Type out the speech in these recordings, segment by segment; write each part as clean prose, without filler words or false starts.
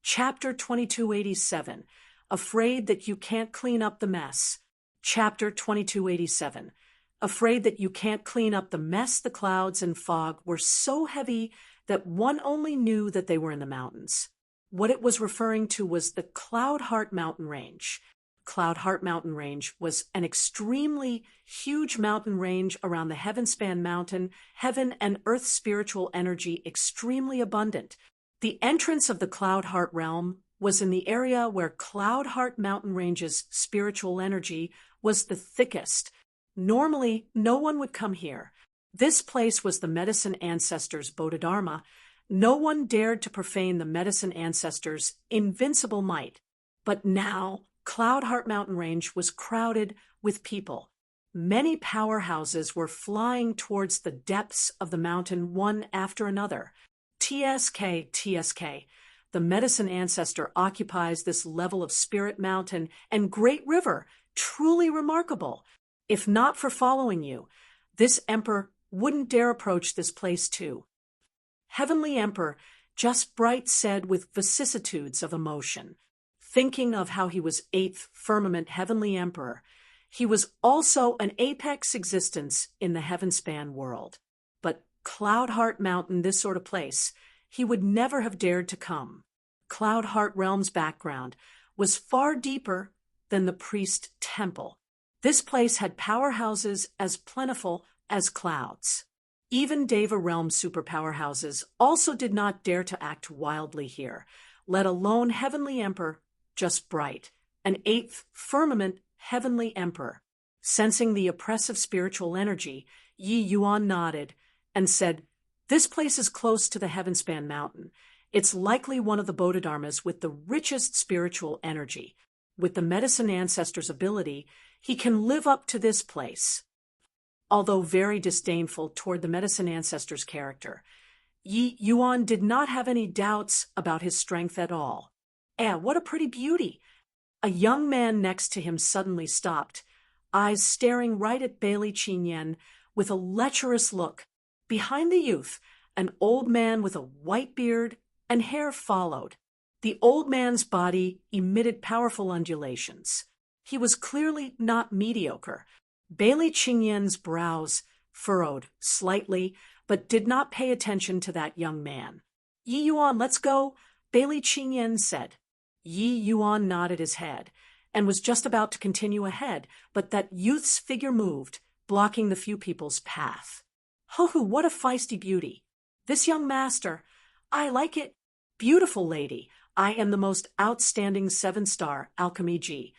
Chapter 2287, Afraid That You Can't Clean Up the Mess. Chapter 2287, Afraid that you can't clean up the mess. The clouds and fog were so heavy that one only knew that they were in the mountains. What it was referring to was the Cloud Heart mountain range. Cloud Heart mountain range was an extremely huge mountain range around the Heavenspan mountain, heaven and earth spiritual energy extremely abundant. The entrance of the Cloud Heart realm was in the area where Cloud Heart mountain range's spiritual energy was the thickest. Normally, no one would come here. This place was the medicine ancestors' Bodhidharma. No one dared to profane the medicine ancestors' invincible might. But now, Cloud Heart mountain range was crowded with people. Many powerhouses were flying towards the depths of the mountain one after another. TSK. The medicine ancestor occupies this level of spirit mountain and great river, truly remarkable. If not for following you, this emperor wouldn't dare approach this place too. Heavenly Emperor Just Bright said with vicissitudes of emotion, thinking of how he was 8th firmament Heavenly Emperor. He was also an apex existence in the Heavenspan world. But Cloud Heart Mountain, this sort of place, he would never have dared to come. Cloud Heart Realm's background was far deeper than the priest temple. This place had powerhouses as plentiful as clouds. Even Deva Realm superpowerhouses also did not dare to act wildly here, let alone Heavenly Emperor Just Bright, an 8th firmament Heavenly Emperor. Sensing the oppressive spiritual energy, Yi Yuan nodded and said, "This place is close to the Heavenspan mountain. It's likely one of the Bodhidharmas with the richest spiritual energy. With the medicine ancestor's ability, he can live up to this place." Although very disdainful toward the medicine ancestor's character, Yi Yuan did not have any doubts about his strength at all. What a pretty beauty! A young man next to him suddenly stopped, eyes staring right at Bailey Qinyan with a lecherous look. Behind the youth, an old man with a white beard and hair followed. The old man's body emitted powerful undulations. He was clearly not mediocre. Bailey Qinyan's brows furrowed slightly, but did not pay attention to that young man. "Yi Yuan, let's go," Bailey Qinyan said. Yi Yuan nodded his head and was just about to continue ahead, but that youth's figure moved, blocking the few people's path. "Ho-hoo, what a feisty beauty! This young master, I like it. Beautiful lady, I am the most outstanding 7-star alchemy G.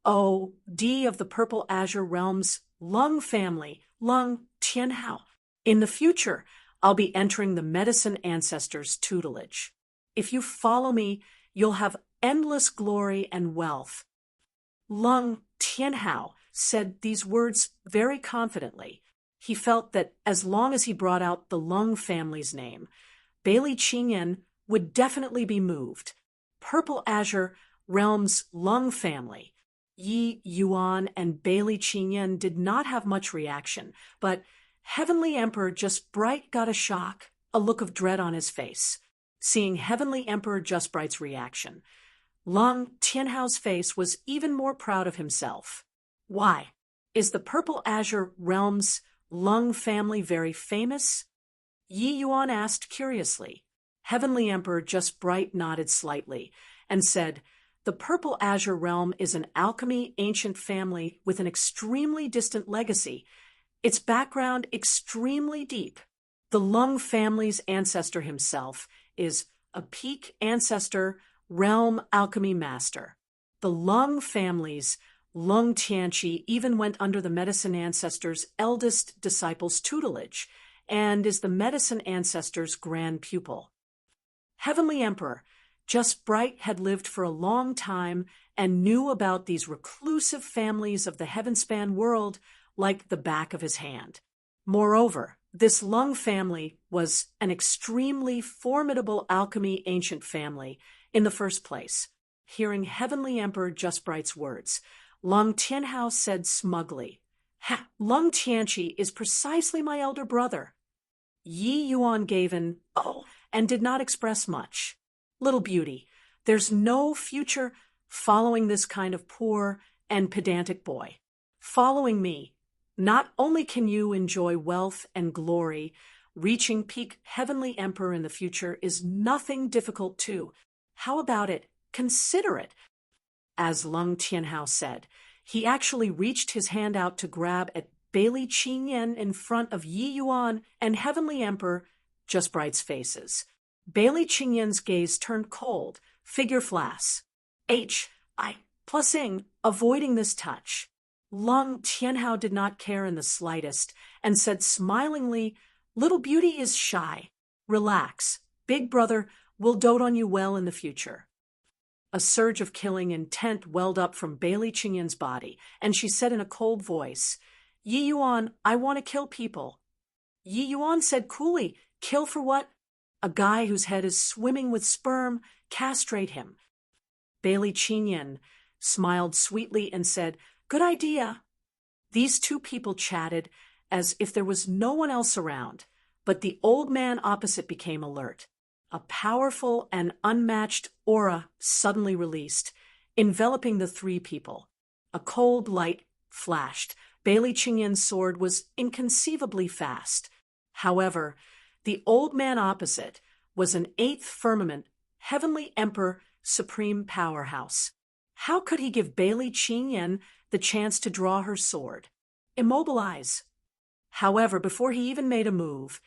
O, D of the Purple Azure Realm's Lung family, Lung Tianhao. In the future, I'll be entering the medicine ancestors' tutelage. If you follow me, you'll have endless glory and wealth." Lung Tianhao said these words very confidently. He felt that as long as he brought out the Lung family's name, Bailey Qinyan would definitely be moved. Purple Azure Realm's Lung family. Yi Yuan and Bailey Qinyan did not have much reaction, but Heavenly Emperor Just Bright got a shock, a look of dread on his face. Seeing Heavenly Emperor Just Bright's reaction, Lung Tianhao's face was even more proud of himself. "Why? Is the Purple Azure Realm's Lung family very famous?" Yi Yuan asked curiously. Heavenly Emperor Just Bright nodded slightly and said, "The Purple Azure Realm is an alchemy ancient family with an extremely distant legacy, its background extremely deep. The Lung family's ancestor himself is a peak ancestor realm alchemy master. The Lung family's Lung Tianqi even went under the medicine ancestor's eldest disciple's tutelage and is the medicine ancestor's grand pupil." Heavenly Emperor Just Bright had lived for a long time and knew about these reclusive families of the Heavenspan world like the back of his hand. Moreover, this Lung family was an extremely formidable alchemy ancient family in the first place. Hearing Heavenly Emperor Just Bright's words, Lung Tianhao said smugly, "Lung Tianqi is precisely my elder brother." Yi Yuan gave an "oh" and did not express much. "Little beauty, There's no future following this kind of poor and pedantic boy. Following me, not only can you enjoy wealth and glory, reaching peak heavenly emperor in the future is nothing difficult too. How about it? Consider it. As Lung Tianhao said, he actually reached his hand out to grab at Bailey Qingyan in front of Yi Yuan and Heavenly Emperor Just Bright's faces. Bailey Qingyan's gaze turned cold, figure flass. I plus Ing, avoiding this touch. Lung Tianhao did not care in the slightest and said smilingly, "Little beauty is shy. Relax. Big brother will dote on you well in the future." A surge of killing intent welled up from Bailey Qingyan's body, and she said in a cold voice, "Yi Yuan, I want to kill people." Yi Yuan said coolly, "Kill for what?" "A guy whose head is swimming with sperm. Castrate him." Bailey Qingyan smiled sweetly and said, "Good idea." These two people chatted as if there was no one else around, but the old man opposite became alert. A powerful and unmatched aura suddenly released, enveloping the three people. A cold light flashed. Bailey Qingyan's sword was inconceivably fast. However, the old man opposite was an eighth firmament, heavenly emperor, supreme powerhouse. How could he give Bailey Qingyan the chance to draw her sword? Immobilize. However, before he even made a move,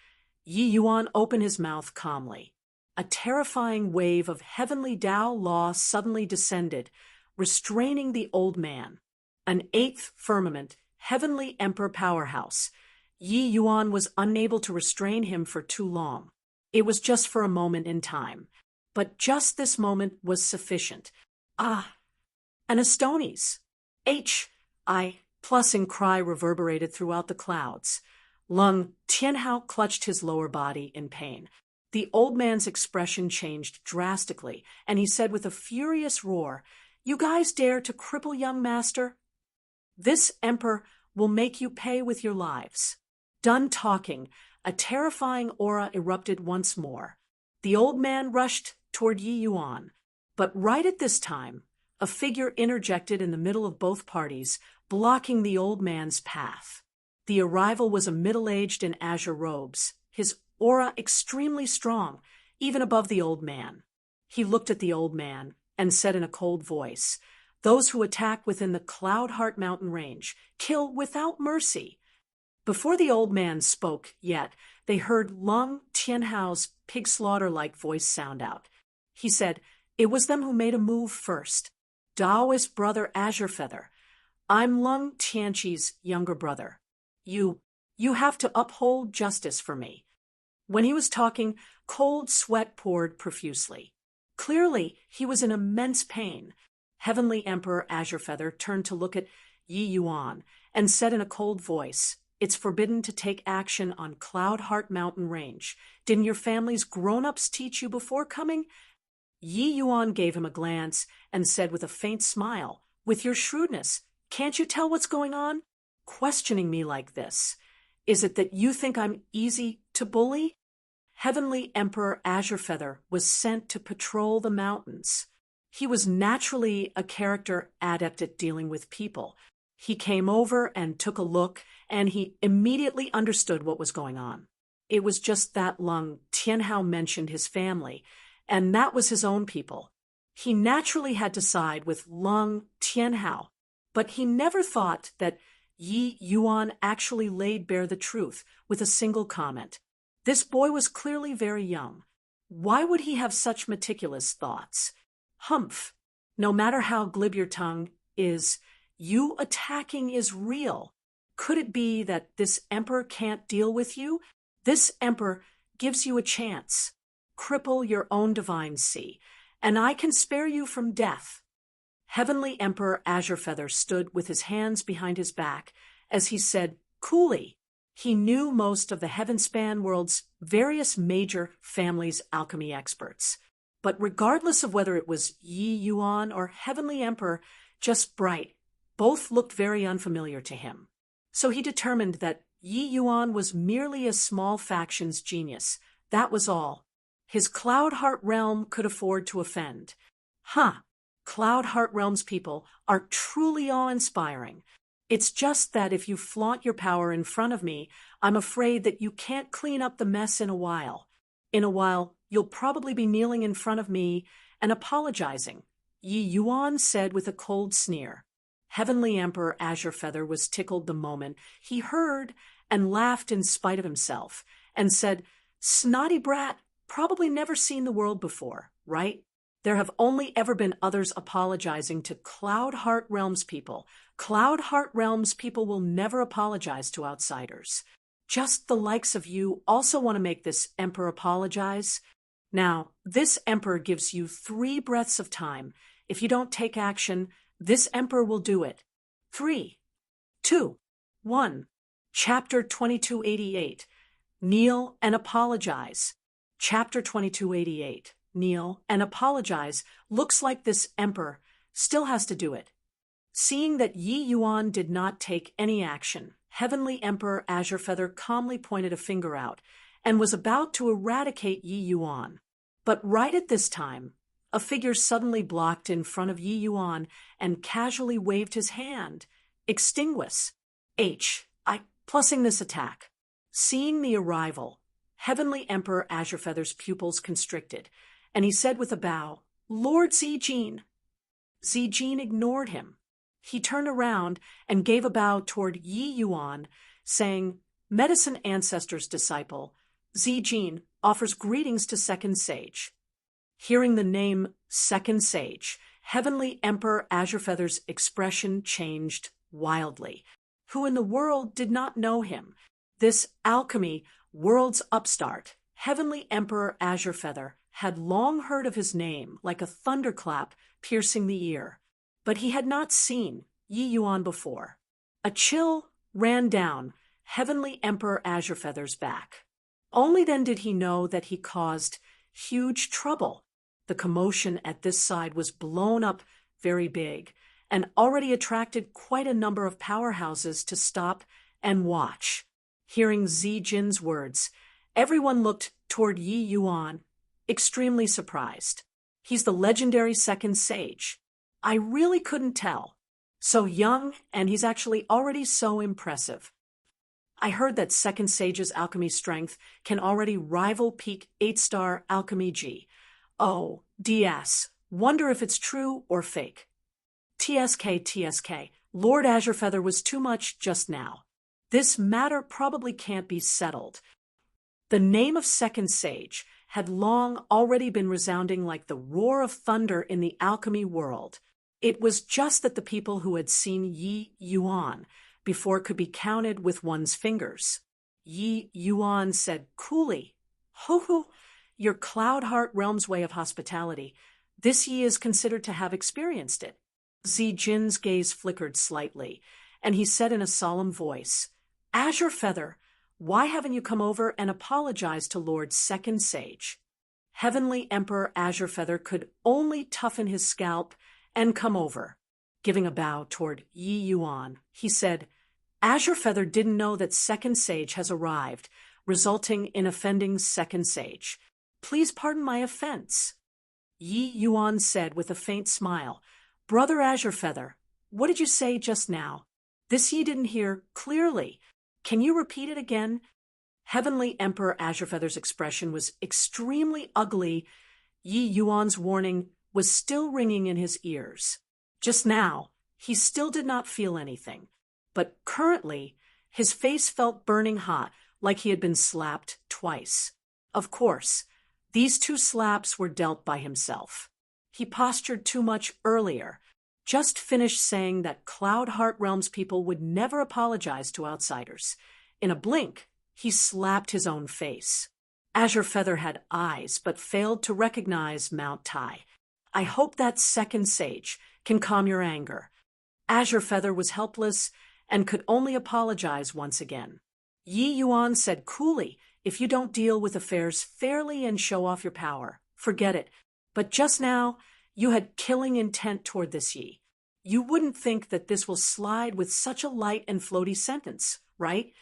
Yi Yuan opened his mouth calmly. A terrifying wave of heavenly Tao law suddenly descended, restraining the old man. An eighth firmament, heavenly emperor powerhouse. Yi Yuan was unable to restrain him for too long. It was just for a moment in time. But just this moment was sufficient. An Astonis. I plus in cry reverberated throughout the clouds. Lung Tianhao clutched his lower body in pain. The old man's expression changed drastically, and he said with a furious roar, "You guys dare to cripple young master? This emperor will make you pay with your lives." Done talking, a terrifying aura erupted once more. The old man rushed toward Yi Yuan, but right at this time, a figure interjected in the middle of both parties, blocking the old man's path. The arrival was a middle-aged in azure robes, his aura extremely strong, even above the old man. He looked at the old man and said in a cold voice, "Those who attack within the Cloud Heart Mountain range kill without mercy." Before the old man spoke yet, they heard Lung Tianhao's pig slaughter-like voice sound out. He said, "It was them who made a move first. Taoist brother Azure Feather. I'm Lung Tianqi's younger brother. You have to uphold justice for me." When he was talking, cold sweat poured profusely. Clearly, he was in immense pain. Heavenly Emperor Azure Feather turned to look at Yi Yuan and said in a cold voice, "It's forbidden to take action on Cloud Heart Mountain Range. Didn't your family's grown-ups teach you before coming?" Yi Yuan gave him a glance and said with a faint smile, "With your shrewdness, can't you tell what's going on? Questioning me like this. Is it that you think I'm easy to bully?" Heavenly Emperor Azure Feather was sent to patrol the mountains. He was naturally a character adept at dealing with people. He came over and took a look, and he immediately understood what was going on. It was just that Lung Tianhao mentioned his family, and that was his own people. He naturally had to side with Lung Tianhao, but he never thought that Yi Yuan actually laid bare the truth with a single comment. This boy was clearly very young. Why would he have such meticulous thoughts? Humph! No matter how glib your tongue is, you attacking is real. Could it be that this emperor can't deal with you? This emperor gives you a chance. Cripple your own divine sea, and I can spare you from death. Heavenly Emperor Azure Feather stood with his hands behind his back as he said coolly. He knew most of the Heavenspan world's various major families' alchemy experts. But regardless of whether it was Yi Yuan or Heavenly Emperor Just Bright, both looked very unfamiliar to him. So he determined that Yi Yuan was merely a small faction's genius. That was all. His Cloud Heart realm could afford to offend. Huh. Cloud Heart Realms people are truly awe-inspiring. It's just that if you flaunt your power in front of me, I'm afraid that you can't clean up the mess in a while. In a while, you'll probably be kneeling in front of me and apologizing, Yi Yuan said with a cold sneer. Heavenly Emperor Azure Feather was tickled the moment he heard and laughed in spite of himself and said, "Snotty brat, probably never seen the world before, right? There have only ever been others apologizing to Cloud Heart Realms people. Cloud Heart Realms people will never apologize to outsiders. Just the likes of you also want to make this emperor apologize. Now, this emperor gives you 3 breaths of time. If you don't take action, this emperor will do it. 3, 2, 1. Chapter 2288. Kneel and apologize. Chapter 2288. Kneel and apologize. Looks like this emperor still has to do it. Seeing that Yi Yuan did not take any action, Heavenly Emperor Azure Feather calmly pointed a finger out and was about to eradicate Yi Yuan. But right at this time, a figure suddenly blocked in front of Yi Yuan and casually waved his hand. Extinguish. Plussing this attack. Seeing the arrival, Heavenly Emperor Azure Feather's pupils constricted, and he said with a bow, "Lord Zijin." Zijin ignored him. He turned around and gave a bow toward Yi Yuan, saying, "Medicine Ancestor's disciple, Zijin offers greetings to Second Sage." Hearing the name Second Sage, Heavenly Emperor Azure Feather's expression changed wildly. Who in the world did not know him? This alchemy world's upstart, Heavenly Emperor Azure Feather, had long heard of his name like a thunderclap piercing the ear, but he had not seen Yi Yuan before. A chill ran down Heavenly Emperor Azure Feather's back. Only then did he know that he caused huge trouble. The commotion at this side was blown up very big and already attracted quite a number of powerhouses to stop and watch. Hearing Zijin's words, everyone looked toward Yi Yuan, extremely surprised. He's the legendary Second Sage. I really couldn't tell. So young, and he's actually already so impressive. I heard that Second Sage's alchemy strength can already rival peak 8-star alchemy G. Oh, DS. Wonder if it's true or fake. TSK. Lord Azure Feather was too much just now. This matter probably can't be settled. The name of Second Sage had long already been resounding like the roar of thunder in the alchemy world. It was just that the people who had seen Yi Yuan before could be counted with one's fingers. Yi Yuan said coolly, "Ho, your Cloud Heart Realm's way of hospitality. This Yi is considered to have experienced it." Zijin's gaze flickered slightly, and he said in a solemn voice, "Azure Feather, why haven't you come over and apologized to Lord Second Sage?" Heavenly Emperor Azure Feather could only toughen his scalp and come over. Giving a bow toward Yi Yuan, he said, "Azure Feather didn't know that Second Sage has arrived, resulting in offending Second Sage. Please pardon my offense." Yi Yuan said with a faint smile, "Brother Azure Feather, what did you say just now? This Yi didn't hear clearly. Can you repeat it again?" Heavenly Emperor Azure Feather's expression was extremely ugly. Yi Yuan's warning was still ringing in his ears. Just now, he still did not feel anything, but currently, his face felt burning hot, like he had been slapped twice. Of course, these 2 slaps were dealt by himself. He postured too much earlier, just finished saying that Cloud Heart Realms people would never apologize to outsiders. In a blink, he slapped his own face. Azure Feather had eyes, but failed to recognize Mount Tai. "I hope that Second Sage can calm your anger." Azure Feather was helpless and could only apologize once again. Yi Yuan said coolly, "If you don't deal with affairs fairly and show off your power, forget it. But just now, you had killing intent toward this Yi. You wouldn't think that this will slide with such a light and floaty sentence, right?"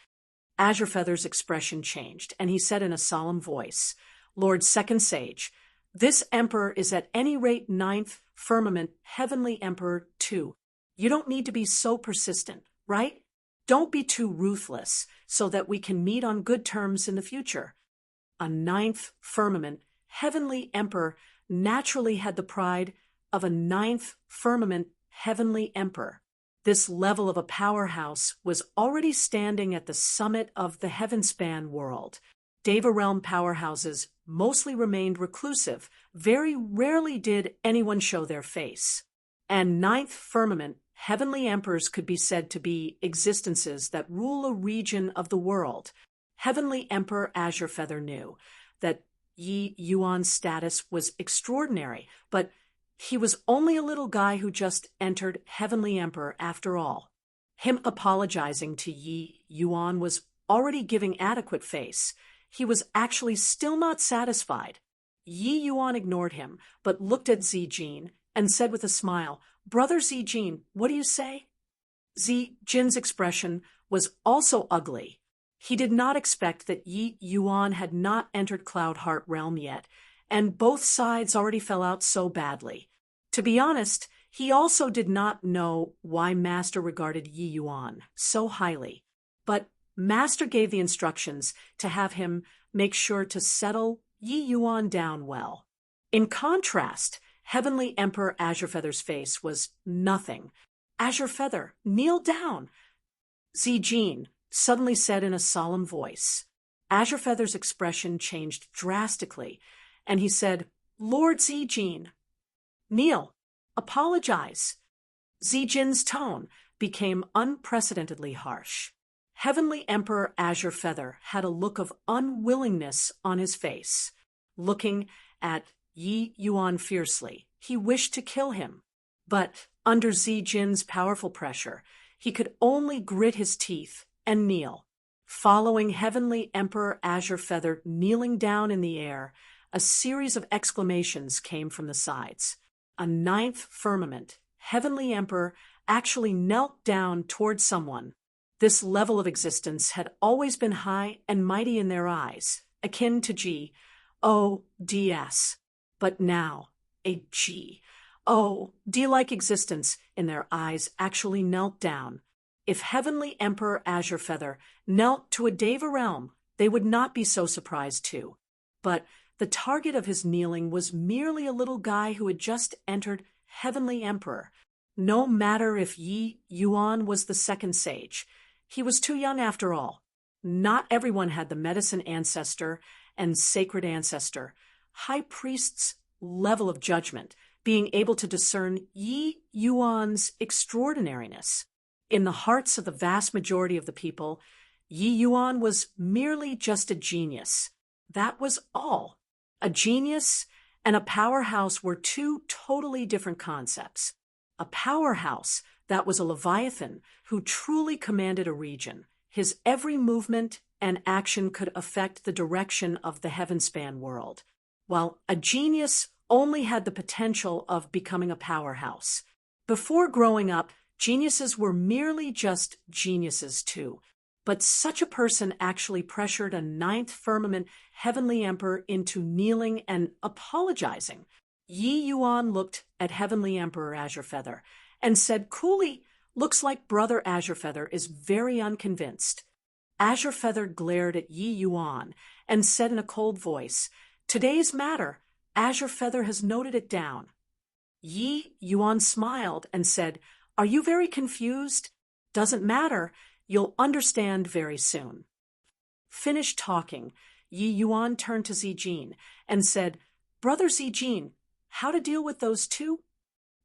Azure Feather's expression changed, and he said in a solemn voice, "Lord Second Sage, This emperor is at any rate ninth firmament heavenly emperor too. You don't need to be so persistent, right? Don't be too ruthless so that we can meet on good terms in the future. A ninth firmament heavenly emperor naturally had the pride of a ninth firmament heavenly emperor. This level of a powerhouse was already standing at the summit of the heavenspan world. Deva realm powerhouses mostly remained reclusive. Very rarely did anyone show their face. And ninth firmament heavenly emperors could be said to be existences that rule a region of the world. Heavenly Emperor Azure Feather knew that Yi Yuan's status was extraordinary, but he was only a little guy who just entered Heavenly Emperor after all. Him apologizing to Yi Yuan was already giving adequate face. He was actually still not satisfied. Yi Yuan ignored him, but looked at Zijin and said with a smile, "Brother Zijin, what do you say?" Zijin's expression was also ugly. He did not expect that Yi Yuan had not entered Cloud Heart Realm yet, and both sides already fell out so badly. To be honest, he also did not know why Master regarded Yi Yuan so highly. But Master gave the instructions to have him make sure to settle Yi Yuan down well. In contrast, Heavenly Emperor Azure Feather's face was nothing. "Azure Feather, kneel down," Zijin suddenly said in a solemn voice. Azure Feather's expression changed drastically, and he said, "Lord Zijin, kneel, apologize." Zijin's tone became unprecedentedly harsh. Heavenly Emperor Azure Feather had a look of unwillingness on his face. Looking at Yi Yuan fiercely, he wished to kill him. But under Zijin's powerful pressure, he could only grit his teeth and kneel. Following Heavenly Emperor Azure Feather kneeling down in the air, a series of exclamations came from the sides. A ninth firmament Heavenly Emperor actually knelt down toward someone. This level of existence had always been high and mighty in their eyes, akin to G-O-D-S. But now, a G-O-D-like existence in their eyes actually knelt down. If Heavenly Emperor Azure Feather knelt to a Deva realm, they would not be so surprised too. But the target of his kneeling was merely a little guy who had just entered Heavenly Emperor. No matter if Yi Yuan was the second sage, he was too young after all. Not everyone had the medicine ancestor and sacred ancestor, high priest's level of judgment, being able to discern Yi Yuan's extraordinariness. In the hearts of the vast majority of the people, Yi Yuan was merely just a genius. That was all. A genius and a powerhouse were two totally different concepts. A powerhouse that was a Leviathan who truly commanded a region. His every movement and action could affect the direction of the heavenspan world, while a genius only had the potential of becoming a powerhouse. Before growing up, geniuses were merely just geniuses too. But such a person actually pressured a ninth firmament Heavenly Emperor into kneeling and apologizing. Yi Yuan looked at Heavenly Emperor Azure Feather and said coolly, "Looks like Brother Azure Feather is very unconvinced." Azure Feather glared at Yi Yuan and said in a cold voice, "Today's matter, Azure Feather has noted it down." Yi Yuan smiled and said, "Are you very confused? Doesn't matter. You'll understand very soon." Finished talking, Yi Yuan turned to Zijin and said, "Brother Zijin, how to deal with those two?"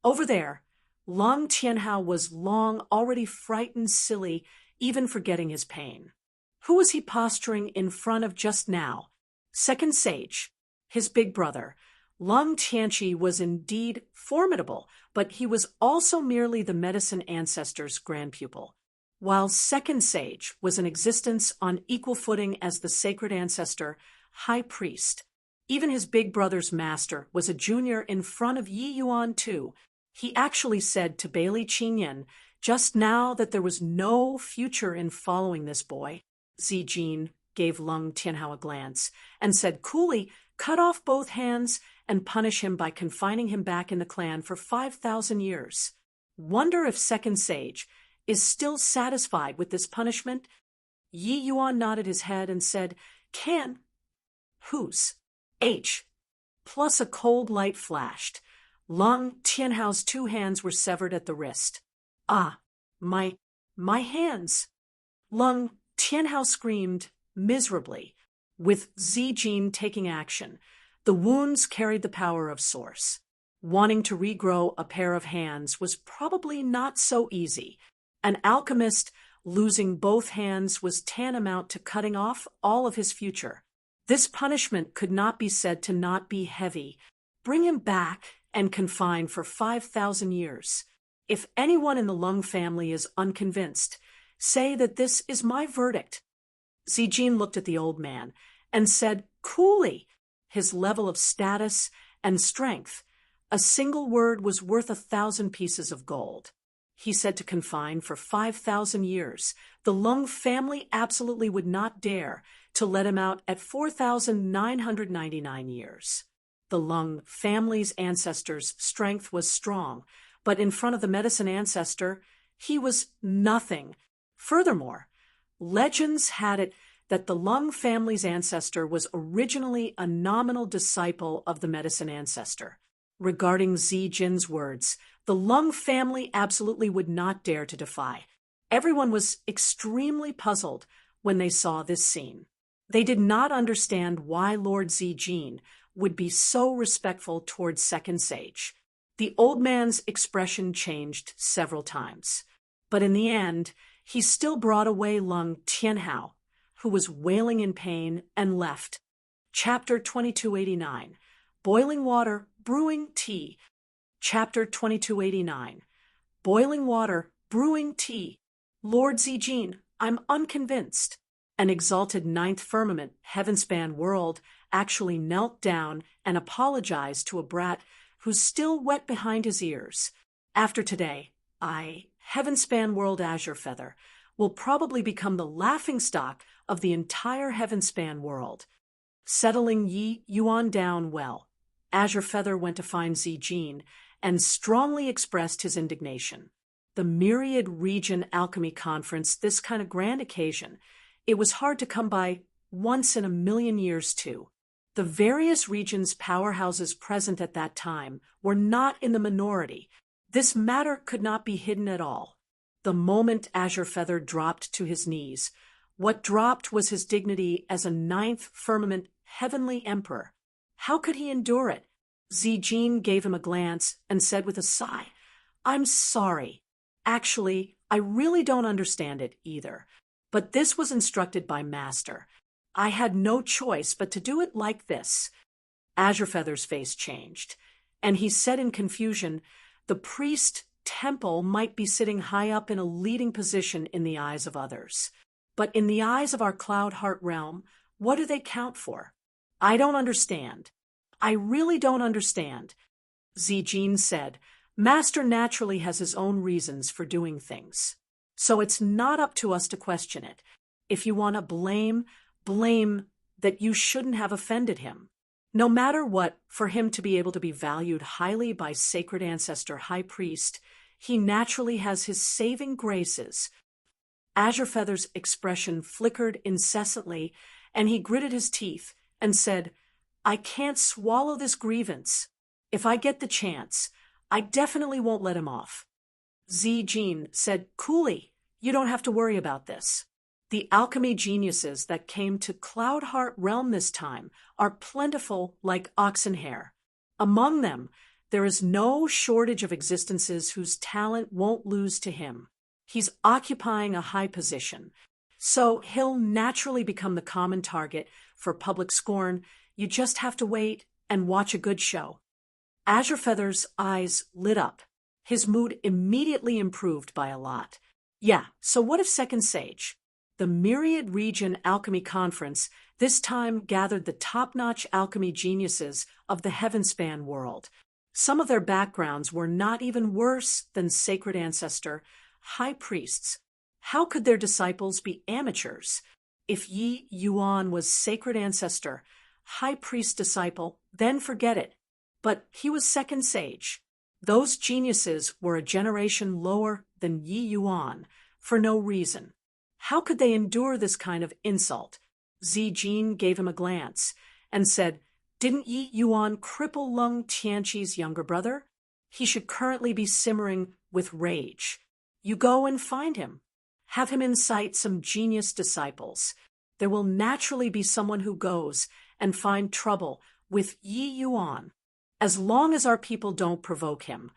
Over there, Long Tianhao was long already frightened silly, even forgetting his pain. Who was he posturing in front of just now? Second Sage, his big brother. Long Tianqi was indeed formidable, but he was also merely the medicine ancestor's grand pupil. While Second Sage was in existence on equal footing as the sacred ancestor, high priest. Even his big brother's master was a junior in front of Yi Yuan too. He actually said to Bailey Qinyan just now that there was no future in following this boy. Zijin gave Lung Tianhao a glance and said coolly, cut off both hands, and punish him by confining him back in the clan for 5,000 years. Wonder if Second Sage is still satisfied with this punishment? Yi Yuan nodded his head and said, "Can." "Whose?" "H." Plus a cold light flashed. Lung Tianhao's 2 hands were severed at the wrist. "Ah, my hands!" Lung Tianhao screamed miserably. With Zijin taking action, the wounds carried the power of Source. Wanting to regrow a pair of hands was probably not so easy. An alchemist losing both hands was tantamount to cutting off all of his future. This punishment could not be said to not be heavy. Bring him back and confine for 5,000 years. If anyone in the Lung family is unconvinced, say that this is my verdict. Zijin looked at the old man and said coolly, his level of status and strength, a single word was worth 1,000 pieces of gold. He said to confine for 5,000 years. The Lung family absolutely would not dare to let him out at 4,999 years. The Lung family's ancestor's strength was strong, but in front of the medicine ancestor, he was nothing. Furthermore, legends had it that the Lung family's ancestor was originally a nominal disciple of the medicine ancestor. Regarding Zijin's words, the Lung family absolutely would not dare to defy. Everyone was extremely puzzled when they saw this scene. They did not understand why Lord Zijin would be so respectful towards Second Sage. The old man's expression changed several times, but in the end, he still brought away Lung Tianhao, who was wailing in pain, and left. Chapter 2289, Boiling Water, Brewing Tea. Chapter 2289, Boiling Water, Brewing Tea. Lord Zijin, I'm unconvinced. An exalted ninth firmament, heaven-span world, actually knelt down and apologized to a brat who's still wet behind his ears. After today, heaven-span world Azure Feather, will probably become the laughingstock of the entire heaven-span world. Settling Yi Yuan down well, Azure Feather went to find Zijin and strongly expressed his indignation. The Myriad Region Alchemy Conference, this kind of grand occasion, it was hard to come by once in a million years, too. The various regions' powerhouses present at that time were not in the minority. This matter could not be hidden at all. The moment Azure Feather dropped to his knees, what dropped was his dignity as a ninth firmament heavenly emperor. How could he endure it? Zijin gave him a glance and said with a sigh, "I'm sorry. Actually, I really don't understand it either. But this was instructed by Master. I had no choice but to do it like this." Azure Feather's face changed, and he said in confusion, "The priest temple might be sitting high up in a leading position in the eyes of others. But in the eyes of our Cloud Heart realm, what do they count for? I don't understand. I really don't understand." Zijin said, "Master naturally has his own reasons for doing things. So it's not up to us to question it. If you want to blame that you shouldn't have offended him. No matter what, for him to be able to be valued highly by Sacred Ancestor High Priest, he naturally has his saving graces." Azure Feather's expression flickered incessantly, and he gritted his teeth and said, "I can't swallow this grievance. If I get the chance, I definitely won't let him off." Zijin said coolly, "You don't have to worry about this. The alchemy geniuses that came to Cloud Heart realm this time are plentiful like oxen hair. Among them, there is no shortage of existences whose talent won't lose to him. He's occupying a high position, so he'll naturally become the common target for public scorn. You just have to wait and watch a good show." Azure Feather's eyes lit up. His mood immediately improved by a lot. Yeah, so what if Second Sage? The Myriad Region Alchemy Conference this time gathered the top-notch alchemy geniuses of the Heavenspan world. Some of their backgrounds were not even worse than Sacred Ancestor High Priests. How could their disciples be amateurs? If Yi Yuan was Sacred Ancestor high priest disciple, then forget it. But he was second sage. Those geniuses were a generation lower than Yi Yuan, for no reason. How could they endure this kind of insult? Zijin gave him a glance and said, "Didn't Yi Yuan cripple Lung Tianqi's younger brother? He should currently be simmering with rage. You go and find him. Have him incite some genius disciples. There will naturally be someone who goes and find trouble with Yi Yuan. As long as our people don't provoke him,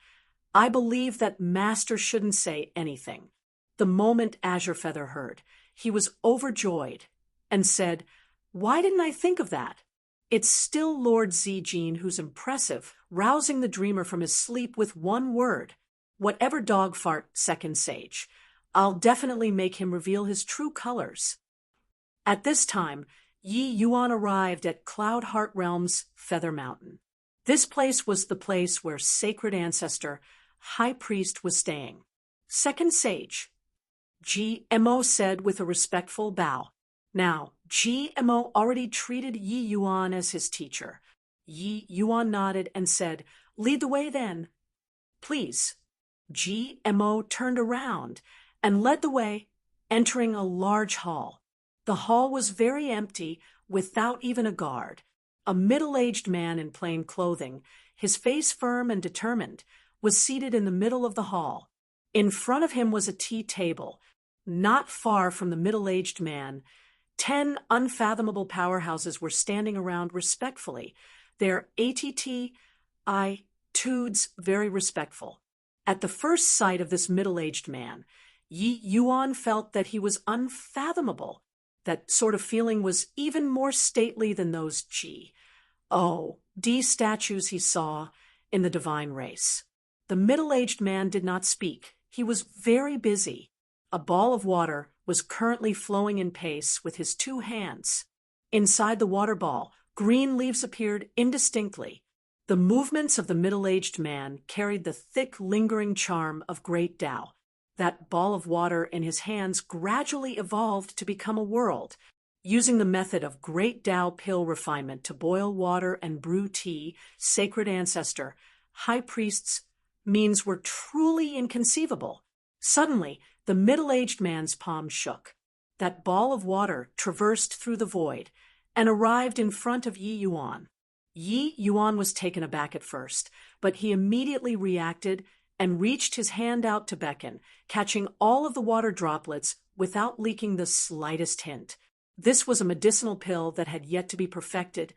I believe that Master shouldn't say anything." The moment Azure Feather heard, he was overjoyed and said, "Why didn't I think of that? It's still Lord Zijin who's impressive, rousing the dreamer from his sleep with one word. Whatever dog fart, second sage. I'll definitely make him reveal his true colors." At this time, Yi Yuan arrived at Cloud Heart Realm's Feather Mountain. This place was the place where Sacred Ancestor, High Priest, was staying. "Second Sage," GMO said with a respectful bow. Now, GMO already treated Yi Yuan as his teacher. Yi Yuan nodded and said, "Lead the way then." "Please." GMO turned around and led the way, entering a large hall. The hall was very empty, without even a guard. A middle-aged man in plain clothing, his face firm and determined, was seated in the middle of the hall. In front of him was a tea table. Not far from the middle-aged man, 10 unfathomable powerhouses were standing around respectfully, their attitudes very respectful. At the first sight of this middle-aged man, Yi Yuan felt that he was unfathomable. That sort of feeling was even more stately than those D statues he saw in the divine race. The middle-aged man did not speak. He was very busy. A ball of water was currently flowing in pace with his 2 hands. Inside the water ball, green leaves appeared indistinctly. The movements of the middle-aged man carried the thick, lingering charm of great Tao. That ball of water in his hands gradually evolved to become a world. Using the method of great Tao pill refinement to boil water and brew tea, Sacred Ancestor, High Priest's means were truly inconceivable. Suddenly, the middle-aged man's palm shook. That ball of water traversed through the void and arrived in front of Yi Yuan. Yi Yuan was taken aback at first, but he immediately reacted and reached his hand out to beckon, catching all of the water droplets without leaking the slightest hint. This was a medicinal pill that had yet to be perfected.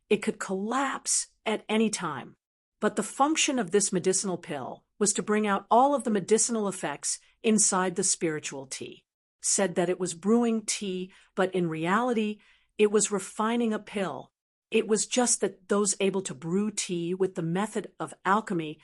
It could collapse at any time. But the function of this medicinal pill was to bring out all of the medicinal effects inside the spiritual tea. Said that it was brewing tea, but in reality, it was refining a pill. It was just that those able to brew tea with the method of alchemy,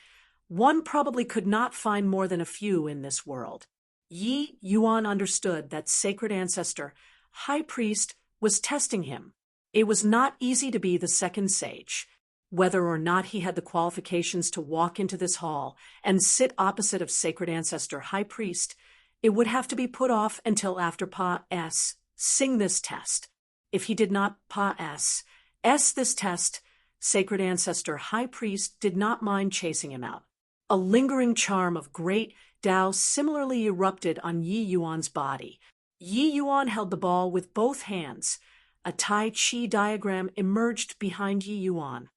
one probably could not find more than a few in this world. Yi Yuan understood that Sacred Ancestor, High Priest, was testing him. It was not easy to be the second sage. Whether or not he had the qualifications to walk into this hall and sit opposite of Sacred Ancestor, High Priest, it would have to be put off until after sing this test. If he did not this test, Sacred Ancestor, High Priest did not mind chasing him out. A lingering charm of great Tao similarly erupted on Yi Yuan's body. Yi Yuan held the ball with both hands. A Tai Chi diagram emerged behind Yi Yuan.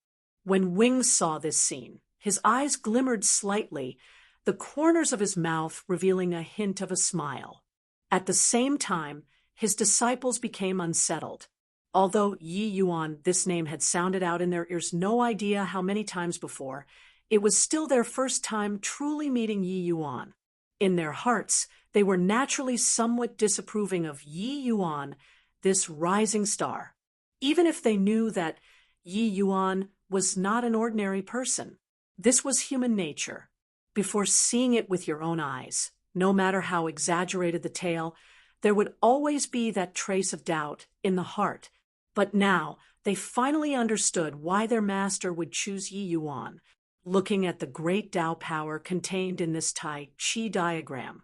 When Wings saw this scene, his eyes glimmered slightly, the corners of his mouth revealing a hint of a smile. At the same time, his disciples became unsettled. Although Yi Yuan, this name had sounded out in their ears no idea how many times before, it was still their first time truly meeting Yi Yuan. In their hearts, they were naturally somewhat disapproving of Yi Yuan, this rising star, even if they knew that Yi Yuan was not an ordinary person. This was human nature. Before seeing it with your own eyes, no matter how exaggerated the tale, there would always be that trace of doubt in the heart. But now they finally understood why their master would choose Yi Yuan. Looking at the great Tao power contained in this Tai Chi diagram,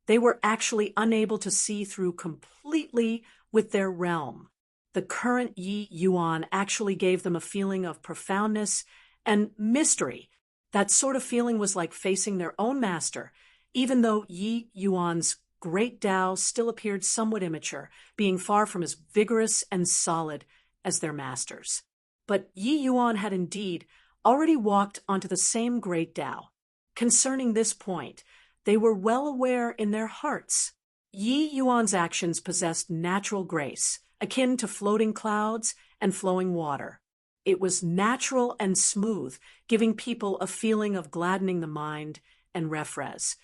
they were actually unable to see through completely with their realm. The current Yi Yuan actually gave them a feeling of profoundness and mystery. That sort of feeling was like facing their own master, even though Yi Yuan's great Tao still appeared somewhat immature, being far from as vigorous and solid as their masters. But Yi Yuan had indeed already walked onto the same great Tao. Concerning this point, they were well aware in their hearts. Yi Yuan's actions possessed natural grace, akin to floating clouds and flowing water. It was natural and smooth, giving people a feeling of gladdening the mind and refresh.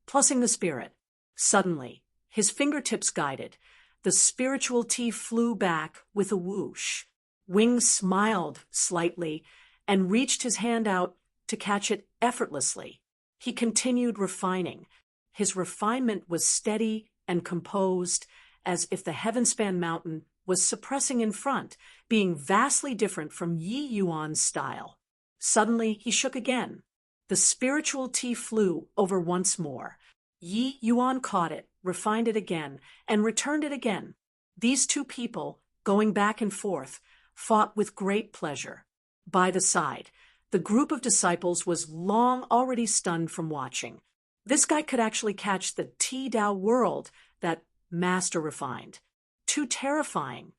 Plussing the spirit. Suddenly, his fingertips guided. The spiritual tea flew back with a whoosh. Wing smiled slightly and reached his hand out to catch it effortlessly. He continued refining. His refinement was steady and composed, as if the heaven-span mountain was suppressing in front, being vastly different from Yi Yuan's style. Suddenly, he shook again. The spiritual tea flew over once more. Yi Yuan caught it, refined it again, and returned it again. These two people, going back and forth, fought with great pleasure. By the side, the group of disciples was long already stunned from watching. This guy could actually catch the Ti Dao world that master refined. Too terrifying.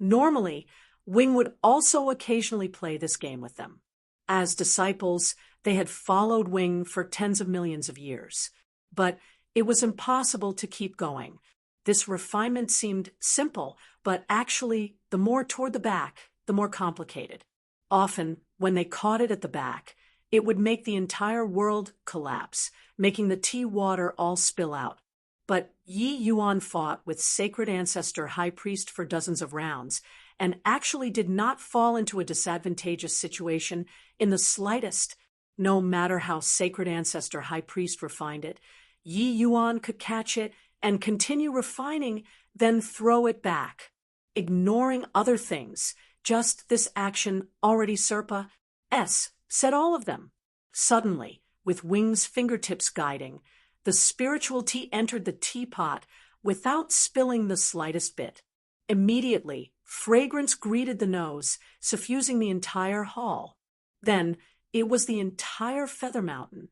Normally, Wing would also occasionally play this game with them. As disciples, they had followed Wing for tens of millions of years. But it was impossible to keep going. This refinement seemed simple, but actually, the more toward the back, the more complicated. Often, when they caught it at the back, it would make the entire world collapse, making the tea water all spill out. But Yi Yuan fought with Sacred Ancestor High Priest for dozens of rounds, and actually did not fall into a disadvantageous situation in the slightest. No matter how Sacred Ancestor High Priest refined it, Yi Yuan could catch it and continue refining, then throw it back. Ignoring other things, just this action already Serpa said all of them. Suddenly, with Wing's fingertips guiding, the spiritual tea entered the teapot without spilling the slightest bit. Immediately, fragrance greeted the nose, suffusing the entire hall. Then, it was the entire Feather Mountain.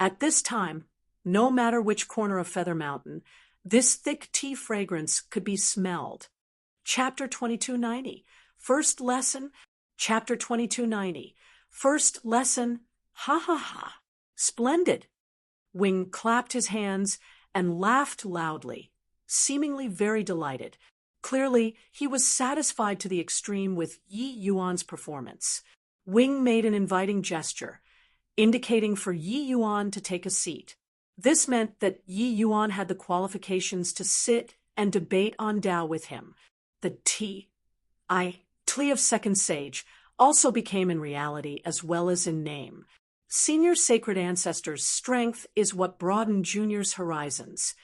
At this time, no matter which corner of Feather Mountain, this thick tea fragrance could be smelled. Chapter 2290. First lesson. Chapter 2290. First lesson. Ha ha ha. Splendid. Wing clapped his hands and laughed loudly, seemingly very delighted. Clearly, he was satisfied to the extreme with Yi Yuan's performance. Wing made an inviting gesture, indicating for Yi Yuan to take a seat. This meant that Yi Yuan had the qualifications to sit and debate on Tao with him. The Tli of Second Sage also became in reality as well as in name. Senior Sacred Ancestor's strength is what broadened Junior's horizons.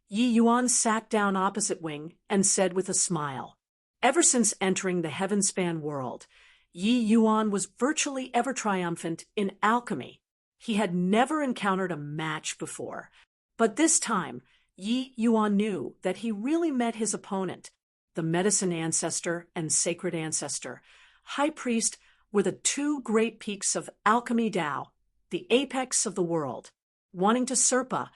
Yi Yuan sat down opposite Wing and said with a smile, "Ever since entering the heaven-span world, Yi Yuan was virtually ever triumphant in alchemy. He had never encountered a match before. But this time, Yi Yuan knew that he really met his opponent. The Medicine Ancestor and Sacred Ancestor, High Priest, were the two great peaks of alchemy Tao, the apex of the world. Wanting to Serpa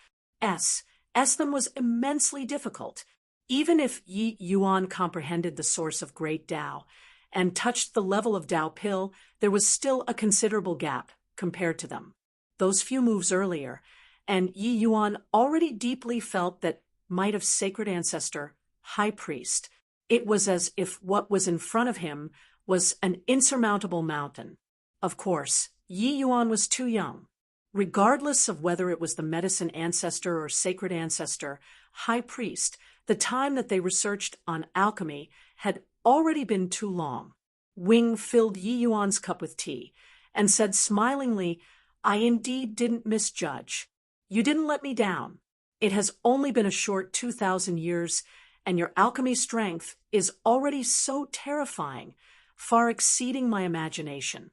them was immensely difficult. Even if Yi Yuan comprehended the source of great Tao and touched the level of Tao Pill, there was still a considerable gap compared to them. Those few moves earlier, and Yi Yuan already deeply felt that might of Sacred Ancestor, High Priest. It was as if what was in front of him was an insurmountable mountain. Of course, Yi Yuan was too young. Regardless of whether it was the Medicine Ancestor or Sacred Ancestor, High Priest, the time that they researched on alchemy had already been too long. Wing filled Yi Yuan's cup with tea and said smilingly, "I indeed didn't misjudge. You didn't let me down. It has only been a short 2,000 years, and your alchemy strength is already so terrifying, far exceeding my imagination."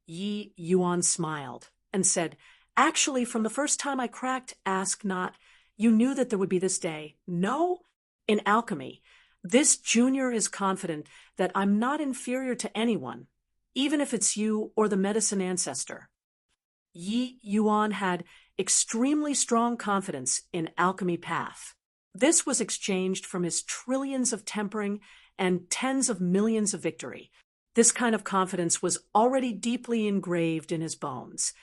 Yi Yuan smiled and said, "Actually, from the first time I cracked Ask Not, you knew that there would be this day. No? In alchemy, This junior is confident that I'm not inferior to anyone, even if it's you or the medicine ancestor. Yi Yuan had extremely strong confidence in alchemy path. This was exchanged from his trillions of tempering and tens of millions of victory. This kind of confidence was already deeply engraved in his bones.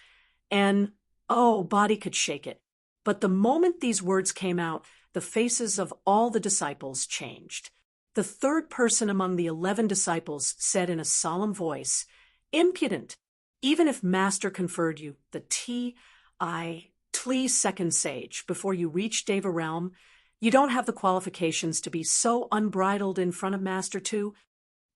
And, oh, body could shake it. But the moment these words came out, the faces of all the disciples changed. The third person among the 11 disciples said in a solemn voice, "Impudent! Even if Master conferred you the Tli second sage before you reach Deva realm, you don't have the qualifications to be so unbridled in front of Master too."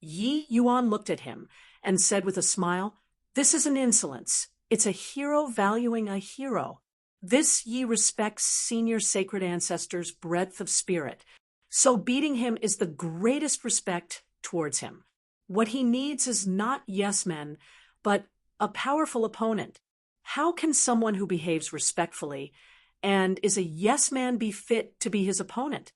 Yi Yuan looked at him and said with a smile, "This is an insolence. It's a hero valuing a hero. This Yi respects senior sacred ancestors' breadth of spirit, so beating him is the greatest respect towards him. What he needs is not yes men, but a powerful opponent. How can someone who behaves respectfully and is a yes man be fit to be his opponent?"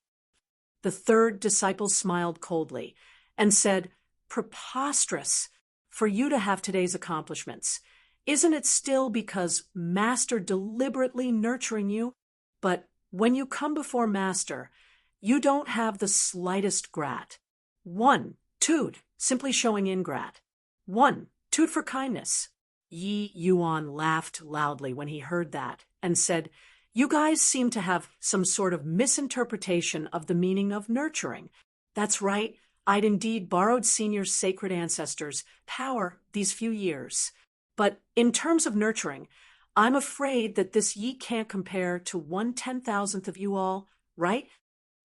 The third disciple smiled coldly and said, "Preposterous for you to have today's accomplishments. Isn't it still because Master deliberately nurturing you? But when you come before Master, you don't have the slightest grat. One, toot, simply showing ingrat. One, toot for kindness." Yi Yuan laughed loudly when he heard that and said, "You guys seem to have some sort of misinterpretation of the meaning of nurturing. That's right, I'd indeed borrowed senior sacred ancestors' power these few years. But in terms of nurturing, I'm afraid that this Yi can't compare to 1/10,000th of you all, right?"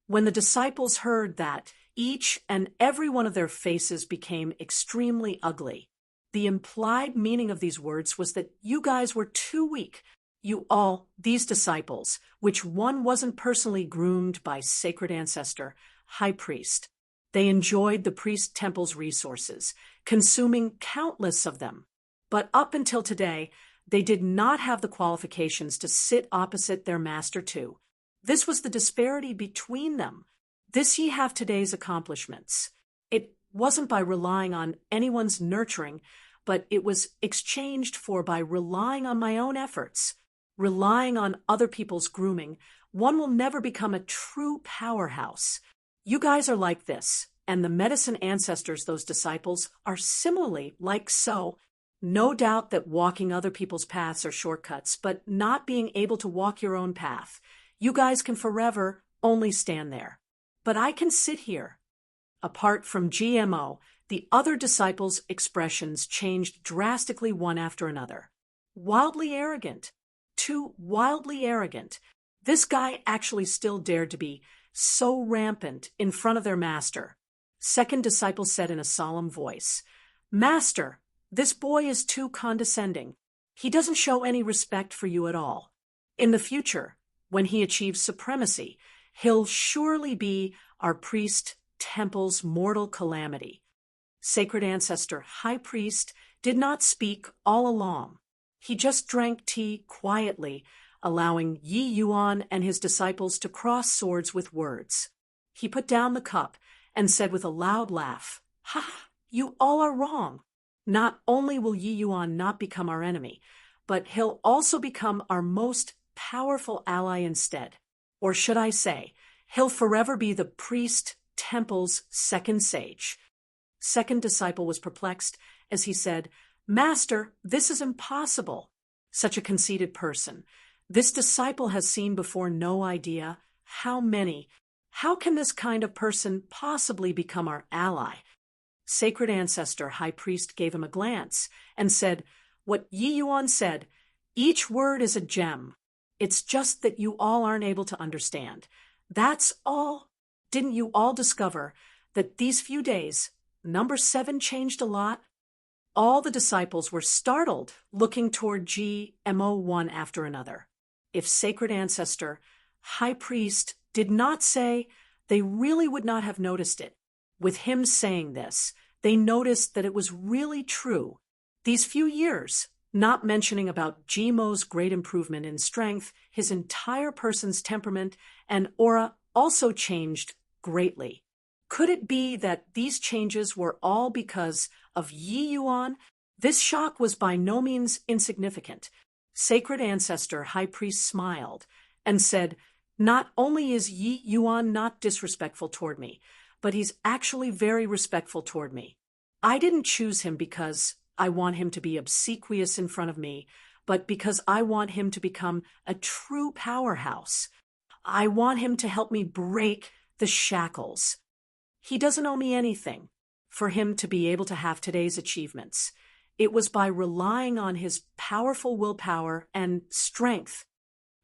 When the disciples heard that, each and every one of their faces became extremely ugly. The implied meaning of these words was that you guys were too weak. You all, these disciples, which one wasn't personally groomed by sacred ancestor, high priest. They enjoyed the priest temple's resources, consuming countless of them. But up until today, they did not have the qualifications to sit opposite their master too. This was the disparity between them. This ye have today's accomplishments. It wasn't by relying on anyone's nurturing, but it was exchanged for by relying on my own efforts, relying on other people's grooming. One will never become a true powerhouse. You guys are like this, and the medicine ancestors, those disciples, are similarly like so. No doubt that walking other people's paths are shortcuts, but not being able to walk your own path. You guys can forever only stand there. But I can sit here. Apart from GMO, the other disciples' expressions changed drastically one after another. Wildly arrogant. Too wildly arrogant. This guy actually still dared to be so rampant in front of their master. Second disciple said in a solemn voice, "Master, this boy is too condescending. He doesn't show any respect for you at all. In the future, when he achieves supremacy, he'll surely be our priest temple's mortal calamity." Sacred ancestor high priest did not speak all along. He just drank tea quietly, allowing Yi Yuan and his disciples to cross swords with words. He put down the cup and said with a loud laugh, "Ha! You all are wrong. Not only will Yi Yuan not become our enemy, but he'll also become our most powerful ally instead. Or should I say, he'll forever be the priest temple's second sage." Second disciple was perplexed as he said, "Master, this is impossible." Such a conceited person. This disciple has seen before no idea how many. How can this kind of person possibly become our ally? Sacred ancestor high priest gave him a glance and said, "What Yi Yuan said, each word is a gem. It's just that you all aren't able to understand. That's all. Didn't you all discover that these few days, number 7 changed a lot?" All the disciples were startled, looking toward GMO one after another. If sacred ancestor, high priest, did not say, they really would not have noticed it. With him saying this, they noticed that it was really true. These few years, not mentioning about GMO's great improvement in strength, his entire person's temperament and aura also changed greatly. Could it be that these changes were all because of Yi Yuan? This shock was by no means insignificant. Sacred Ancestor High Priest smiled and said, "Not only is Yi Yuan not disrespectful toward me, but he's actually very respectful toward me. I didn't choose him because I want him to be obsequious in front of me, but because I want him to become a true powerhouse. I want him to help me break the shackles. He doesn't owe me anything for him to be able to have today's achievements. It was by relying on his powerful willpower and strength.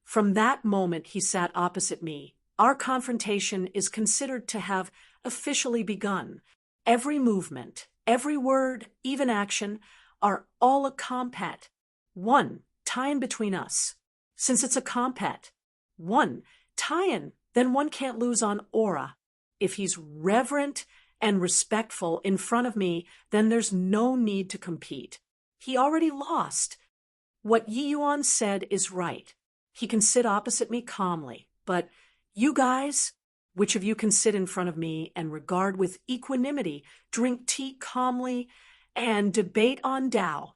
From that moment he sat opposite me. Our confrontation is considered to have officially begun. Every movement, every word, even action, are all a compact. One tie-in between us. Since it's a compact, one tie-in, then one can't lose on aura. If he's reverent and respectful in front of me, then there's no need to compete. He already lost. What Yi Yuan said is right. He can sit opposite me calmly, but you guys, which of you can sit in front of me and regard with equanimity, drink tea calmly, and debate on Tao?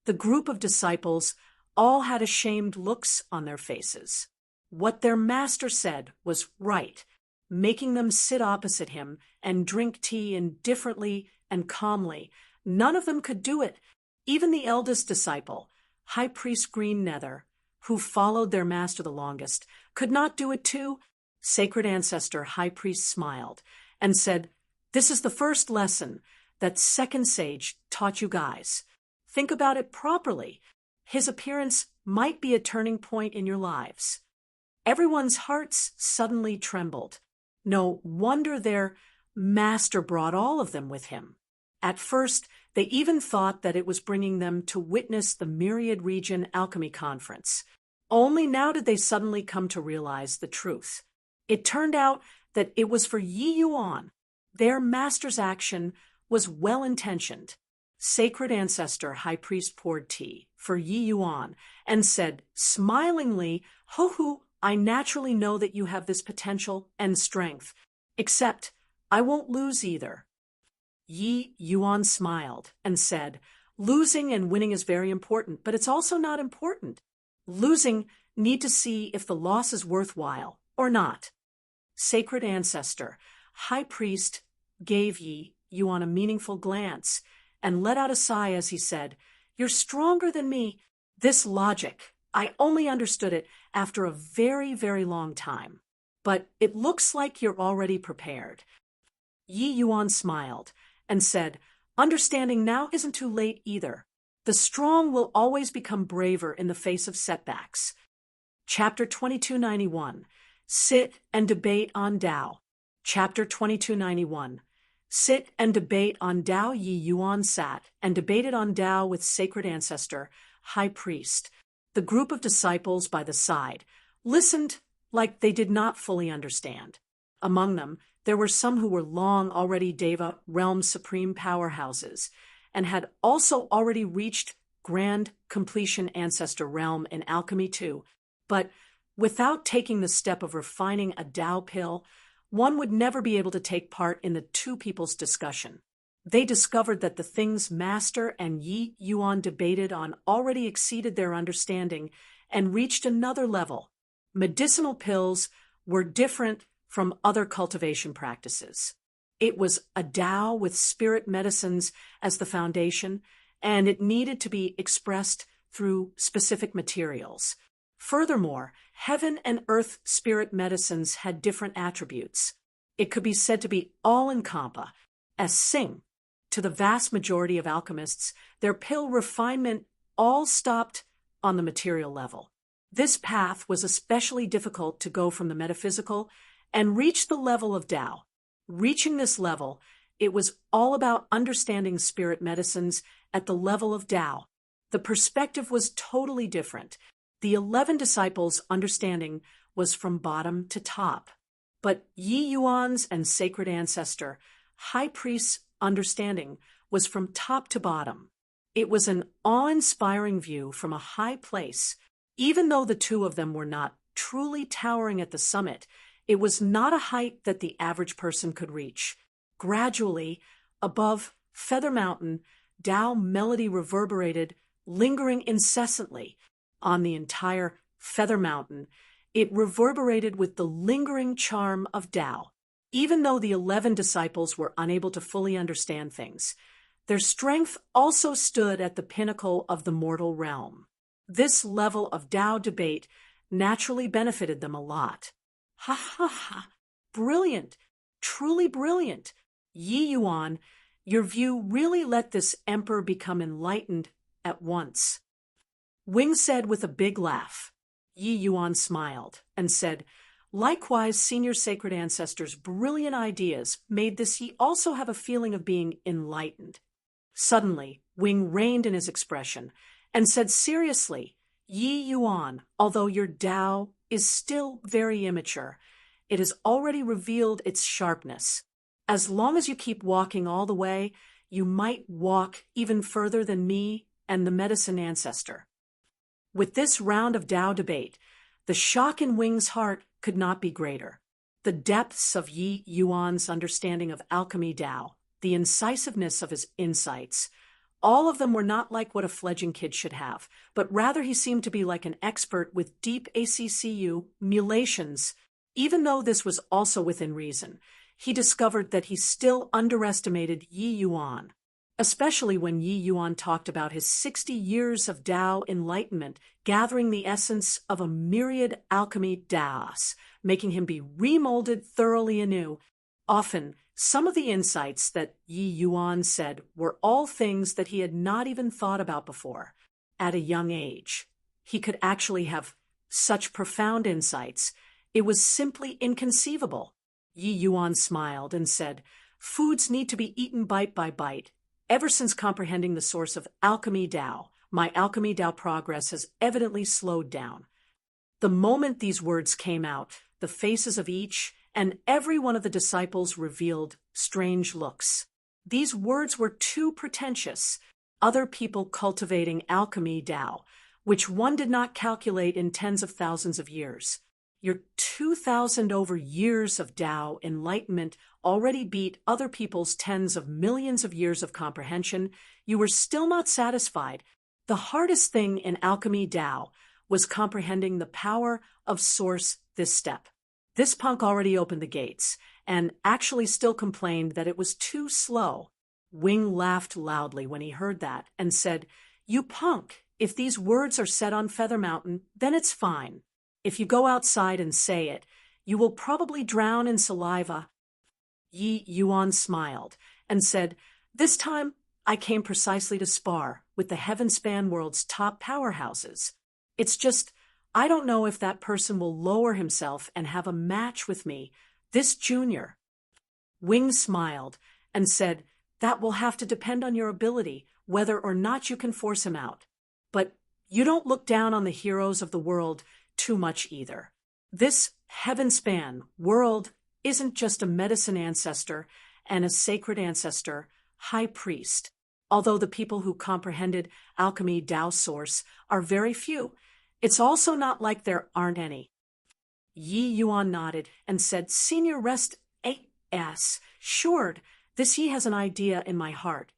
The group of disciples all had ashamed looks on their faces. What their master said was right, making them sit opposite him and drink tea indifferently and calmly. None of them could do it. Even the eldest disciple, High Priest Green Nether, who followed their master the longest, could not do it too. Sacred Ancestor High Priest smiled and said, "This is the first lesson that Second Sage taught you guys. Think about it properly. His appearance might be a turning point in your lives." Everyone's hearts suddenly trembled. No wonder their master brought all of them with him. At first, they even thought that it was bringing them to witness the Myriad Region Alchemy Conference. Only now did they suddenly come to realize the truth. It turned out that it was for Yi Yuan. Their master's action was well-intentioned. Sacred Ancestor High Priest poured tea for Yi Yuan and said smilingly, "Ho-ho, I naturally know that you have this potential and strength, except I won't lose either." Yi Yuan smiled and said, "Losing and winning is very important, but it's also not important. Losing need to see if the loss is worthwhile or not." Sacred Ancestor High Priest gave Yi Yuan a meaningful glance and let out a sigh as he said, "You're stronger than me." This logic, I only understood it after a very, very long time. But it looks like you're already prepared. Yi Yuan smiled and said, "Understanding now isn't too late either. The strong will always become braver in the face of setbacks." Chapter 2291, Sit and Debate on Tao. Chapter 2291. Sit and debate on Tao. Yi Yuan sat and debated on Tao with Sacred Ancestor, High Priest. The group of disciples by the side listened like they did not fully understand. Among them, there were some who were long already Deva realm supreme powerhouses and had also already reached grand completion ancestor realm in alchemy too. But without taking the step of refining a Tao pill, one would never be able to take part in the two people's discussion. They discovered that the things Master and Yi Yuan debated on already exceeded their understanding and reached another level. Medicinal pills were different from other cultivation practices. It was a Tao with spirit medicines as the foundation, and it needed to be expressed through specific materials. Furthermore, heaven and earth spirit medicines had different attributes. It could be said to be all-in-compa, as Sing. To the vast majority of alchemists, their pill refinement all stopped on the material level. This path was especially difficult to go from the metaphysical and reach the level of Tao. Reaching this level, it was all about understanding spirit medicines at the level of Tao. The perspective was totally different. The 11 disciples' understanding was from bottom to top. But Yi Yuan's and Sacred Ancestor, High Priest's understanding was from top to bottom. It was an awe-inspiring view from a high place. Even though the two of them were not truly towering at the summit, it was not a height that the average person could reach. Gradually, above Feather Mountain, Tao melody reverberated, lingering incessantly on the entire Feather Mountain. It reverberated with the lingering charm of Tao. Even though the 11 disciples were unable to fully understand things, their strength also stood at the pinnacle of the mortal realm. This level of Tao debate naturally benefited them a lot. Ha ha ha! Brilliant! Truly brilliant! Yi Yuan, your view really let this emperor become enlightened at once. Wing said with a big laugh. Yi Yuan smiled and said, likewise, senior sacred ancestors' brilliant ideas made this Yi also have a feeling of being enlightened. Suddenly, Wing reined in his expression and said seriously, Yi Yuan, although your Tao is still very immature, it has already revealed its sharpness. As long as you keep walking all the way, you might walk even further than me and the medicine ancestor. With this round of Tao debate, the shock in Wing's heart could not be greater. The depths of Yi Yuan's understanding of alchemy Tao, the incisiveness of his insights, all of them were not like what a fledgling kid should have, but rather he seemed to be like an expert with deep ACCU mulations. Even though this was also within reason, he discovered that he still underestimated Yi Yuan, especially when Yi Yuan talked about his 60 years of Tao enlightenment, gathering the essence of a myriad alchemy Taos, making him be remolded thoroughly anew. Often, some of the insights that Yi Yuan said were all things that he had not even thought about before. At a young age, he could actually have such profound insights. It was simply inconceivable. Yi Yuan smiled and said, foods need to be eaten bite by bite. Ever since comprehending the source of alchemy Tao, my alchemy Tao progress has evidently slowed down. The moment these words came out, the faces of each and every one of the disciples revealed strange looks. These words were too pretentious. Other people cultivating alchemy Tao, which one did not calculate in tens of thousands of years. Your 2,000 over years of Tao enlightenment already beat other people's tens of millions of years of comprehension. You were still not satisfied. The hardest thing in alchemy Tao was comprehending the power of source this step. This punk already opened the gates, and actually still complained that it was too slow. Wing laughed loudly when he heard that, and said, you punk, if these words are said on Feather Mountain, then it's fine. If you go outside and say it, you will probably drown in saliva. Yi Yuan smiled, and said, this time I came precisely to spar with the Heavenspan world's top powerhouses. It's just, I don't know if that person will lower himself and have a match with me, this junior. Wing smiled and said, that will have to depend on your ability, whether or not you can force him out. But you don't look down on the heroes of the world too much either. This Heavenspan world isn't just a medicine ancestor and a sacred ancestor, high priest. Although the people who comprehended alchemy Tao source are very few, it's also not like there aren't any. Yi Yuan nodded and said, senior rest A.S. Sure, this Yi has an idea in my heart.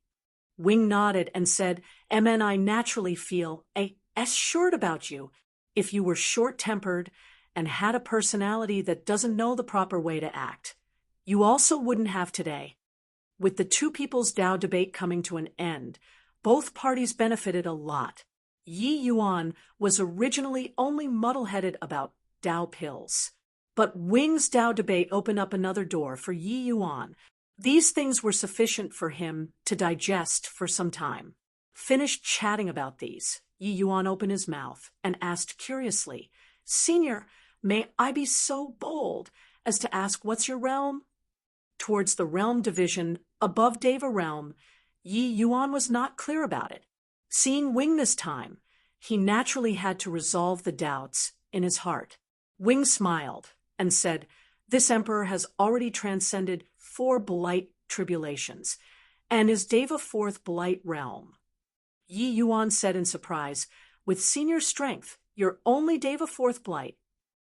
Wing nodded and said, MN, I naturally feel A.S. assured about you. If you were short-tempered and had a personality that doesn't know the proper way to act, you also wouldn't have today. With the two people's Tao debate coming to an end, both parties benefited a lot. Yi Yuan was originally only muddle-headed about Tao pills, but Wing's Tao debate opened up another door for Yi Yuan. These things were sufficient for him to digest for some time. Finished chatting about these, Yi Yuan opened his mouth and asked curiously, Senior, may I be so bold as to ask what's your realm? Towards the realm division above Deva realm, Yi Yuan was not clear about it. Seeing Wing this time, he naturally had to resolve the doubts in his heart. Wing smiled and said, this emperor has already transcended 4 blight tribulations and is Deva 4th blight realm. Yi Yuan said in surprise, with senior strength, you're only Deva 4th blight.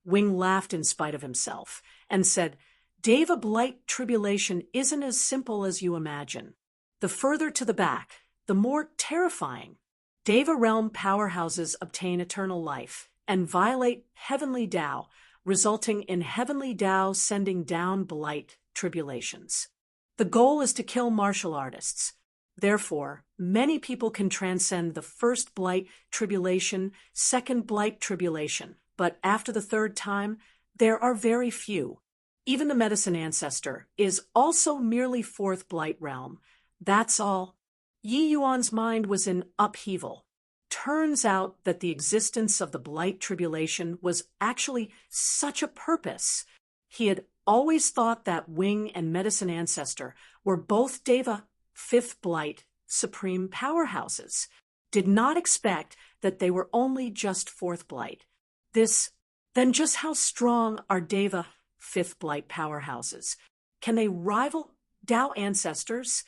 Wing laughed in spite of himself and said, Deva Blight tribulation isn't as simple as you imagine. The further to the back, the more terrifying. Deva realm powerhouses obtain eternal life and violate heavenly Tao, resulting in heavenly Tao sending down blight tribulations. The goal is to kill martial artists. Therefore, many people can transcend the first blight tribulation, second blight tribulation, but after the third time, there are very few. Even the medicine ancestor is also merely fourth blight realm. That's all. Yi Yuan's mind was in upheaval. Turns out that the existence of the blight tribulation was actually such a purpose. He had always thought that Wing and medicine ancestor were both Deva fifth blight supreme powerhouses. Did not expect that they were only just fourth blight. Then just how strong are Deva fifth blight powerhouses? Can they rival Tao ancestors?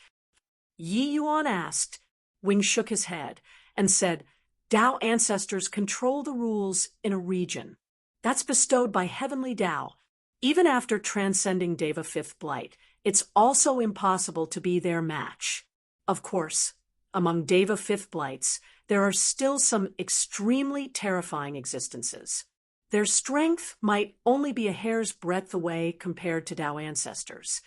Yi Yuan asked. Wing shook his head and said, Tao ancestors control the rules in a region. That's bestowed by heavenly Tao. Even after transcending Deva fifth blight, it's also impossible to be their match. Of course, among Deva fifth blights, there are still some extremely terrifying existences. Their strength might only be a hair's breadth away compared to Tao ancestors.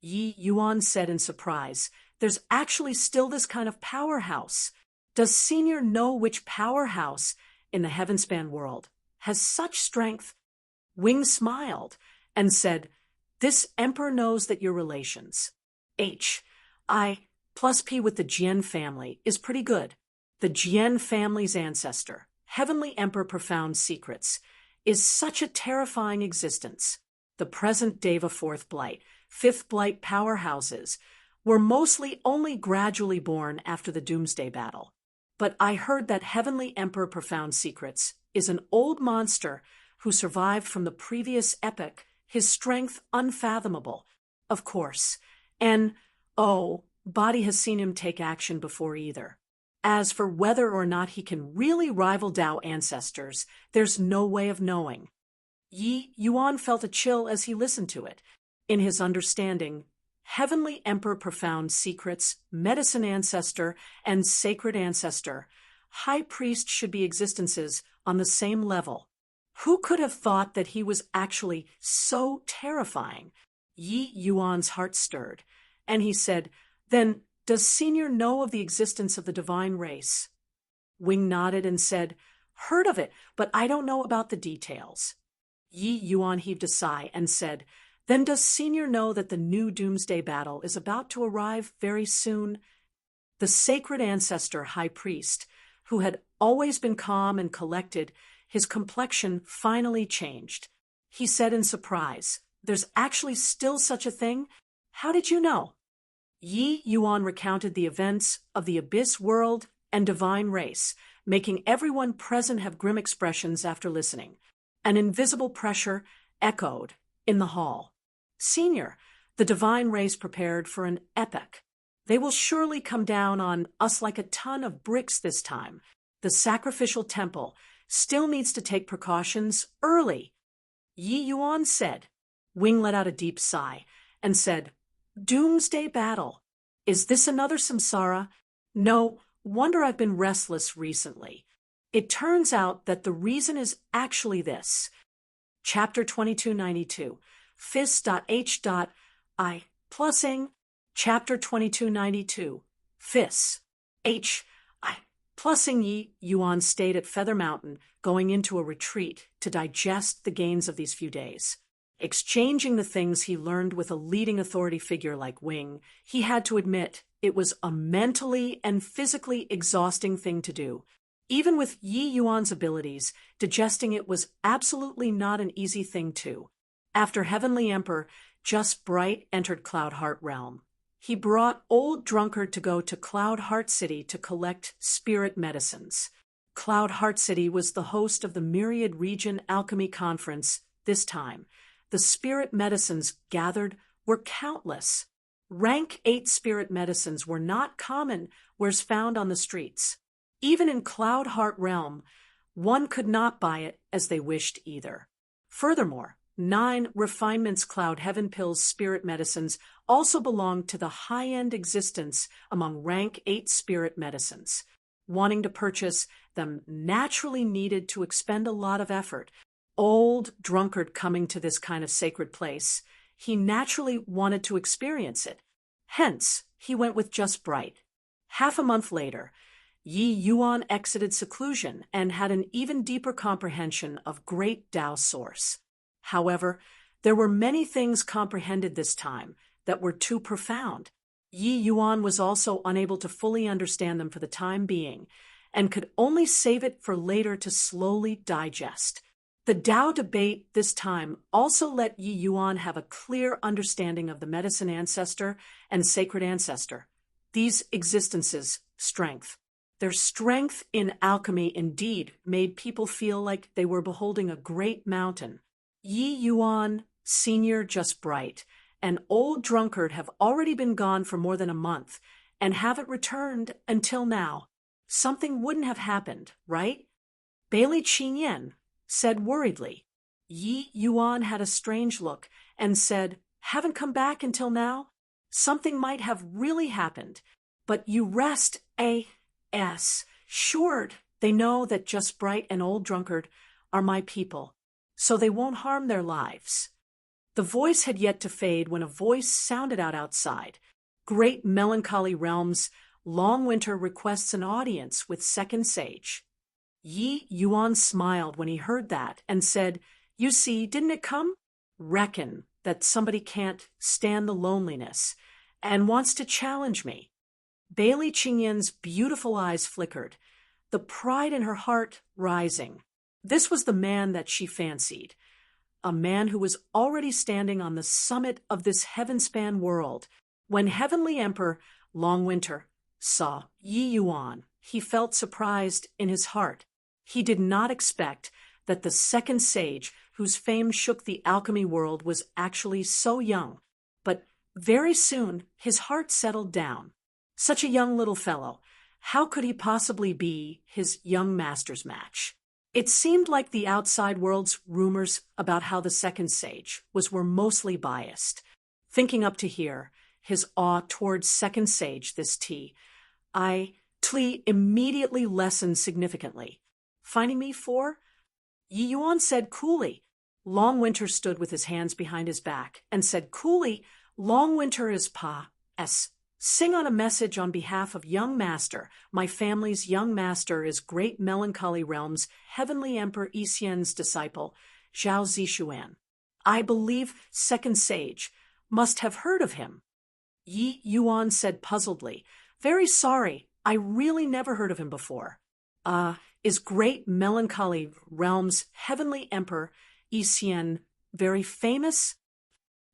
Yi Yuan said in surprise, there's actually still this kind of powerhouse. Does Senior know which powerhouse in the Heavenspan world has such strength? Wing smiled and said, this Emperor knows that your relations, I plus P with the Jian family, is pretty good. The Jian family's ancestor, Heavenly Emperor Profound Secrets, is such a terrifying existence. The present Deva fourth blight, fifth blight powerhouses were mostly only gradually born after the Doomsday Battle. But I heard that Heavenly Emperor Profound Secrets is an old monster who survived from the previous epoch, his strength unfathomable, of course. And, Body has seen him take action before either. As for whether or not he can really rival Tao ancestors, there's no way of knowing. Yi Yuan felt a chill as he listened to it. In his understanding, Heavenly Emperor Profound Secrets, Medicine Ancestor, and Sacred Ancestor, High Priest should be existences on the same level. Who could have thought that he was actually so terrifying? Yi Yuan's heart stirred, and he said, then, does Senior know of the existence of the divine race? Wing nodded and said, heard of it, but I don't know about the details. Yi Yuan heaved a sigh and said, then does Senior know that the new Doomsday Battle is about to arrive very soon? The Sacred Ancestor High Priest, who had always been calm and collected, his complexion finally changed. He said in surprise, there's actually still such a thing? How did you know? Yi Yuan recounted the events of the Abyss world and divine race, making everyone present have grim expressions after listening. An invisible pressure echoed in the hall. Senior, the divine race prepared for an epoch. They will surely come down on us like a ton of bricks this time. The sacrificial temple still needs to take precautions early. Yi Yuan said. Wing let out a deep sigh and said, Doomsday Battle. Is this another samsara? No, wonder I've been restless recently. It turns out that the reason is actually this. Chapter 2292. Fis.H.I. Plussing. Chapter 2292. Fis. H.I. Plussing. Yi Yuan stayed at Feather Mountain, going into a retreat to digest the gains of these few days. Exchanging the things he learned with a leading authority figure like Wing, he had to admit it was a mentally and physically exhausting thing to do. Even with Yi Yuan's abilities, digesting it was absolutely not an easy thing too. After Heavenly Emperor Just Bright entered Cloud Heart Realm, he brought Old Drunkard to go to Cloud Heart City to collect spirit medicines. Cloud Heart City was the host of the Myriad Region Alchemy Conference this time. The spirit medicines gathered were countless. Rank 8 spirit medicines were not common whereas found on the streets. Even in Cloud Heart Realm, one could not buy it as they wished either. Furthermore, 9 refinements. Cloud Heaven pills, spirit medicines, also belong to the high-end existence among rank 8 spirit medicines. Wanting to purchase them naturally needed to expend a lot of effort. Old drunkard coming to this kind of sacred place, he naturally wanted to experience it. Hence, he went with Just Bright. Half a month later, Yi Yuan exited seclusion and had an even deeper comprehension of great Tao source. However, there were many things comprehended this time that were too profound. Yi Yuan was also unable to fully understand them for the time being, and could only save it for later to slowly digest. The Tao debate this time also let Yi Yuan have a clear understanding of the medicine ancestor and sacred ancestor, these existences' strength. Their strength in alchemy indeed made people feel like they were beholding a great mountain. Yi Yuan, Senior Just Bright, an old drunkard, have already been gone for more than a month and haven't returned until now. Something wouldn't have happened, right? Bailey Qingyan said worriedly. Yi Yuan had a strange look and said, "Haven't come back until now? Something might have really happened, but you rest assured they know that Just Bright and Old Drunkard are my people, so they won't harm their lives." The voice had yet to fade when a voice sounded out outside. "Great Melancholy Realms, Long Winter requests an audience with Second Sage." Yi Yuan smiled when he heard that and said, "You see, didn't it come? Reckon that somebody can't stand the loneliness and wants to challenge me." Bailey Qingyan's beautiful eyes flickered, the pride in her heart rising. This was the man that she fancied, a man who was already standing on the summit of this heaven-span world. When Heavenly Emperor Long Winter saw Yi Yuan, he felt surprised in his heart. He did not expect that the second sage, whose fame shook the alchemy world, was actually so young. But very soon his heart settled down. Such a young little fellow, how could he possibly be his young master's match? It seemed like the outside world's rumors about how the second sage were mostly biased. Thinking up to here, his awe towards second sage, this T immediately lessened significantly. "Finding me for?" Yi Yuan said coolly. Long Winter stood with his hands behind his back and said coolly, "Long Winter is sing on a message on behalf of young master. My family's young master is Great Melancholy Realms, Heavenly Emperor Isien's disciple, Zhao Zishuan. I believe second sage must have heard of him." Yi Yuan said puzzledly, "Very sorry, I really never heard of him before." Is Great Melancholy Realms Heavenly Emperor Isien very famous?"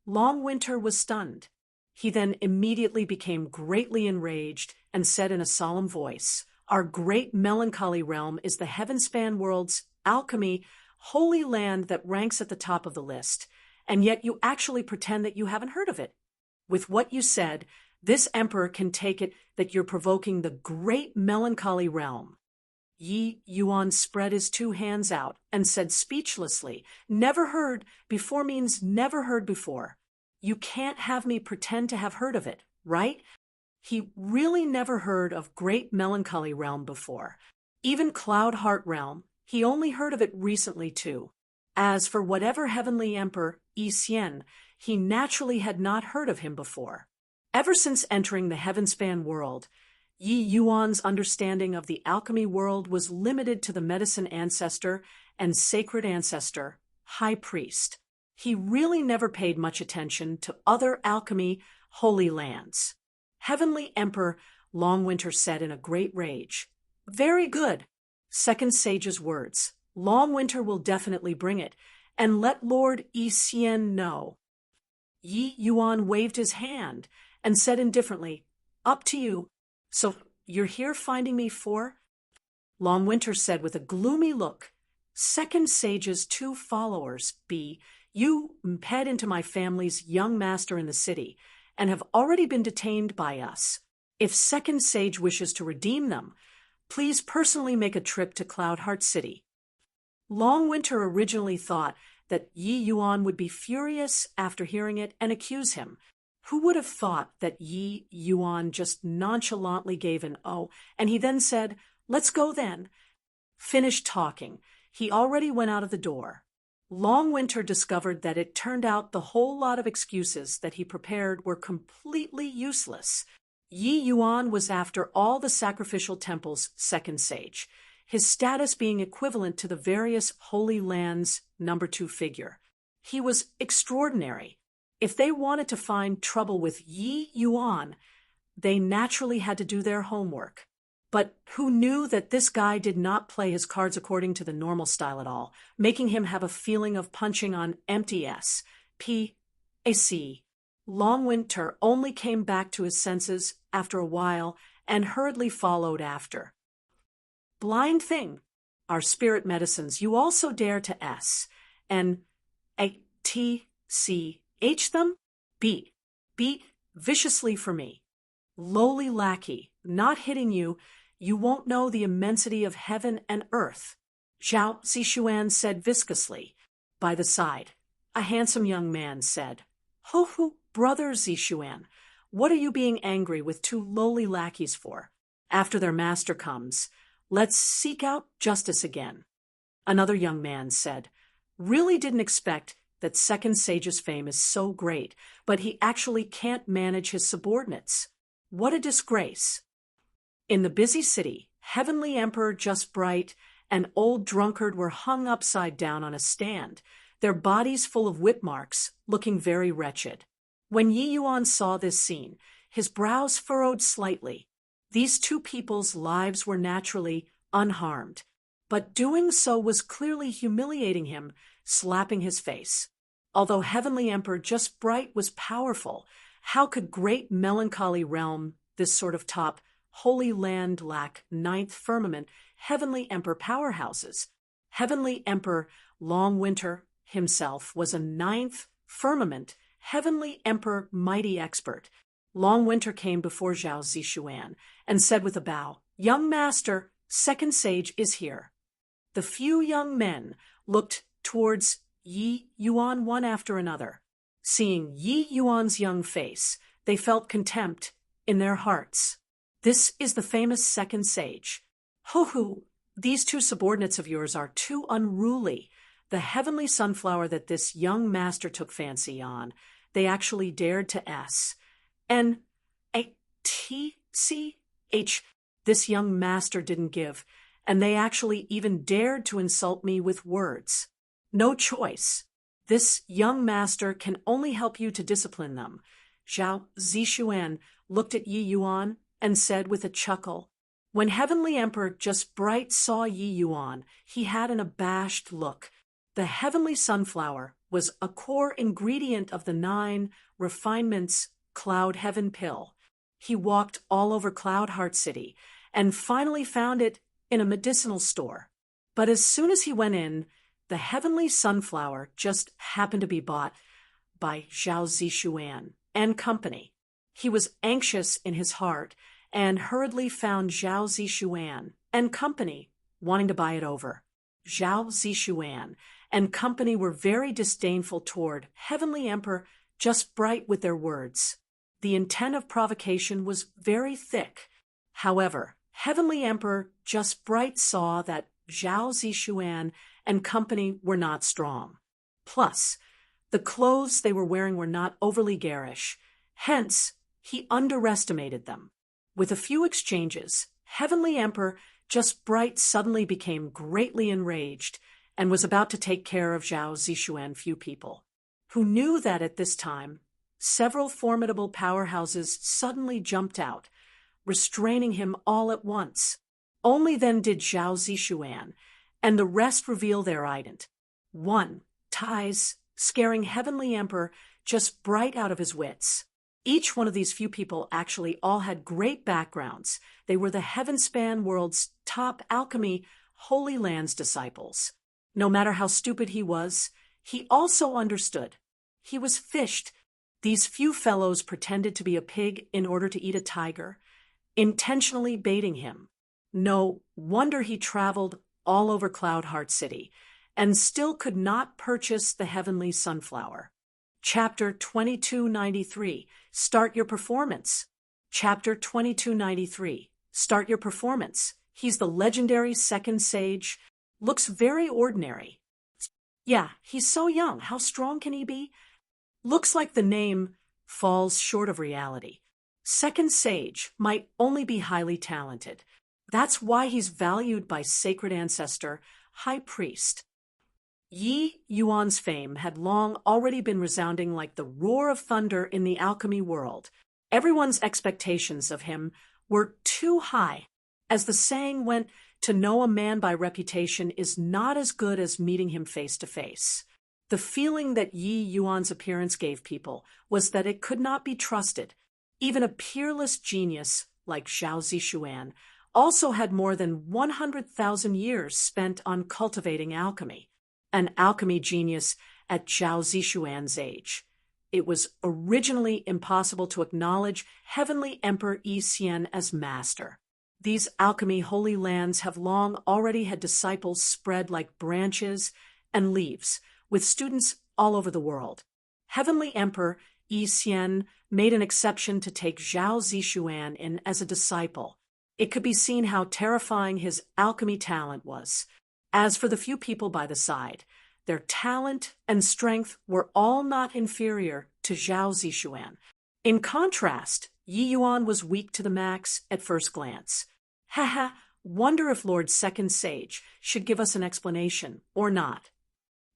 Long Winter was stunned. He then immediately became greatly enraged and said in a solemn voice, "Our Great Melancholy Realm is the heaven-span world's alchemy holy land that ranks at the top of the list, and yet you actually pretend that you haven't heard of it. With what you said, this emperor can take it that you're provoking the Great Melancholy Realm." Yi Yuan spread his 2 hands out and said speechlessly, "Never heard before means never heard before. You can't have me pretend to have heard of it, right?" He really never heard of Great Melancholy Realm before. Even Cloud Heart Realm, he only heard of it recently too. As for whatever Heavenly Emperor Isien, he naturally had not heard of him before. Ever since entering the heaven-span world, Yi Yuan's understanding of the alchemy world was limited to the medicine ancestor and sacred ancestor, high priest. He really never paid much attention to other alchemy holy lands. Heavenly Emperor Long Winter said in a great rage, "Very good. Second sage's words. Long Winter will definitely bring it, and let Lord Isien know." Yi Yuan waved his hand and said indifferently, "Up to you. So you're here finding me for?" Long Winter said with a gloomy look, "Second sage's 2 followers, you imped into my family's young master in the city, and have already been detained by us. If second sage wishes to redeem them, please personally make a trip to Cloudheart City." Long Winter originally thought that Yi Yuan would be furious after hearing it and accuse him. Who would have thought that Yi Yuan just nonchalantly gave an "oh," and he then said, "Let's go then." Finished talking, he already went out of the door. Long Winter discovered that it turned out the whole lot of excuses that he prepared were completely useless. Yi Yuan was after all the sacrificial temple's second sage, his status being equivalent to the various Holy Lands' number 2 figure. He was extraordinary. If they wanted to find trouble with Yi Yuan, they naturally had to do their homework. But who knew that this guy did not play his cards according to the normal style at all, making him have a feeling of punching on empty S, P, A, C. Long Winter only came back to his senses after a while and hurriedly followed after. Blind thing, our spirit medicines you also dare to S, and A, T, C, H them? Beat viciously for me. Lowly lackey, not hitting you, you won't know the immensity of heaven and earth, Zhao Zishuan said viscously. By the side, a handsome young man said, "Ho, brother Zishuan, what are you being angry with 2 lowly lackeys for? After their master comes, let's seek out justice again." Another young man said, "Really didn't expect that second sage's fame is so great, but he actually can't manage his subordinates. What a disgrace." In the busy city, Heavenly Emperor Just Bright and Old Drunkard were hung upside down on a stand, their bodies full of whip marks, looking very wretched. When Yi Yuan saw this scene, his brows furrowed slightly. These 2 people's lives were naturally unharmed, but doing so was clearly humiliating him, slapping his face. Although Heavenly Emperor Just Bright was powerful, how could great melancholy realm, this sort of top, Holy Land lack 9th firmament, Heavenly Emperor powerhouses? Heavenly Emperor Long Winter himself was a 9th firmament, Heavenly Emperor mighty expert. Long Winter came before Zhao Zishuan and said with a bow, "Young master, second sage is here." The few young men looked towards Yi Yuan one after another. Seeing Yi Yuan's young face, they felt contempt in their hearts. "This is the famous second sage. Ho, these 2 subordinates of yours are too unruly. The heavenly sunflower that this young master took fancy on, they actually dared to S. And A, T, C, H, this young master didn't give, and they actually even dared to insult me with words. No choice. This young master can only help you to discipline them." Zhao Zishuan looked at Yi Yuan and said with a chuckle, When Heavenly Emperor Just Bright saw Yi Yuan, he had an abashed look. The heavenly sunflower was a core ingredient of the 9 refinements Cloud Heaven pill. He walked all over Cloud Heart City and finally found it in a medicinal store. But as soon as he went in, the heavenly sunflower just happened to be bought by Zhao Zishuan and company. He was anxious in his heart and hurriedly found Zhao Zishuan and company wanting to buy it over. Zhao Zishuan and company were very disdainful toward Heavenly Emperor Just Bright with their words. The intent of provocation was very thick. However, Heavenly Emperor Just Bright saw that Zhao Zishuan and company were not strong. Plus, the clothes they were wearing were not overly garish. Hence, he underestimated them. With a few exchanges, Heavenly Emperor Just Bright suddenly became greatly enraged and was about to take care of Zhao Zishuan few people, who knew that at this time, several formidable powerhouses suddenly jumped out, restraining him all at once. Only then did Zhao Zishuan and the rest reveal their ident. 1. Ties, scaring Heavenly Emperor Just Bright out of his wits. Each one of these few people actually all had great backgrounds. They were the Heavenspan world's top alchemy Holy Lands disciples. No matter how stupid he was, he also understood. He was fished. These few fellows pretended to be a pig in order to eat a tiger, intentionally baiting him. No wonder he traveled all over Cloud Heart City and still could not purchase the heavenly sunflower. Chapter 2293, Start Your Performance. Chapter 2293, Start Your Performance. He's the legendary second sage. Looks very ordinary. Yeah, he's so young. How strong can he be? Looks like the name falls short of reality. Second sage might only be highly talented. That's why he's valued by sacred ancestor, high priest. Yi Yuan's fame had long already been resounding like the roar of thunder in the alchemy world. Everyone's expectations of him were too high. As the saying went, to know a man by reputation is not as good as meeting him face to face. The feeling that Yi Yuan's appearance gave people was that it could not be trusted. Even a peerless genius like Zhao Zishuan also had more than 100,000 years spent on cultivating alchemy. An alchemy genius at Zhao Zishuan's age. It was originally impossible to acknowledge Heavenly Emperor Yi Xian as master. These alchemy holy lands have long already had disciples spread like branches and leaves, with students all over the world. Heavenly Emperor Yi Xian made an exception to take Zhao Zishuan in as a disciple. It could be seen how terrifying his alchemy talent was. As for the few people by the side, their talent and strength were all not inferior to Zhao Zishuan. In contrast, Yi Yuan was weak to the max at first glance. Haha, wonder if Lord Second Sage should give us an explanation or not.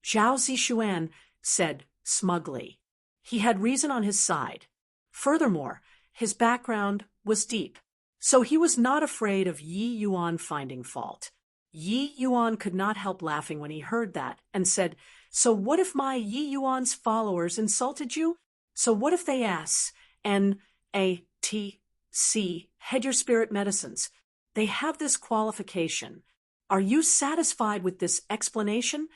Zhao Zishuan said smugly. He had reason on his side. Furthermore, his background was deep, so he was not afraid of Yi Yuan finding fault. Yi Yuan could not help laughing when he heard that and said, "So what if my Yi Yuan's followers insulted you? So what if they ask, N-A-T-C, head your spirit medicines? They have this qualification. Are you satisfied with this explanation?"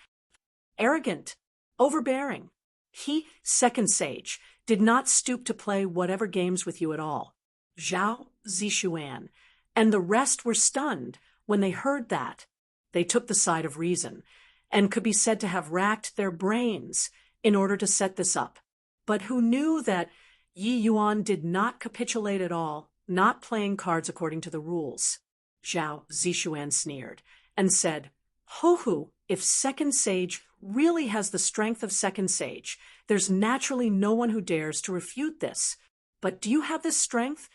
Arrogant, overbearing. He, second sage, did not stoop to play whatever games with you at all. Zhao Zishuan and the rest were stunned when they heard that. They took the side of reason and could be said to have racked their brains in order to set this up. But who knew that Yi Yuan did not capitulate at all, not playing cards according to the rules? Zhao Zishuan sneered and said, "Ho-hu, if second sage really has the strength of second sage, there's naturally no one who dares to refute this. But do you have this strength?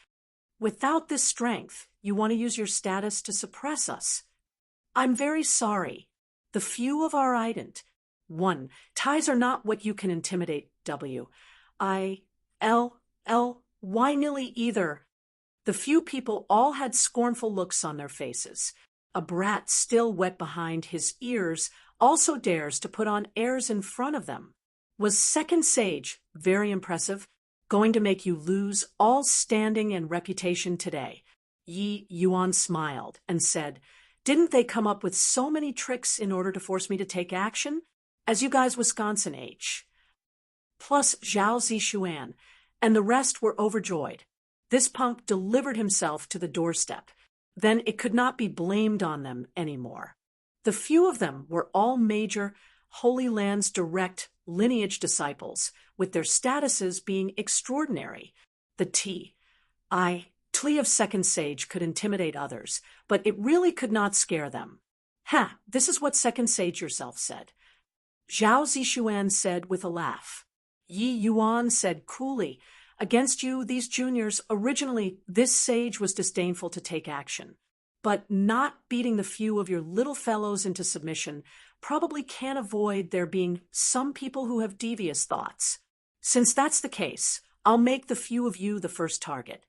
Without this strength, you want to use your status to suppress us. I'm very sorry. The few of our ident. 1. Ties are not what you can intimidate, W. Why nearly either? The few people all had scornful looks on their faces. A brat still wet behind his ears also dares to put on airs in front of them. Was second sage, very impressive, going to make you lose all standing and reputation today? Yi Yuan smiled and said, "Didn't they come up with so many tricks in order to force me to take action? As you guys Wisconsin H. Plus Zhao Zishuan, and the rest were overjoyed. This punk delivered himself to the doorstep. Then it could not be blamed on them anymore. The few of them were all major Holy Land's direct lineage disciples, with their statuses being extraordinary. The Tlea of second sage could intimidate others, but it really could not scare them. Ha, this is what second sage yourself said." Zhao Zishuan said with a laugh. Yi Yuan said coolly, "Against you, these juniors, originally this sage was disdainful to take action. But not beating the few of your little fellows into submission probably can't avoid there being some people who have devious thoughts. Since that's the case, I'll make the few of you the first target."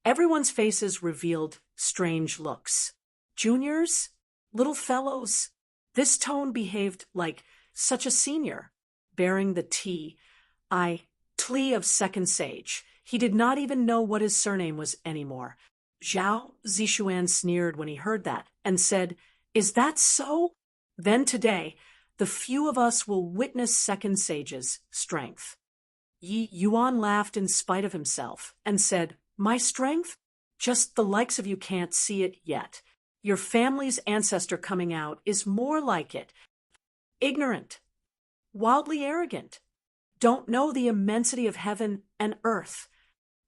Everyone's faces revealed strange looks. Juniors? Little fellows? This tone behaved like such a senior, bearing the Tlea of second sage. He did not even know what his surname was anymore. Zhao Zishuan sneered when he heard that and said, "Is that so? Then today, the few of us will witness second sage's strength." Yi Yuan laughed in spite of himself and said, "My strength? Just the likes of you can't see it yet. Your family's ancestor coming out is more like it." ignorant, wildly arrogant, don't know the immensity of heaven and earth.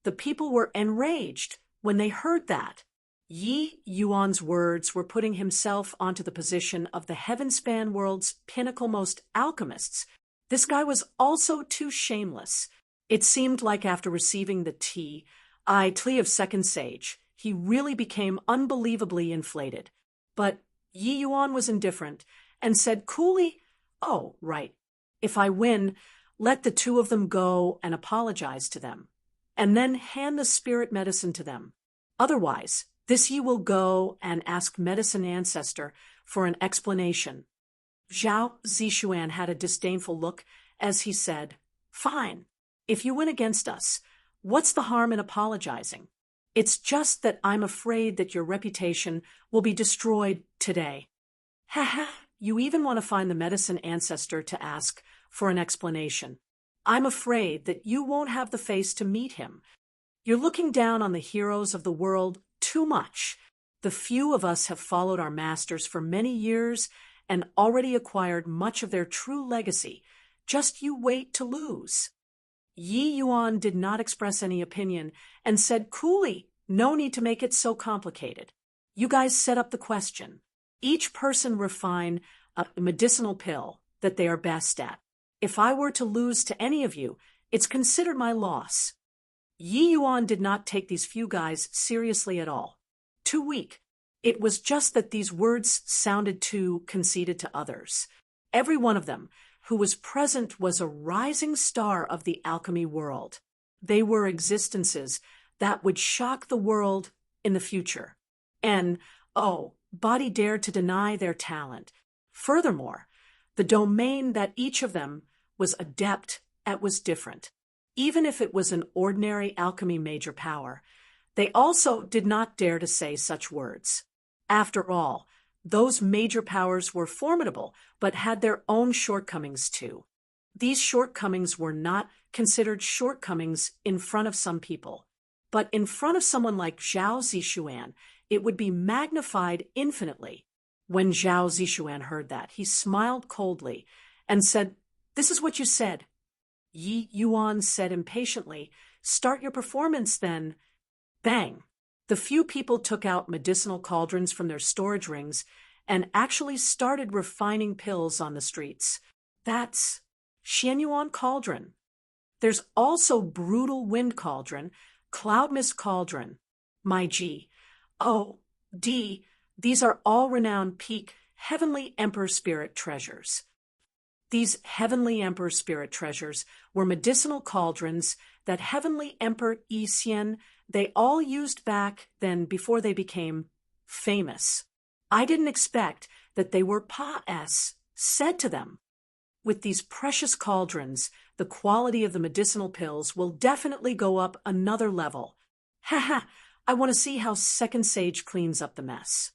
The people were enraged when they heard that. Yi Yuan's words were putting himself onto the position of the heaven-span world's pinnacle-most alchemists. This guy was also too shameless. It seemed like after receiving the tea of second sage, he really became unbelievably inflated. But Yi Yuan was indifferent and said coolly, "Oh, right. If I win, let the two of them go and apologize to them, and then hand the spirit medicine to them. Otherwise, this Yi will go and ask Medicine Ancestor for an explanation." Zhao Zishuan had a disdainful look as he said, "Fine. If you win against us, what's the harm in apologizing? It's just that I'm afraid that your reputation will be destroyed today." "Ha, you even want to find the Medicine Ancestor to ask for an explanation. I'm afraid that you won't have the face to meet him. You're looking down on the heroes of the world too much. The few of us have followed our masters for many years and already acquired much of their true legacy. Just you wait to lose." Yi Yuan did not express any opinion and said coolly, "No need to make it so complicated. You guys set up the question. Each person refine a medicinal pill that they are best at. If I were to lose to any of you, it's considered my loss." Yi Yuan did not take these few guys seriously at all. Too weak. It was just that these words sounded too conceited to others. Every one of them who was present was a rising star of the alchemy world. They were existences that would shock the world in the future. And, body dared to deny their talent. Furthermore, the domain that each of them was adept at was different. Even if it was an ordinary alchemy major power, they also did not dare to say such words. After all, those major powers were formidable, but had their own shortcomings too. These shortcomings were not considered shortcomings in front of some people, but in front of someone like Zhao Zishuan, it would be magnified infinitely. When Zhao Zishuan heard that, he smiled coldly and said, "This is what you said." Yi Yuan said impatiently, "Start your performance then." Bang! The few people took out medicinal cauldrons from their storage rings and actually started refining pills on the streets. That's Xianyuan Cauldron. There's also Brutal Wind Cauldron, Cloud Mist Cauldron, My G. O, D, these are all renowned peak Heavenly Emperor Spirit treasures. These Heavenly Emperor Spirit treasures were medicinal cauldrons that Heavenly Emperor Yi they all used back then before they became famous. I didn't expect that they were Pa-S said to them. With these precious cauldrons, the quality of the medicinal pills will definitely go up another level. I want to see how Second Sage cleans up the mess.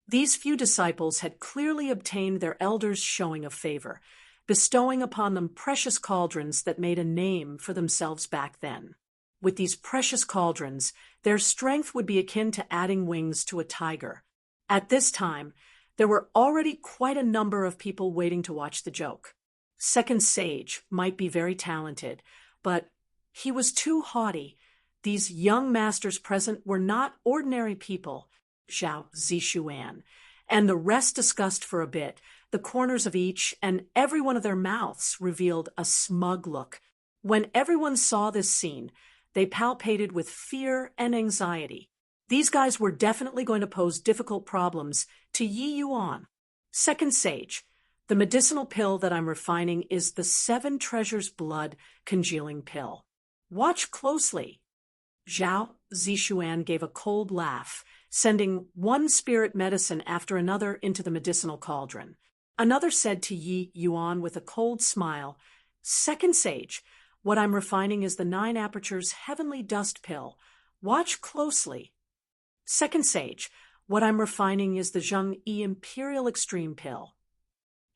These few disciples had clearly obtained their elders' showing of favor, bestowing upon them precious cauldrons that made a name for themselves back then. With these precious cauldrons, their strength would be akin to adding wings to a tiger. At this time, there were already quite a number of people waiting to watch the joke. Second Sage might be very talented, but he was too haughty. These young masters present were not ordinary people, Zhao Zishuan, and the rest discussed for a bit. The corners of each and every one of their mouths revealed a smug look. When everyone saw this scene, they palpated with fear and anxiety. These guys were definitely going to pose difficult problems to Yi Yuan. Second Sage, the medicinal pill that I'm refining is the 7 Treasures Blood congealing pill. Watch closely. Zhao Zishuan gave a cold laugh, sending one spirit medicine after another into the medicinal cauldron. Another said to Yi Yuan with a cold smile, "Second Sage, what I'm refining is the 9 Apertures Heavenly Dust Pill. Watch closely." Second Sage, what I'm refining is the Zheng Yi Imperial Extreme Pill.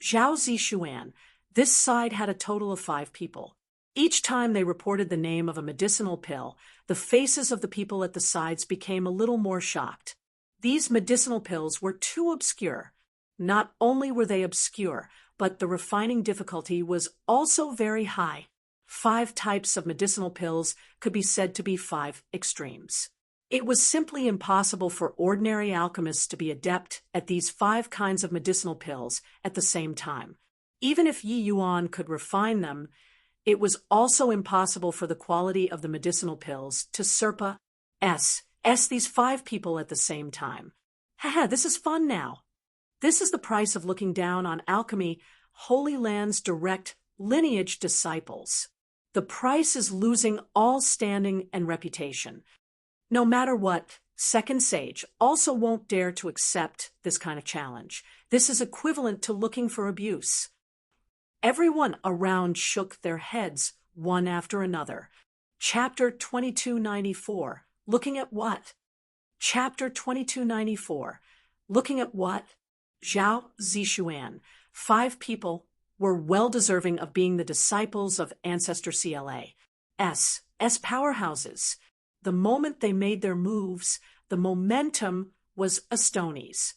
Zhao Zishuan, this side had a total of 5 people. Each time they reported the name of a medicinal pill, the faces of the people at the sides became a little more shocked. These medicinal pills were too obscure. Not only were they obscure, but the refining difficulty was also very high. 5 types of medicinal pills could be said to be 5 extremes. It was simply impossible for ordinary alchemists to be adept at these 5 kinds of medicinal pills at the same time. Even if Yi Yuan could refine them, it was also impossible for the quality of the medicinal pills to surpass these 5 people at the same time. Haha, this is fun now. This is the price of looking down on alchemy, Holy Land's direct lineage disciples. The price is losing all standing and reputation. No matter what, Second Sage also won't dare to accept this kind of challenge. This is equivalent to looking for abuse. Everyone around shook their heads, one after another. Chapter 2294. Looking at what? Chapter 2294. Looking at what? Zhao Zishuan. 5 people were well deserving of being the disciples of Ancestor CLA's powerhouses. The moment they made their moves, the momentum was Astoni's.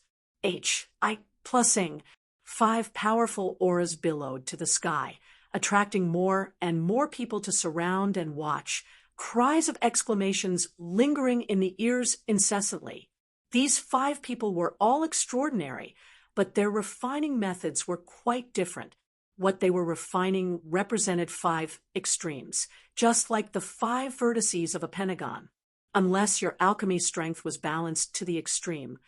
Plusing. 5 powerful auras billowed to the sky, attracting more and more people to surround and watch, cries of exclamations lingering in the ears incessantly. These 5 people were all extraordinary, but their refining methods were quite different. What they were refining represented 5 extremes, just like the 5 vertices of a pentagon, unless your alchemy strength was balanced to the extreme.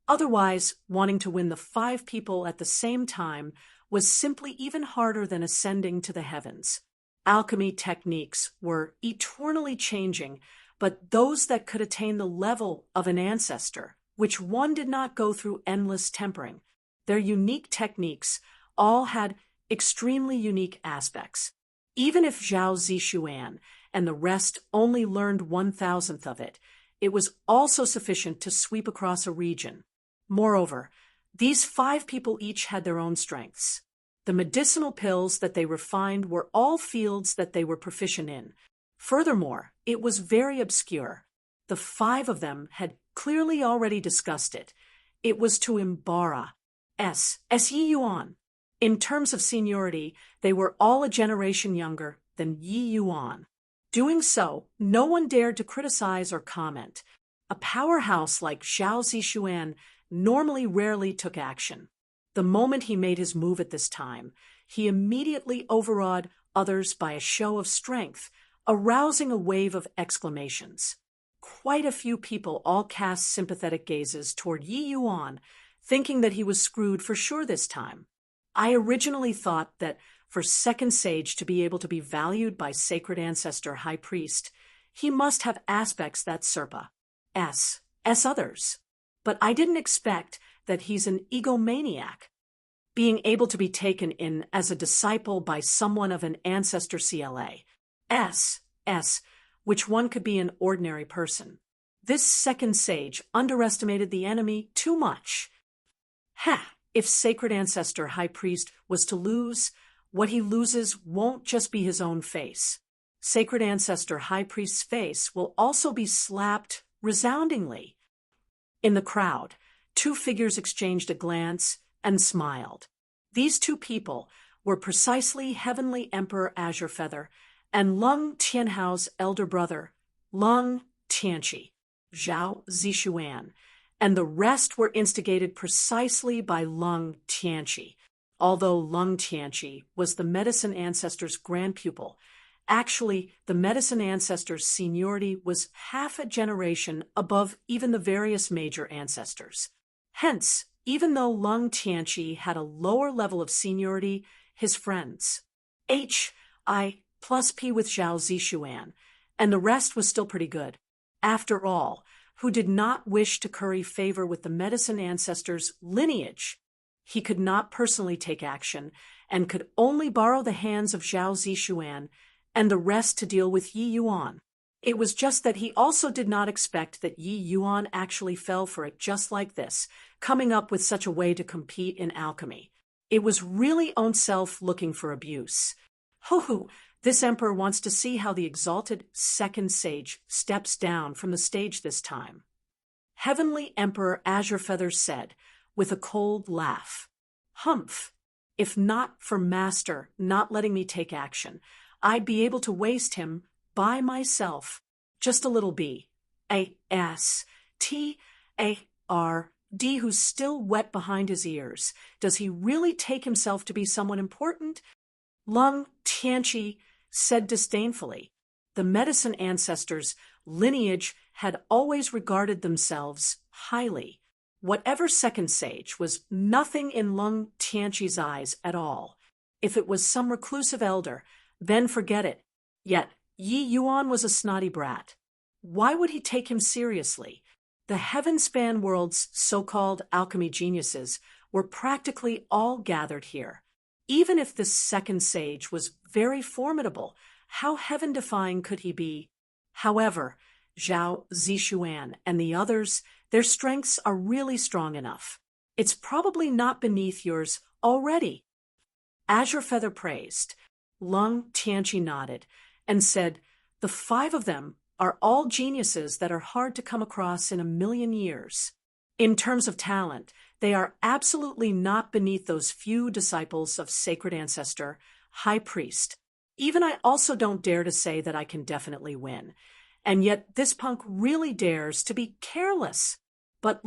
Otherwise, wanting to win the 5 people at the same time was simply even harder than ascending to the heavens. Alchemy techniques were eternally changing, but those that could attain the level of an ancestor, which one did not go through endless tempering, their unique techniques all had extremely unique aspects. Even if Zhao Zishuan and the rest only learned 1,000th of it, it was also sufficient to sweep across a region. Moreover, these 5 people each had their own strengths. The medicinal pills that they refined were all fields that they were proficient in. Furthermore, it was very obscure. The 5 of them had clearly already discussed it. It was to Imbara Yi Yuan. In terms of seniority, they were all a generation younger than Yi Yuan. Doing so, no one dared to criticize or comment. A powerhouse like Zhao Zishuan normally rarely took action. The moment he made his move at this time, he immediately overawed others by a show of strength, arousing a wave of exclamations. Quite a few people all cast sympathetic gazes toward Yi Yuan, thinking that he was screwed for sure this time. I originally thought that for Second Sage to be able to be valued by Sacred Ancestor High Priest, he must have aspects that surpass others. But I didn't expect that he's an egomaniac. Being able to be taken in as a disciple by someone of an Ancestor CLA's, which one could be an ordinary person. This Second Sage underestimated the enemy too much. If Sacred Ancestor High Priest was to lose, what he loses won't just be his own face. Sacred Ancestor High Priest's face will also be slapped resoundingly. In the crowd, 2 figures exchanged a glance and smiled. These 2 people were precisely Heavenly Emperor Azure Feather and Lung Tianhao's elder brother, Lung Tianqi, Zhao Zishuan, and the rest were instigated precisely by Lung Tianqi. Although Lung Tianqi was the Medicine Ancestor's grand pupil, actually the Medicine Ancestor's seniority was half a generation above even the various major ancestors. Hence, even though Lung Tianqi had a lower level of seniority, his friends, HI plus P with Zhao Zishuan, and the rest was still pretty good. After all, who did not wish to curry favor with the Medicine Ancestor's lineage? He could not personally take action and could only borrow the hands of Zhao Zishuan and the rest to deal with Yi Yuan. It was just that he also did not expect that Yi Yuan actually fell for it just like this, coming up with such a way to compete in alchemy. It was really own self looking for abuse. Ho, this emperor wants to see how the exalted Second Sage steps down from the stage this time. Heavenly Emperor Azure Feather said, with a cold laugh. Humph. If not for Master not letting me take action, I'd be able to waste him by myself. Just a little B-A-S-T-A-R-D who's still wet behind his ears. Does he really take himself to be someone important? Lung Tianqi said disdainfully. The medicine ancestors' lineage had always regarded themselves highly. Whatever second sage was nothing in Lung Tianqi's eyes at all. If it was some reclusive elder, then forget it. Yet Yi Yuan was a snotty brat. Why would he take him seriously? The heaven-span world's so-called alchemy geniuses were practically all gathered here. Even if this second sage was very formidable, how heaven-defying could he be? However, Zhao Zishuan and the others, their strengths are really strong enough. It's probably not beneath yours already. Azure Feather praised. Lung Tianqi nodded and said, the 5 of them are all geniuses that are hard to come across in a million years. In terms of talent, they are absolutely not beneath those few disciples of Sacred Ancestor, High Priest. Even I also don't dare to say that I can definitely win. And yet this punk really dares to be careless. But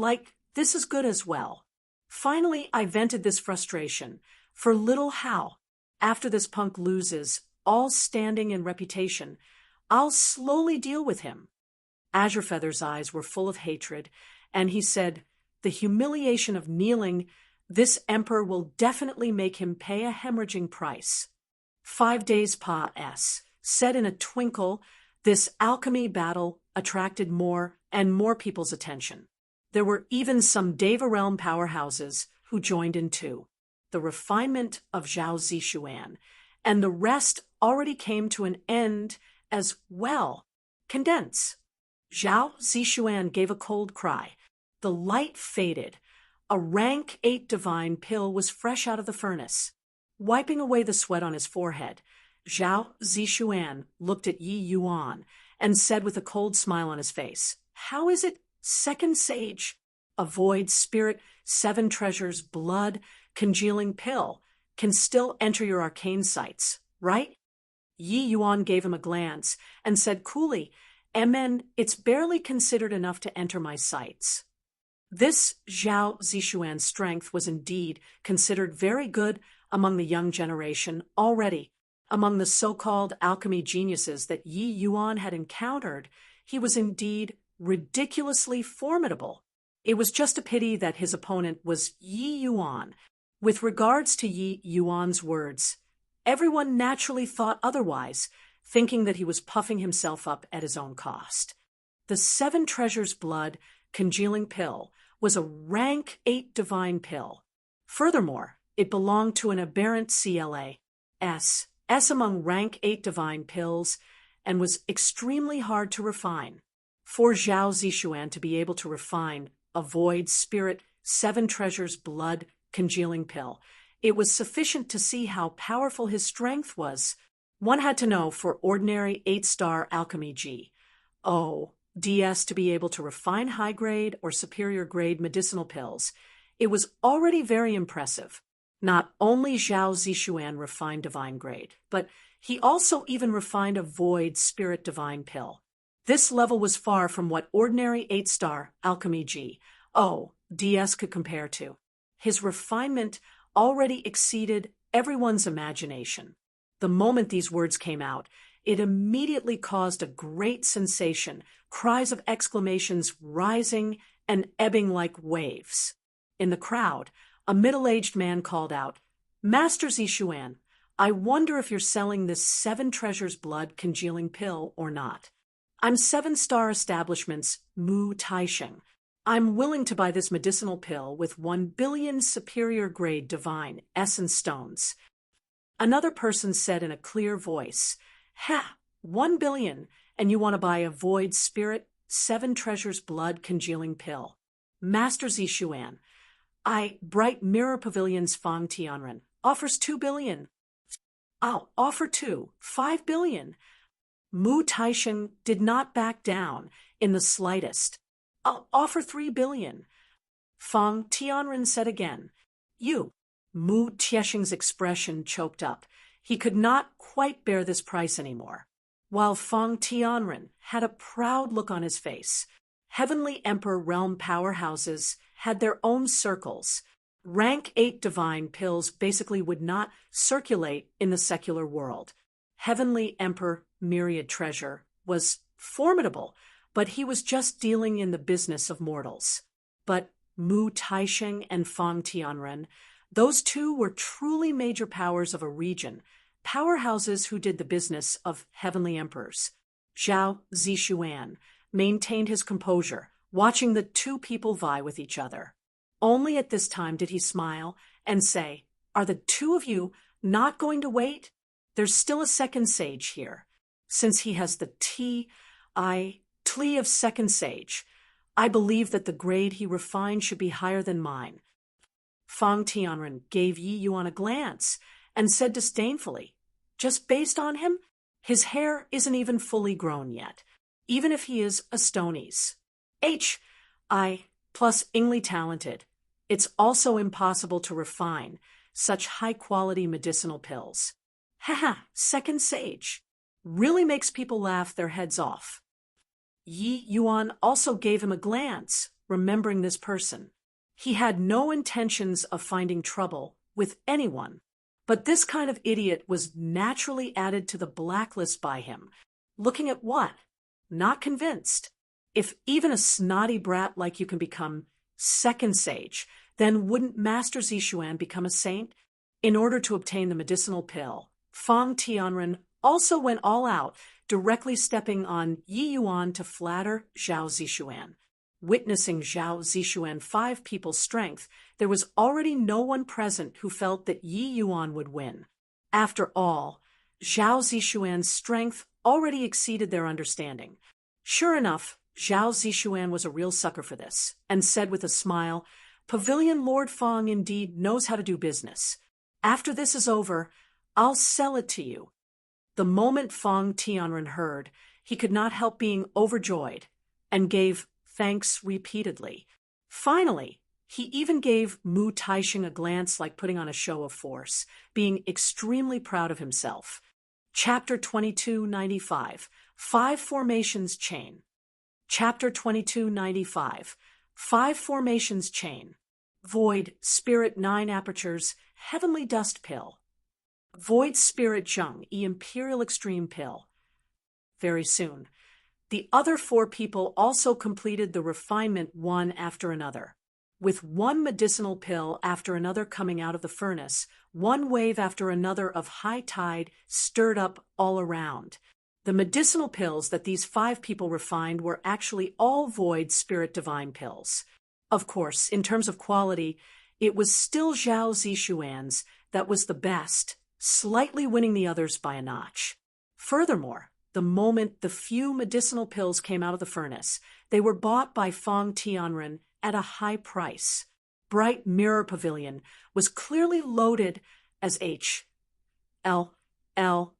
this is good as well. Finally, I vented this frustration. For little Hao, after this punk loses all standing and reputation, I'll slowly deal with him. Azure Feather's eyes were full of hatred, and he said, the humiliation of kneeling, this emperor will definitely make him pay a hemorrhaging price. 5 days said in a twinkle, this alchemy battle attracted more and more people's attention. There were even some Deva realm powerhouses who joined in too. The refinement of Zhao Zishuan, and the rest already came to an end as well. Condense. Zhao Zishuan gave a cold cry. The light faded. A rank 8 divine pill was fresh out of the furnace. Wiping away the sweat on his forehead, Zhao Zishuan looked at Yi Yuan and said with a cold smile on his face, how is it, second sage? A void spirit, 7 treasures, blood, congealing pill can still enter your arcane sights, right? Yi Yuan gave him a glance and said coolly, Amen, it's barely considered enough to enter my sights. This Zhao Zishuan's strength was indeed considered very good among the young generation already. Among the so-called alchemy geniuses that Yi Yuan had encountered, he was indeed ridiculously formidable. It was just a pity that his opponent was Yi Yuan. With regards to Yi Yuan's words, everyone naturally thought otherwise, thinking that he was puffing himself up at his own cost. The 7 treasures blood congealing pill was a rank 8 divine pill. Furthermore, it belonged to an aberrant CLA, S among rank 8 divine pills, and was extremely hard to refine. For Zhao Zishuan to be able to refine a void spirit 7 treasures blood congealing pill, it was sufficient to see how powerful his strength was. One had to know for ordinary 8-star alchemy DS to be able to refine high-grade or superior-grade medicinal pills. It was already very impressive. Not only Zhao Zishuan refined divine grade, but he also even refined a void spirit divine pill. This level was far from what ordinary 8-star alchemy DS could compare to. His refinement already exceeded everyone's imagination. The moment these words came out, it immediately caused a great sensation, cries of exclamations rising and ebbing like waves. In the crowd, a middle-aged man called out, Master Zishuan, I wonder if you're selling this 7 treasures blood congealing pill or not. I'm 7-star establishment's Mu Taisheng. I'm willing to buy this medicinal pill with 1 billion superior grade divine essence stones. Another person said in a clear voice, 1 billion, and you want to buy a void spirit 7 treasures blood congealing pill. Master Zishuan, Bright Mirror Pavilion's Fang Tianren offers 2 billion. I'll offer 5 billion. Mu Taisheng did not back down in the slightest. I'll offer 3 billion. Fang Tianren said again, Mu Tieshing's expression choked up. He could not quite bear this price anymore. While Feng Tianren had a proud look on his face, Heavenly Emperor realm powerhouses had their own circles. Rank 8 divine pills basically would not circulate in the secular world. Heavenly Emperor Myriad Treasure was formidable, but he was just dealing in the business of mortals. But Mu Taisheng and Feng Tianren, those two were truly major powers of a region, powerhouses who did the business of heavenly emperors. Zhao Zishuan maintained his composure, watching the two people vie with each other. Only at this time did he smile and say, "Are the two of you not going to wait? There's still a second sage here. Since he has the Tli of second sage, I believe that the grade he refined should be higher than mine." Feng Tianren gave Yi Yuan a glance and said disdainfully, "Just based on him, his hair isn't even fully grown yet, even if he is a Stonies. H.I. plus Ingly talented. It's also impossible to refine such high-quality medicinal pills. Haha, second sage. Really makes people laugh their heads off." Yi Yuan also gave him a glance, remembering this person. He had no intentions of finding trouble with anyone, but this kind of idiot was naturally added to the blacklist by him. Looking at what? Not convinced. If even a snotty brat like you can become second sage, then wouldn't Master Zishuan become a saint? In order to obtain the medicinal pill, Feng Tianren also went all out, directly stepping on Yi Yuan to flatter Zhao Zishuan. Witnessing Zhao Zishuan 5 people's strength, there was already no one present who felt that Yi Yuan would win. After all, Zhao Zishuan's strength already exceeded their understanding. Sure enough, Zhao Zishuan was a real sucker for this, and said with a smile, "Pavilion Lord Feng indeed knows how to do business. After this is over, I'll sell it to you." The moment Feng Tianren heard, he could not help being overjoyed, and gave thanks repeatedly. Finally, he even gave Mu Taisheng a glance like putting on a show of force, being extremely proud of himself. Chapter 2295, 5 Formations Chain. Chapter 2295, 5 Formations Chain. Void Spirit 9 Apertures, Heavenly Dust Pill. Void Spirit Zheng, Imperial Extreme Pill. Very soon. The other 4 people also completed the refinement one after another. With one medicinal pill after another coming out of the furnace, one wave after another of high tide stirred up all around. The medicinal pills that these 5 people refined were actually all void spirit divine pills. Of course, in terms of quality, it was still Zhao Zishuan's that was the best, slightly winning the others by a notch. Furthermore, the moment the few medicinal pills came out of the furnace, they were bought by Feng Tianren at a high price. Bright Mirror Pavilion was clearly loaded as H.L.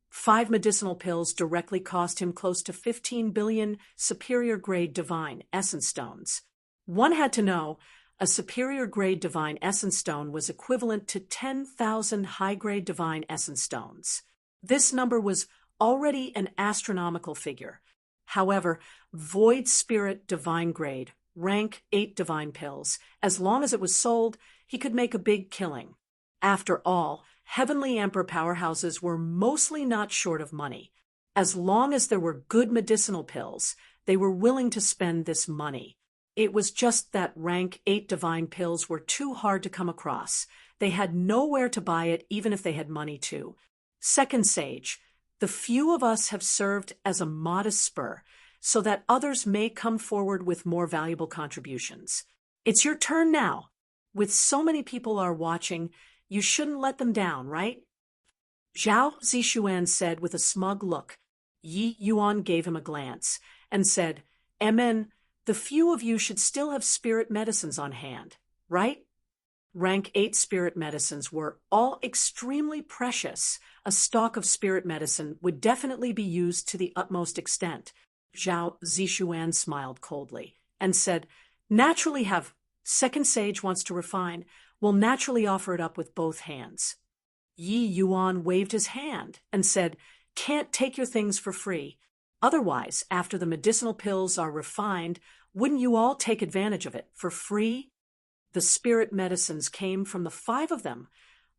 5 medicinal pills directly cost him close to 15 billion superior-grade divine essence stones. One had to know a superior-grade divine essence stone was equivalent to 10,000 high-grade divine essence stones. This number was already an astronomical figure. However, Void Spirit Divine Grade, rank 8 divine pills, as long as it was sold, he could make a big killing. After all, Heavenly Emperor powerhouses were mostly not short of money. As long as there were good medicinal pills, they were willing to spend this money. It was just that rank 8 divine pills were too hard to come across. They had nowhere to buy it even if they had money to. Second Sage, the few of us have served as a modest spur, so that others may come forward with more valuable contributions. It's your turn now. With so many people are watching, you shouldn't let them down, right? Zhao Zishuan said with a smug look. Yi Yuan gave him a glance and said, "Amen, the few of you should still have spirit medicines on hand, right?" Rank 8 spirit medicines were all extremely precious. A stock of spirit medicine would definitely be used to the utmost extent. Zhao Zishuan smiled coldly and said, "Naturally have. Second Sage wants to refine. will naturally offer it up with both hands. Yi Yuan waved his hand and said, "Can't take your things for free. Otherwise, after the medicinal pills are refined, wouldn't you all take advantage of it for free?" The spirit medicines came from the 5 of them.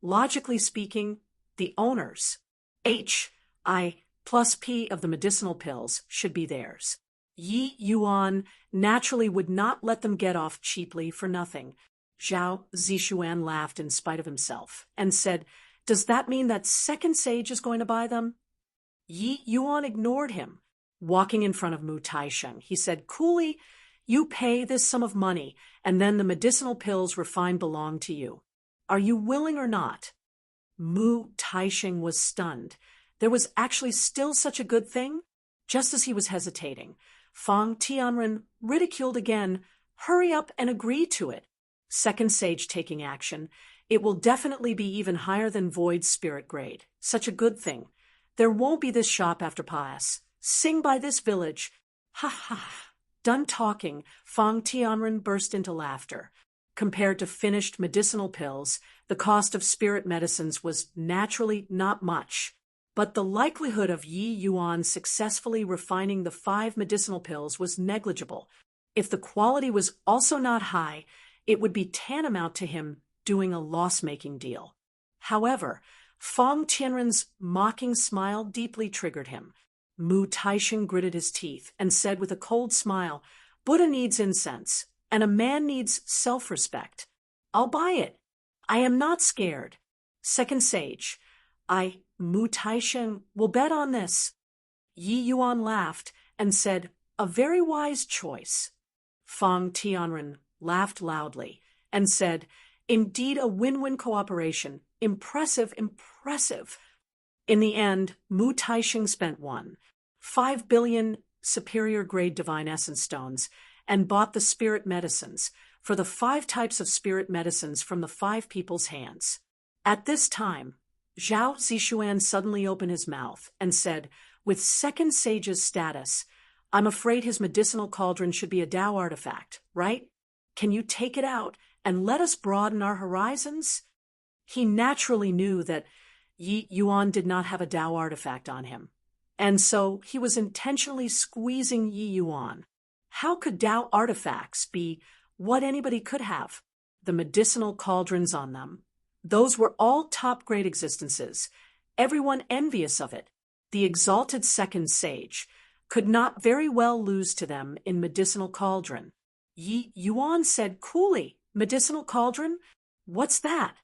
Logically speaking, the owners, H.I. plus P of the medicinal pills, should be theirs. Yi Yuan naturally would not let them get off cheaply for nothing. Zhao Zishuan laughed in spite of himself and said, "Does that mean that second sage is going to buy them?" Yi Yuan ignored him. Walking in front of Mu Taisheng, he said, "Coolly, you pay this sum of money, and then the medicinal pills refined belong to you. Are you willing or not?" Mu Taisheng was stunned. There was actually still such a good thing? Just as he was hesitating, Fang Tianren ridiculed again, "Hurry up and agree to it. Second sage taking action. It will definitely be even higher than Void's spirit grade. Such a good thing. There won't be this shop after Pass. Sing by this village." Ha ha. Done talking, Fang Tianren burst into laughter. Compared to finished medicinal pills, the cost of spirit medicines was naturally not much. But the likelihood of Yi Yuan successfully refining the 5 medicinal pills was negligible. If the quality was also not high, it would be tantamount to him doing a loss-making deal. However, Fang Tianren's mocking smile deeply triggered him. Mu Taisheng gritted his teeth and said with a cold smile, "Buddha needs incense, and a man needs self-respect. I'll buy it. I am not scared. Second sage, Mu Taisheng, will bet on this." Yi Yuan laughed and said, "A very wise choice." Fang Tianren laughed loudly and said, "Indeed a win-win cooperation. Impressive, impressive." In the end, Mu Taisheng spent 1.5 billion superior-grade divine essence stones and bought the spirit medicines for the 5 types of spirit medicines from the 5 people's hands. At this time, Zhao Zishuan suddenly opened his mouth and said, "With second sage's status, I'm afraid his medicinal cauldron should be a Tao artifact, right? Can you take it out and let us broaden our horizons?" He naturally knew that Yi Yuan did not have a Tao artifact on him, and so he was intentionally squeezing Yi Yuan. How could Tao artifacts be what anybody could have? The medicinal cauldrons on them. Those were all top-grade existences, everyone envious of it. The exalted second sage could not very well lose to them in medicinal cauldron. Yi Yuan said coolly, "Medicinal cauldron? What's that?"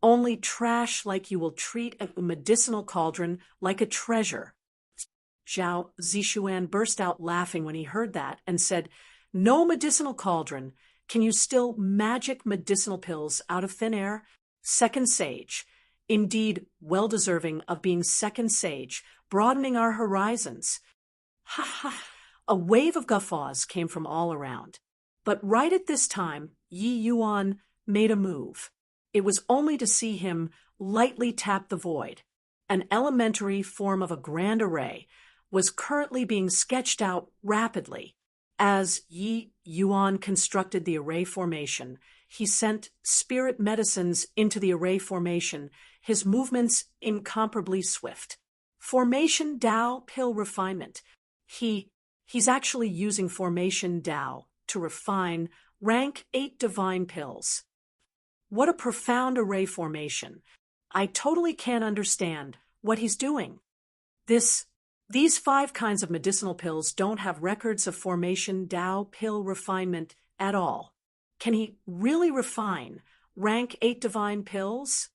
"Only trash like you will treat a medicinal cauldron like a treasure." Zhao Zishuan burst out laughing when he heard that and said, "No medicinal cauldron. Can you still magic medicinal pills out of thin air? Second sage. Indeed, well deserving of being second sage, broadening our horizons." Ha ha! A wave of guffaws came from all around. But right at this time, Yi Yuan made a move. It was only to see him lightly tap the void. An elementary form of a grand array was currently being sketched out rapidly. As Yi Yuan constructed the array formation, he sent spirit medicines into the array formation, his movements incomparably swift. Formation Tao pill refinement. He's actually using Formation Tao to refine rank 8 divine pills. What a profound array formation. I totally can't understand what he's doing. These 5 kinds of medicinal pills don't have records of Formation Tao pill refinement at all. Can he really refine rank 8 divine pills?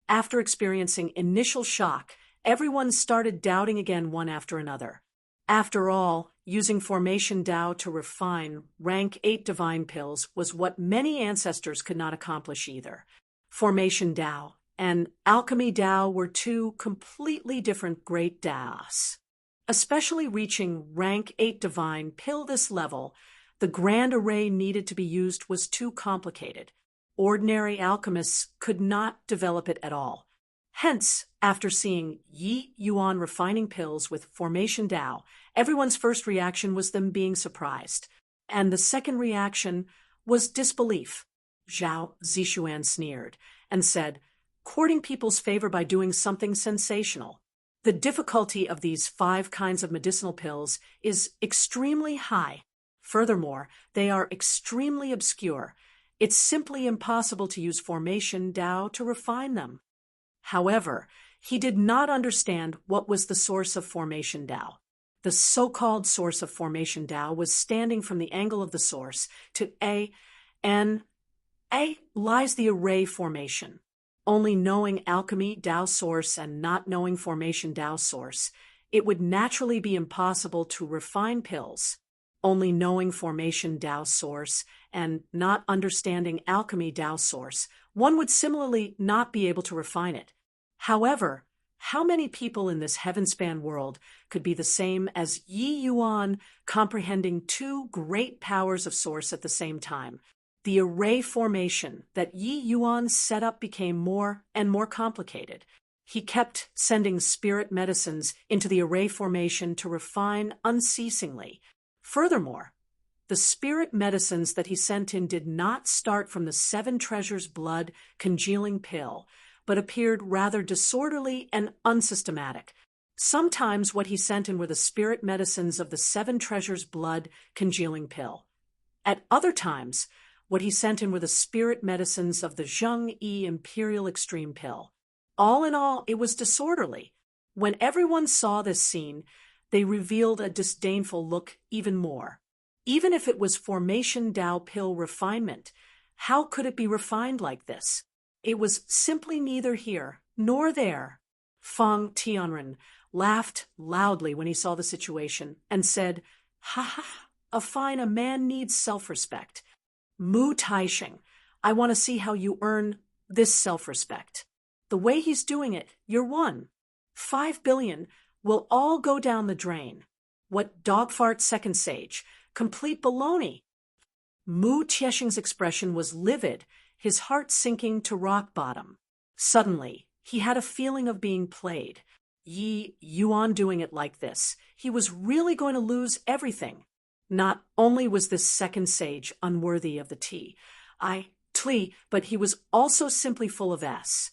After experiencing initial shock, everyone started doubting again one after another. After all, using Formation Tao to refine rank 8 divine pills was what many ancestors could not accomplish either. Formation Tao and Alchemy Tao were 2 completely different great Taos. Especially reaching rank 8 divine pill this level, the grand array needed to be used was too complicated. Ordinary alchemists could not develop it at all. Hence, after seeing Yi Yuan refining pills with Formation Tao, everyone's first reaction was them being surprised, and the second reaction was disbelief. Zhao Zishuan sneered and said, courting people's favor by doing something sensational. The difficulty of these 5 kinds of medicinal pills is extremely high. Furthermore, they are extremely obscure. It's simply impossible to use formation Dao to refine them. However, he did not understand what was the source of formation Dao. The so-called source of formation Dao was standing from the angle of the source to A, and A lies the array formation. Only knowing alchemy Dao source and not knowing formation Dao source, it would naturally be impossible to refine pills. Only knowing formation Dao source and not understanding alchemy Dao source, one would similarly not be able to refine it. However, how many people in this heaven-span world could be the same as Yi Yuan comprehending 2 great powers of source at the same time? The array formation that Yi Yuan set up became more and more complicated. He kept sending spirit medicines into the array formation to refine unceasingly. Furthermore, the spirit medicines that he sent in did not start from the 7 treasures blood congealing pill, but appeared rather disorderly and unsystematic. Sometimes what he sent in were the spirit medicines of the 7 treasures blood congealing pill. At other times, what he sent in were the spirit medicines of the Zheng-Yi Imperial Extreme Pill. All in all, it was disorderly. When everyone saw this scene, they revealed a disdainful look even more. Even if it was formation Dao pill refinement, how could it be refined like this? It was simply neither here nor there. Feng Tianren laughed loudly when he saw the situation and said, "Ha ha, a man needs self-respect. Mu Taisheng, I want to see how you earn this self-respect. The way he's doing it, you're one. 5 billion will all go down the drain. What dogfart second sage, complete baloney." Mu Tiesheng's expression was livid, his heart sinking to rock bottom. Suddenly, he had a feeling of being played. Yi Yuan doing it like this, he was really going to lose everything. Not only was this second sage unworthy of the T, but he was also simply full of S.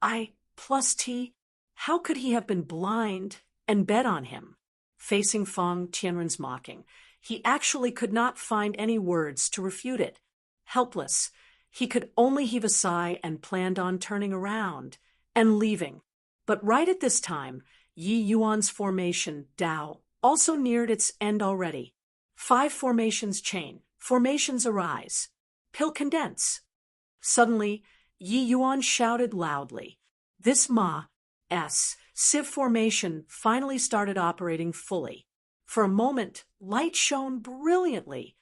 I plus T. How could he have been blind and bet on him? Facing Feng Tianren's mocking, he actually could not find any words to refute it. Helpless, he could only heave a sigh and planned on turning around and leaving. But right at this time, Yi Yuan's formation, Dao, also neared its end already. 5 formations chain, formations arise. Pill condense. Suddenly, Yi Yuan shouted loudly. This sieve formation finally started operating fully. For a moment, light shone brilliantly.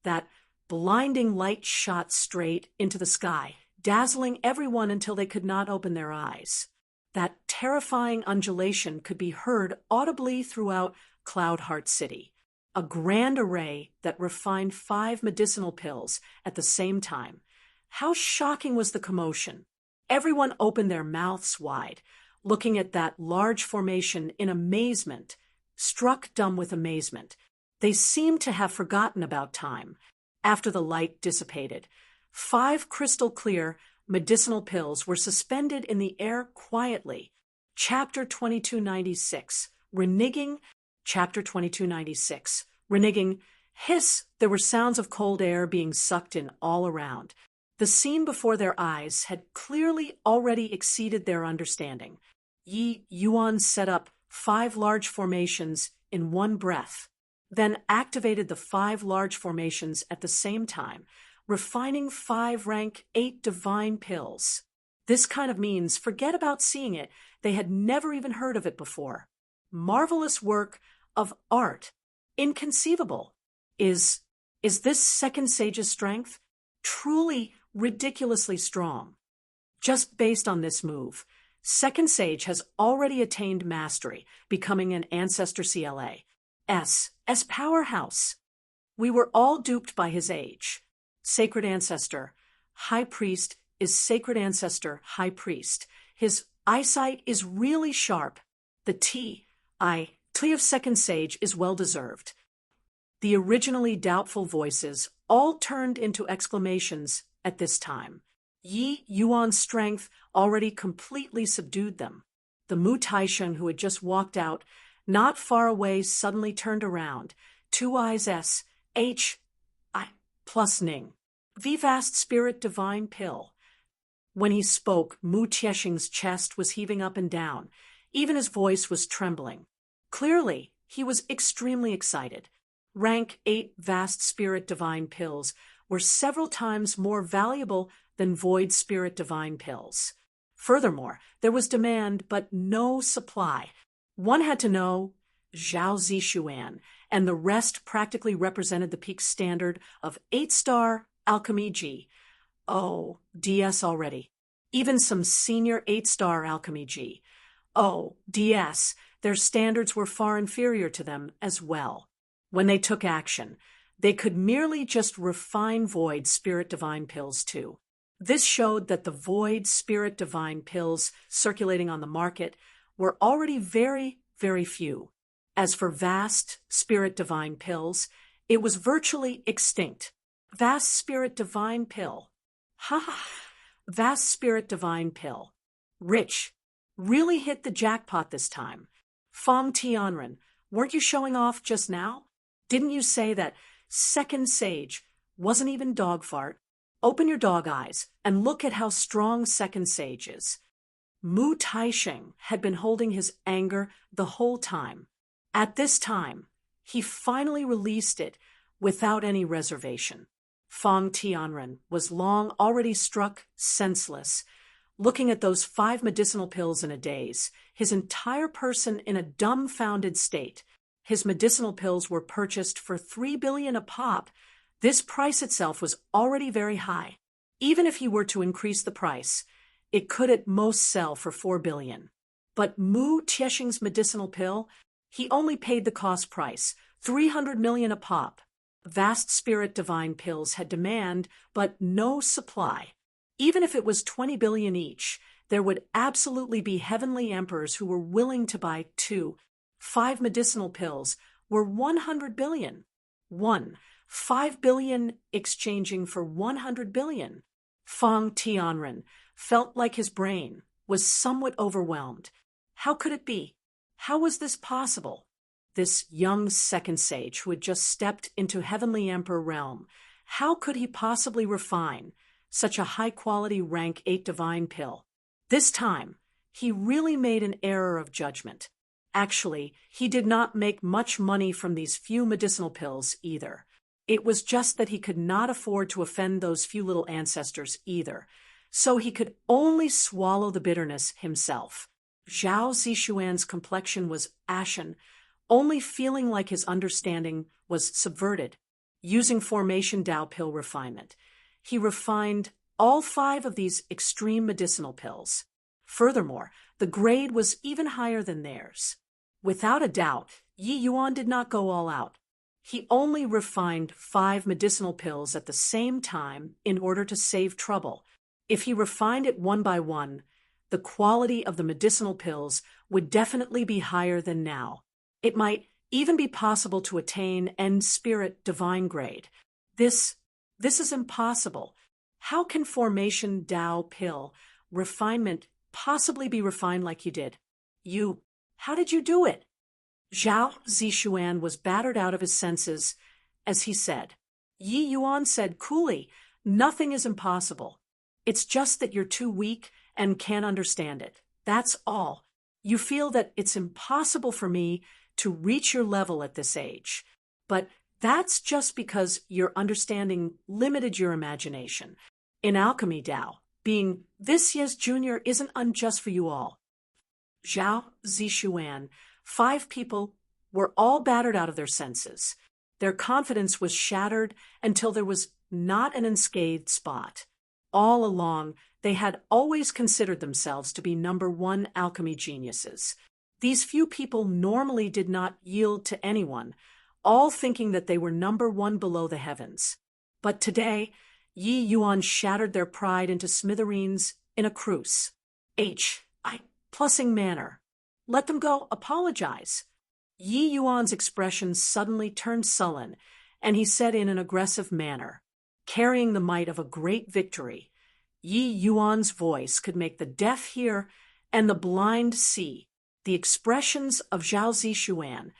That blinding light shot straight into the sky, dazzling everyone until they could not open their eyes. That terrifying undulation could be heard audibly throughout Cloud Heart City. A grand array that refined 5 medicinal pills at the same time. How shocking was the commotion! Everyone opened their mouths wide, looking at that large formation in amazement, struck dumb with amazement. They seemed to have forgotten about time. After the light dissipated, 5 crystal-clear medicinal pills were suspended in the air quietly. Chapter 2296, Reneging. Chapter 2296, Reneging. Hiss! There were sounds of cold air being sucked in all around. The scene before their eyes had clearly already exceeded their understanding. Yi Yuan set up 5 large formations in one breath, then activated the 5 large formations at the same time, refining 5 rank 8 divine pills. This kind of means, forget about seeing it, they had never even heard of it before. Marvelous work of art. Inconceivable. Is this second sage's strength? Truly ridiculously strong. Just based on this move, second sage has already attained mastery, becoming an ancestor CLA. S powerhouse. We were all duped by his age. Sacred ancestor, high priest is sacred ancestor, high priest. His eyesight is really sharp. The T of second sage is well deserved. The originally doubtful voices all turned into exclamations at this time. Yi Yuan's strength already completely subdued them. The Mu Taisheng, who had just walked out, not far away, suddenly turned around. Two eyes S, H, I, plus Ning. Vast Spirit Divine Pill. When he spoke, Mu Tiesheng's chest was heaving up and down. Even his voice was trembling. Clearly, he was extremely excited. Rank 8 Vast Spirit Divine Pills were several times more valuable than Void Spirit Divine Pills. Furthermore, there was demand but no supply. One had to know Zhao Zishuan, and the rest practically represented the peak standard of 8-star Alchemy G. Oh, DS already. Even some senior 8-star Alchemy G. Oh, DS, their standards were far inferior to them as well. When they took action, they could merely just refine Void Spirit Divine Pills too. This showed that the Void Spirit Divine Pills circulating on the market were already very, very few. As for Vast Spirit Divine Pills, it was virtually extinct. Vast Spirit Divine Pill. Ha ha! Vast Spirit Divine Pill. Rich. Really hit the jackpot this time. Fong Tianren, weren't you showing off just now? Didn't you say that Second Sage wasn't even dog fart? Open your dog eyes and look at how strong Second Sage is. Mu Taisheng had been holding his anger the whole time. At this time, he finally released it without any reservation. Fong Tianren was long already struck senseless, looking at those 5 medicinal pills in a daze, his entire person in a dumbfounded state. His medicinal pills were purchased for 3 billion a pop. This price itself was already very high. Even if he were to increase the price, it could at most sell for 4 billion. But Mu Tiesheng's medicinal pill, he only paid the cost price, 300 million a pop. Vast Spirit Divine Pills had demand, but no supply. Even if it was 20 billion each, there would absolutely be heavenly emperors who were willing to buy 2. 5 medicinal pills were 100 billion. 5 billion exchanging for 100 billion. Fong Tianren felt like his brain was somewhat overwhelmed. How could it be? How was this possible? This young second sage who had just stepped into Heavenly Emperor realm, how could he possibly refine such a high-quality rank 8 divine pill? This time, he really made an error of judgment. Actually, he did not make much money from these few medicinal pills either. It was just that he could not afford to offend those few little ancestors either, so he could only swallow the bitterness himself. Zhao Zishuan's complexion was ashen, only feeling like his understanding was subverted. Using Formation Dao pill refinement, he refined all 5 of these extreme medicinal pills. Furthermore, the grade was even higher than theirs. Without a doubt, Yi Yuan did not go all out. He only refined 5 medicinal pills at the same time in order to save trouble. If he refined it one by one, the quality of the medicinal pills would definitely be higher than now. It might even be possible to attain End Spirit Divine grade. This is impossible. How can Formation Dao pill refinement possibly be refined like you did? How did you do it? Zhao Zishuan was battered out of his senses as he said. Yi Yuan said coolly, nothing is impossible. It's just that you're too weak and can't understand it. That's all. You feel that it's impossible for me to reach your level at this age. But that's just because your understanding limited your imagination. In Alchemy Dao, being this year's junior isn't unjust for you all. Zhao Zishuan, 5 people were all battered out of their senses. Their confidence was shattered until there was not an unscathed spot. All along, they had always considered themselves to be number 1 alchemy geniuses. These few people normally did not yield to anyone, all thinking that they were number 1 below the heavens. But today, Yi Yuan shattered their pride into smithereens in a cruise. Plussing manner. Let them go, apologize. Yi Yuan's expression suddenly turned sullen, and he said in an aggressive manner, carrying the might of a great victory, Yi Yuan's voice could make the deaf hear and the blind see. The expressions of Zhao Zishuan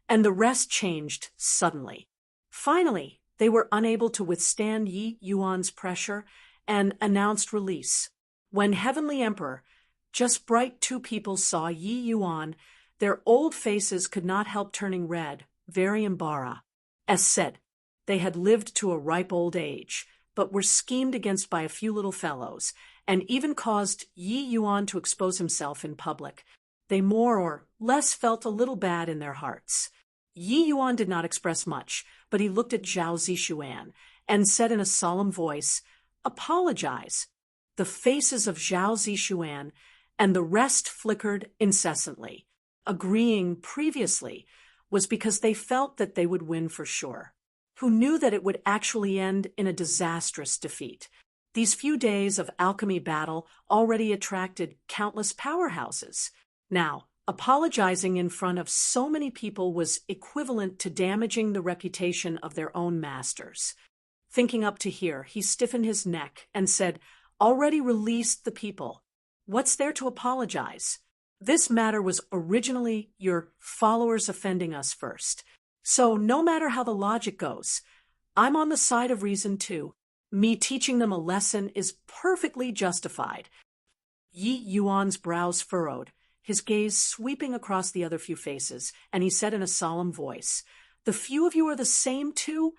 and the rest changed suddenly. Finally, they were unable to withstand Yi Yuan's pressure and announced release. When Heavenly Emperor, just bright two people saw Yi Yuan, their old faces could not help turning red, very embarrassed. As said, they had lived to a ripe old age, but were schemed against by a few little fellows, and even caused Yi Yuan to expose himself in public. They more or less felt a little bad in their hearts. Yi Yuan did not express much, but he looked at Zhao Zishuan and said in a solemn voice, "Apologize." The faces of Zhao Zishuan and the rest flickered incessantly. Agreeing previously was because they felt that they would win for sure. Who knew that it would actually end in a disastrous defeat? These few days of alchemy battle already attracted countless powerhouses. Now, apologizing in front of so many people was equivalent to damaging the reputation of their own masters. Thinking up to here, he stiffened his neck and said, "Already released the people. What's there to apologize? This matter was originally your followers offending us first. So no matter how the logic goes, I'm on the side of reason too. Me teaching them a lesson is perfectly justified." Yi Yuan's brows furrowed, his gaze sweeping across the other few faces, and he said in a solemn voice, "The few of you are the same too?"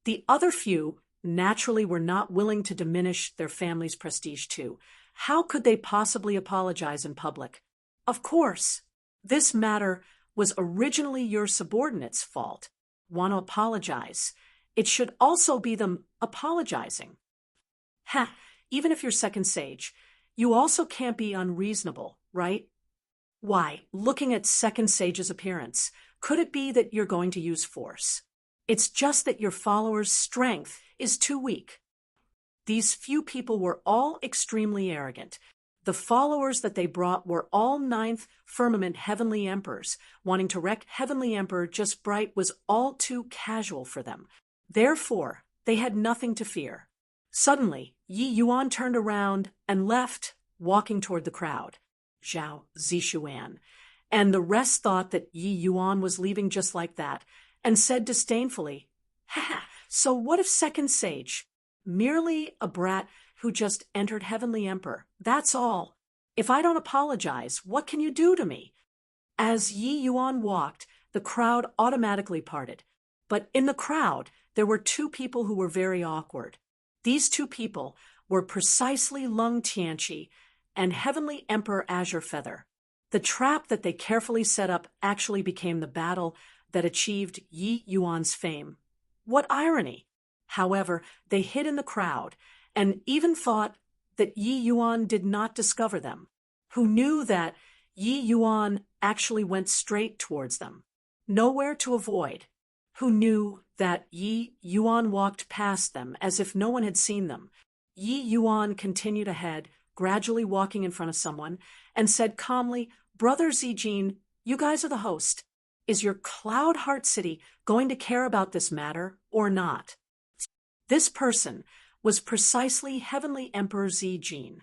The other few naturally were not willing to diminish their family's prestige too. How could they possibly apologize in public? Of course, this matter was originally your subordinates' fault. Want to apologize? It should also be them apologizing. Ha! Even if you're second sage, you also can't be unreasonable, right? Why, looking at second sage's appearance, could it be that you're going to use force? It's just that your followers' strength is too weak. These few people were all extremely arrogant. The followers that they brought were all ninth firmament heavenly emperors. Wanting to wreck heavenly emperor just bright was all too casual for them. Therefore, they had nothing to fear. Suddenly, Yi Yuan turned around and left, walking toward the crowd. Zhao Zishuan. And the rest thought that Yi Yuan was leaving just like that, and said disdainfully, "Ha! So what if second sage? Merely a brat who just entered Heavenly Emperor. That's all. If I don't apologize, what can you do to me?" As Yi Yuan walked, the crowd automatically parted. But in the crowd, there were two people who were very awkward. These two people were precisely Lung Tianqi and Heavenly Emperor Azure Feather. The trap that they carefully set up actually became the battle that achieved Yi Yuan's fame. What irony! However, they hid in the crowd, and even thought that Yi Yuan did not discover them. Who knew that Yi Yuan actually went straight towards them, nowhere to avoid? Who knew that Yi Yuan walked past them as if no one had seen them? Yi Yuan continued ahead, gradually walking in front of someone, and said calmly, "Brother Zijin, you guys are the host. Is your Cloud Heart City going to care about this matter or not?" This person was precisely Heavenly Emperor Zijin.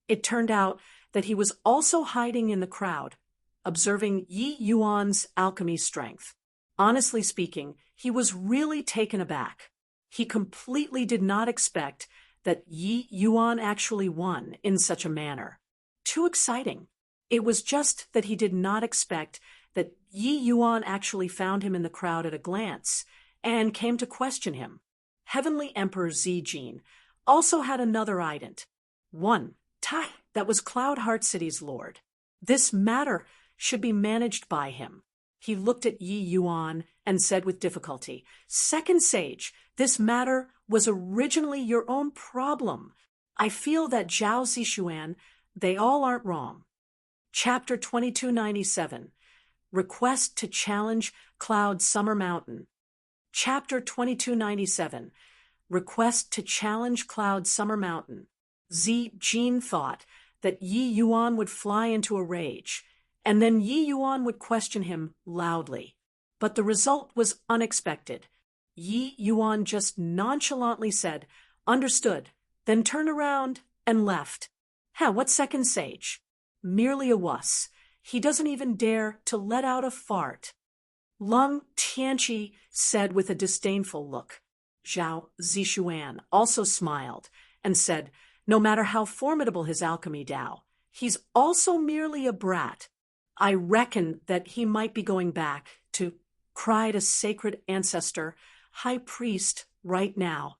It turned out that he was also hiding in the crowd, observing Yi Yuan's alchemy strength. Honestly speaking, he was really taken aback. He completely did not expect that Yi Yuan actually won in such a manner. Too exciting. It was just that he did not expect that Yi Yuan actually found him in the crowd at a glance and came to question him. Heavenly Emperor Zijin also had another ident. One, Tai, that was Cloud Heart City's lord. This matter should be managed by him. He looked at Yi Yuan and said with difficulty, "Second sage, this matter was originally your own problem. I feel that Zhao Zishuan, they all aren't wrong." Chapter 2297, Request to Challenge Cloud Summer Mountain. Chapter 2297, Request to Challenge Cloud Summer Mountain. Jin thought that Yi Yuan would fly into a rage, and then Yi Yuan would question him loudly. But the result was unexpected. Yi Yuan just nonchalantly said, "Understood," then turned around and left. What second sage? Merely a wuss. He doesn't even dare to let out a fart. Lung Tianqi said with a disdainful look. Zhao Zishuan also smiled and said, "No matter how formidable his alchemy Dao, he's also merely a brat. I reckon that he might be going back to," cried a sacred ancestor, high priest, right now.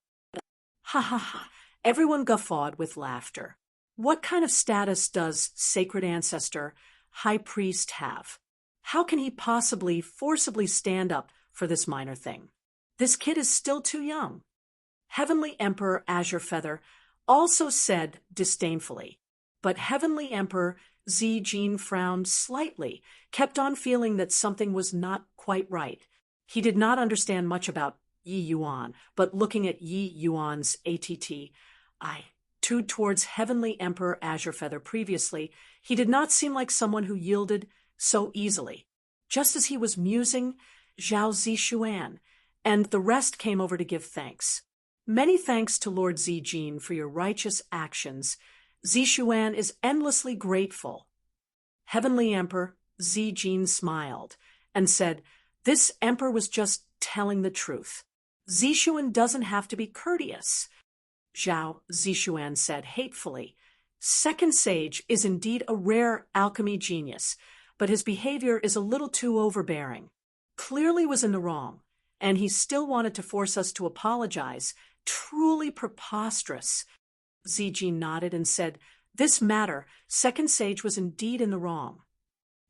Ha ha ha. Everyone guffawed with laughter. What kind of status does sacred ancestor, high priest have? How can he possibly forcibly stand up for this minor thing? This kid is still too young. Heavenly Emperor Azure Feather also said disdainfully, but Heavenly Emperor Zijin frowned slightly, kept on feeling that something was not quite right. He did not understand much about Yi Yuan, but looking at Yi Yuan's attitude towards Heavenly Emperor Azure Feather previously, he did not seem like someone who yielded so easily. Just as he was musing, Zhao Zishuan and the rest came over to give thanks. "Many thanks to Lord Zijin for your righteous actions. Zishuan is endlessly grateful." Heavenly Emperor Zijin smiled and said, "This emperor was just telling the truth. Zishuan doesn't have to be courteous." Zhao Zishuan said hatefully, "Second Sage is indeed a rare alchemy genius, but his behavior is a little too overbearing. Clearly was in the wrong, and he still wanted to force us to apologize. Truly preposterous." Zijin nodded and said, "This matter, Second Sage was indeed in the wrong."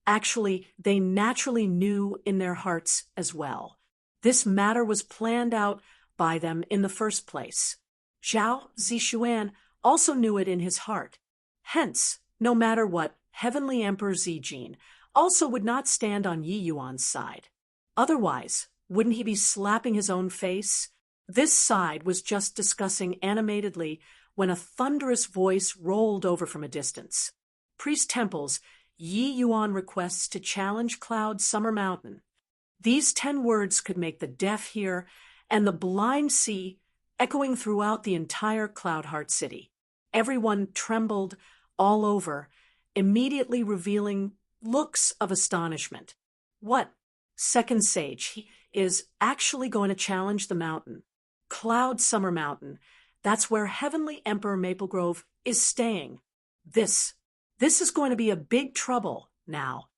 Actually, they naturally knew in their hearts as well. This matter was planned out by them in the first place. Zhao Zishuan also knew it in his heart. Hence, no matter what, Heavenly Emperor Zijin also would not stand on Yi Yuan's side. Otherwise, wouldn't he be slapping his own face? This side was just discussing animatedly when a thunderous voice rolled over from a distance. "Priest Temples, Yi Yuan requests to challenge Cloud Summer Mountain." These 10 words could make the deaf hear and the blind see, echoing throughout the entire Cloudheart City. Everyone trembled all over, immediately revealing looks of astonishment. What? Second Sage, he is actually going to challenge the mountain. Cloud Summer Mountain. That's where Heavenly Emperor Maplegrove is staying. This is going to be a big trouble now.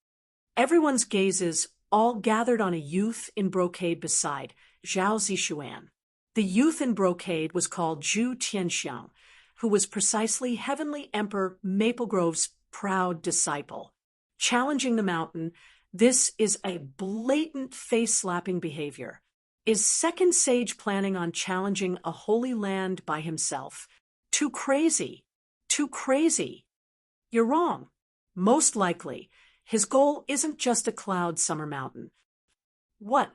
Everyone's gazes all gathered on a youth in brocade beside Zhao Zishuan. The youth in brocade was called Zhu Tianxiang, who was precisely Heavenly Emperor Maplegrove's proud disciple. Challenging the mountain, this is a blatant face-slapping behavior. Is Second Sage planning on challenging a holy land by himself? Too crazy. Too crazy. You're wrong. Most likely, his goal isn't just a Cloud Summer Mountain. What?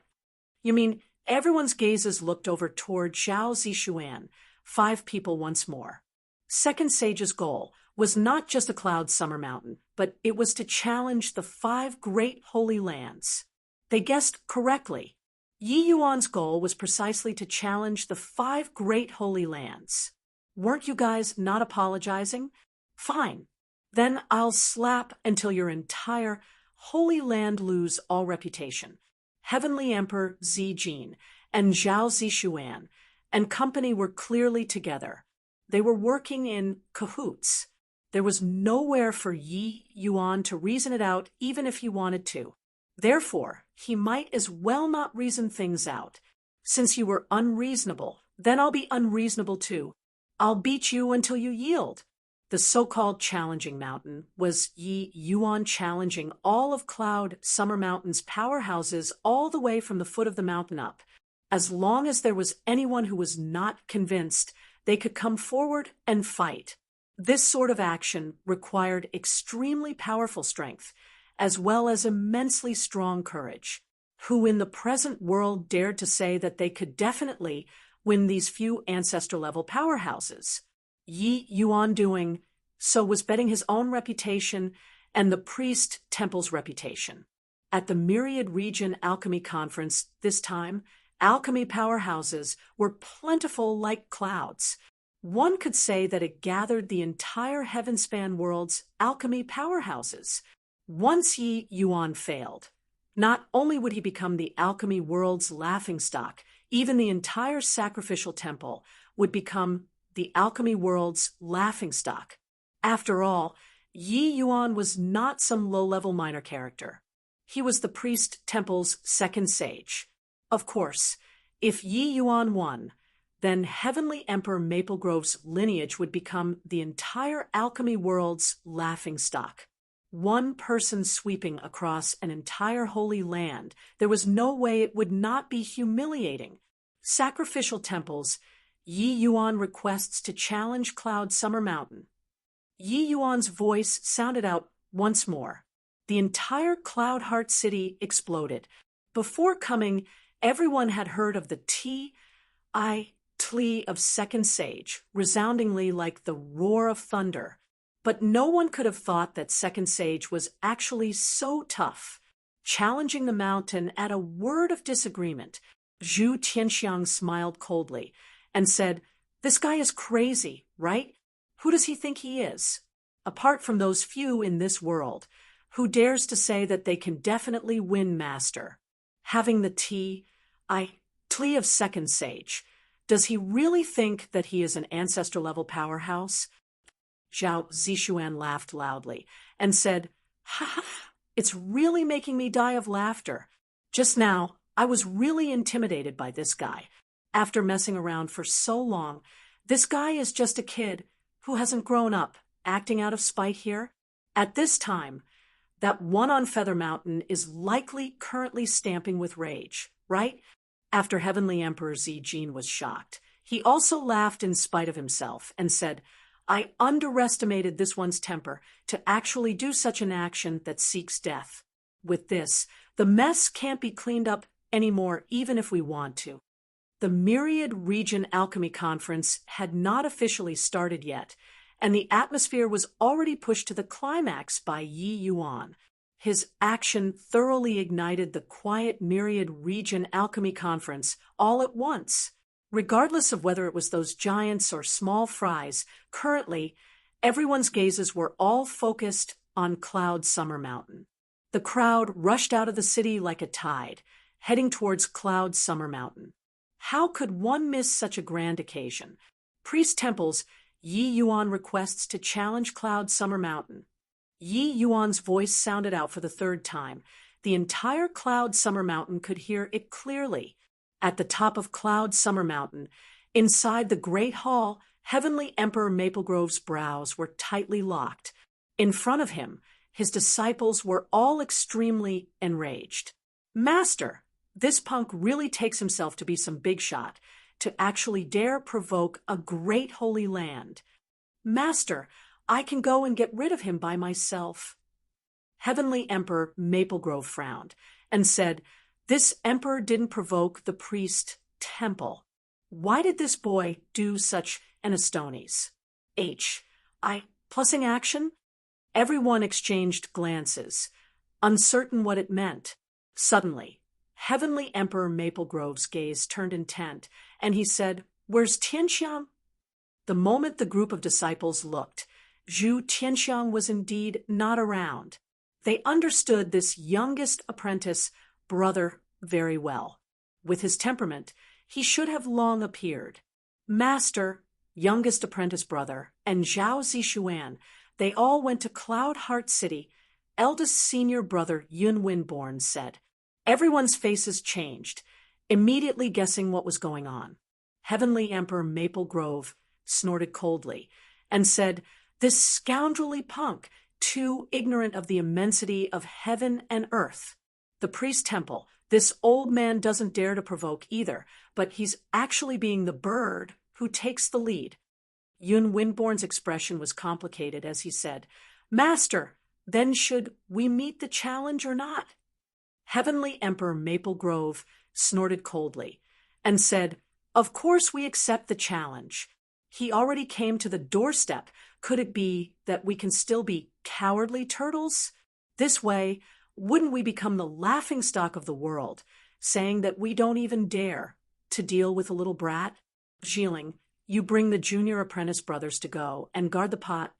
You mean everyone's gazes looked over toward Zhao Zishuan, 5 people once more. Second Sage's goal was not just a Cloud Summer Mountain, but it was to challenge the 5 great holy lands. They guessed correctly. Yi Yuan's goal was precisely to challenge the 5 great holy lands. Weren't you guys not apologizing? Fine. Then I'll slap until your entire holy land lose all reputation. Heavenly Emperor Zijin and Zhao Zishuan and company were clearly together. They were working in cahoots. There was nowhere for Yi Yuan to reason it out even if he wanted to. Therefore, he might as well not reason things out. Since you were unreasonable, then I'll be unreasonable too. I'll beat you until you yield. The so-called challenging mountain was Yi Yuan challenging all of Cloud Summer Mountain's powerhouses all the way from the foot of the mountain up. As long as there was anyone who was not convinced, they could come forward and fight. This sort of action required extremely powerful strength, as well as immensely strong courage. Who in the present world dared to say that they could definitely win these few ancestor-level powerhouses? Yi Yuan doing so was betting his own reputation and the priest temple's reputation. At the Myriad Region Alchemy Conference this time, alchemy powerhouses were plentiful like clouds. One could say that it gathered the entire heaven-span world's alchemy powerhouses. Once Yi Yuan failed, not only would he become the alchemy world's laughingstock, even the entire sacrificial temple would become the alchemy world's laughingstock. After all, Yi Yuan was not some low-level minor character. He was the priest temple's second sage. Of course, if Yi Yuan won, then Heavenly Emperor Maplegrove's lineage would become the entire alchemy world's laughingstock. One person sweeping across an entire holy land, there was no way it would not be humiliating. Sacrificial temples, Yi Yuan requests to challenge Cloud Summer Mountain. Yi Yuan's voice sounded out once more. The entire Cloud Heart City exploded. Before coming, everyone had heard of the Tli of Second Sage, resoundingly like the roar of thunder. But no one could have thought that Second Sage was actually so tough. Challenging the mountain at a word of disagreement, Zhu Tianxiang smiled coldly and said, "This guy is crazy, right? Who does he think he is? Apart from those few in this world, who dares to say that they can definitely win Master? Having the Tli of Second Sage, does he really think that he is an ancestor-level powerhouse?" Zhao Zishuan laughed loudly and said, "Ha ha, it's really making me die of laughter. Just now, I was really intimidated by this guy. After messing around for so long, this guy is just a kid who hasn't grown up, acting out of spite here. At this time, that one on Feather Mountain is likely currently stamping with rage, right?" After Heavenly Emperor Zijin was shocked, he also laughed in spite of himself and said, "I underestimated this one's temper to actually do such an action that seeks death. With this, the mess can't be cleaned up anymore even if we want to." The Myriad Region Alchemy Conference had not officially started yet, and the atmosphere was already pushed to the climax by Yi Yuan. His action thoroughly ignited the quiet Myriad Region Alchemy Conference all at once. Regardless of whether it was those giants or small fries, currently, everyone's gazes were all focused on Cloud Summer Mountain. The crowd rushed out of the city like a tide, heading towards Cloud Summer Mountain. How could one miss such a grand occasion? Priest Temple's Yi Yuan requests to challenge Cloud Summer Mountain. Yi Yuan's voice sounded out for the third time. The entire Cloud Summer Mountain could hear it clearly. At the top of Cloud Summer Mountain, inside the Great Hall, Heavenly Emperor Maplegrove's brows were tightly locked. In front of him, his disciples were all extremely enraged. "Master, this punk really takes himself to be some big shot, to actually dare provoke a great holy land. Master, I can go and get rid of him by myself." Heavenly Emperor Maplegrove frowned and said, "This emperor didn't provoke the priest temple. Why did this boy do such an Astonis? Plussing action?" Everyone exchanged glances, uncertain what it meant. Suddenly, Heavenly Emperor Maplegrove's gaze turned intent, and he said, "Where's Tianxiang?" The moment the group of disciples looked, Zhu Tianxiang was indeed not around. They understood this youngest apprentice brother very well. With his temperament, he should have long appeared. Master, youngest apprentice brother, and Zhao Zishuan, they all went to Cloud Heart City. Eldest senior brother Yun Winborn said. Everyone's faces changed, immediately guessing what was going on. Heavenly Emperor Maplegrove snorted coldly and said, "This scoundrelly punk, too ignorant of the immensity of heaven and earth. The priest temple, this old man doesn't dare to provoke either, but he's actually being the bird who takes the lead." Yun Winborn's expression was complicated as he said, "Master, then should we meet the challenge or not?" Heavenly Emperor Maplegrove snorted coldly and said, "Of course we accept the challenge. He already came to the doorstep. Could it be that we can still be cowardly turtles? This way, wouldn't we become the laughingstock of the world? saying that we don't even dare to deal with a little brat. Xiling, you bring the junior apprentice brothers to go and guard the pot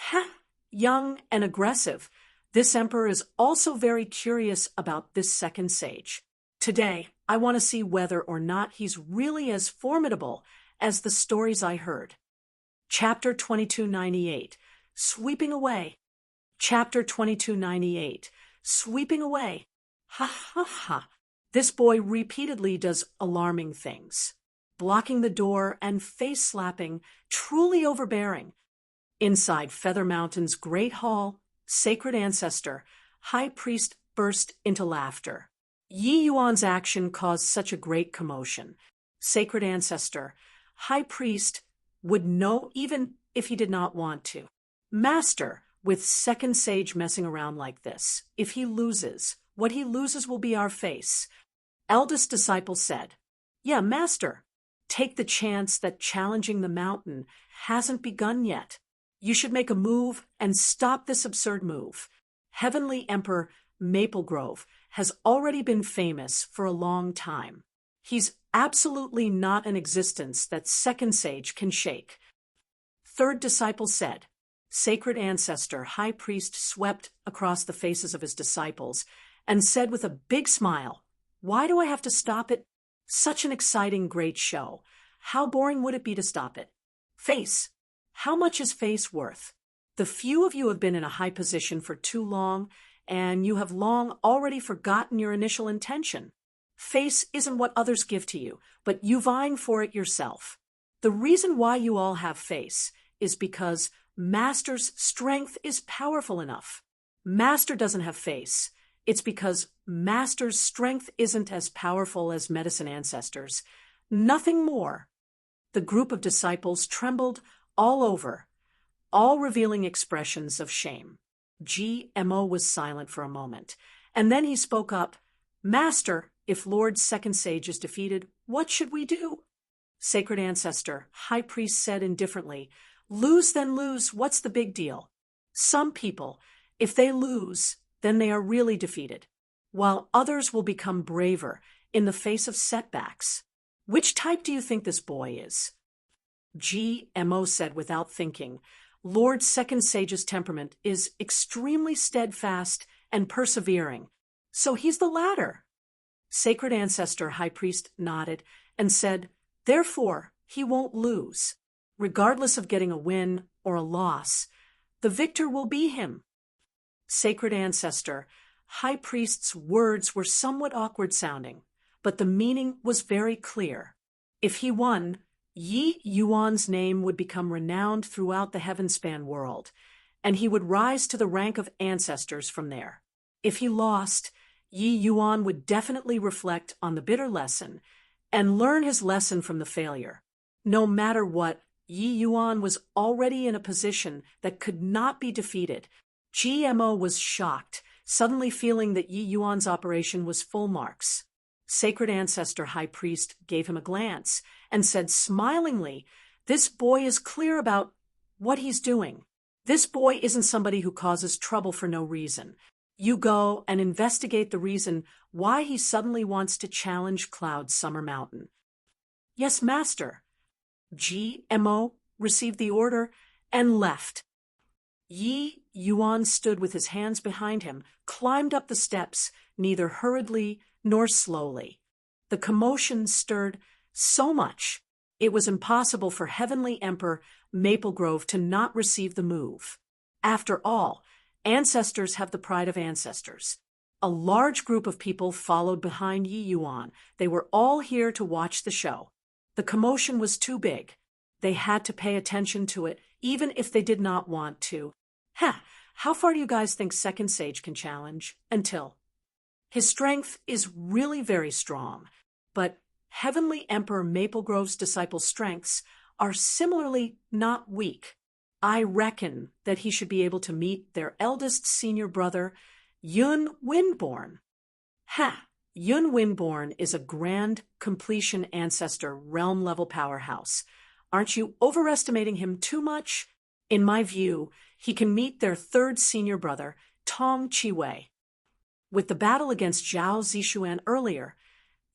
Ha! Young and aggressive. This emperor is also very curious about this second sage. Today, I want to see whether or not he's really as formidable as the stories I heard. Chapter 2298, Sweeping Away. Chapter 2298, Sweeping Away. Ha ha ha. This boy repeatedly does alarming things. Blocking the door and face-slapping, truly overbearing. Inside Feather Mountain's great hall, sacred ancestor, high priest burst into laughter. Yi Yuan's action caused such a great commotion. Sacred ancestor, high priest, would know even if he did not want to. Master, with second sage messing around like this, if he loses, what he loses will be our face. Eldest disciple said, Yeah, master, take the chance that challenging the mountain hasn't begun yet. You should make a move and stop this absurd move. Heavenly Emperor Maple Grove has already been famous for a long time. He's absolutely not an existence that second sage can shake. Third disciple said. Sacred ancestor high priest swept across the faces of his disciples and said with a big smile, Why do I have to stop it? Such an exciting, great show. How boring would it be to stop it? Face. How much is face worth? The few of you have been in a high position for too long, and you have long already forgotten your initial intention. Face isn't what others give to you, but you vying for it yourself. The reason why you all have face is because Master's strength is powerful enough. Master doesn't have face. It's because Master's strength isn't as powerful as medicine ancestors. Nothing more. The group of disciples trembled all over, all revealing expressions of shame. GMO was silent for a moment, and then he spoke up. Master, if Lord's second sage is defeated, what should we do? Sacred ancestor, high priest said indifferently, Lose then lose, what's the big deal? Some people, if they lose, then they are really defeated, while others will become braver in the face of setbacks. Which type do you think this boy is? GMO said without thinking, Lord Second Sage's temperament is extremely steadfast and persevering, so he's the latter. Sacred ancestor high priest nodded and said, Therefore, he won't lose. Regardless of getting a win or a loss, the victor will be him. Sacred ancestor, high priest's words were somewhat awkward sounding, but the meaning was very clear. If he won, Yi Yuan's name would become renowned throughout the heavenspan world, and he would rise to the rank of ancestors from there. If he lost, Yi Yuan would definitely reflect on the bitter lesson and learn his lesson from the failure. No matter what, Yi Yuan was already in a position that could not be defeated. GMO was shocked, suddenly feeling that Yi Yuan's operation was full marks. Sacred ancestor high priest gave him a glance and said smilingly, This boy is clear about what he's doing. This boy isn't somebody who causes trouble for no reason. You go and investigate the reason why he suddenly wants to challenge Cloud Summer Mountain. Yes, master. GMO received the order and left. Yi Yuan stood with his hands behind him, climbed up the steps, neither hurriedly nor slowly. The commotion stirred so much, it was impossible for Heavenly Emperor Maple Grove to not receive the move. After all, ancestors have the pride of ancestors. A large group of people followed behind Yi Yuan. They were all here to watch the show. The commotion was too big. They had to pay attention to it, even if they did not want to. How far do you guys think Second Sage can challenge? Until. His strength is really very strong, but Heavenly Emperor Maple Grove's disciples' strengths are similarly not weak. I reckon that he should be able to meet their eldest senior brother, Yun Windborn. Yun Windborn is a grand completion ancestor realm-level powerhouse. Aren't you overestimating him too much? In my view, he can meet their third senior brother, Tong Chiwei. With the battle against Zhao Zishuan earlier,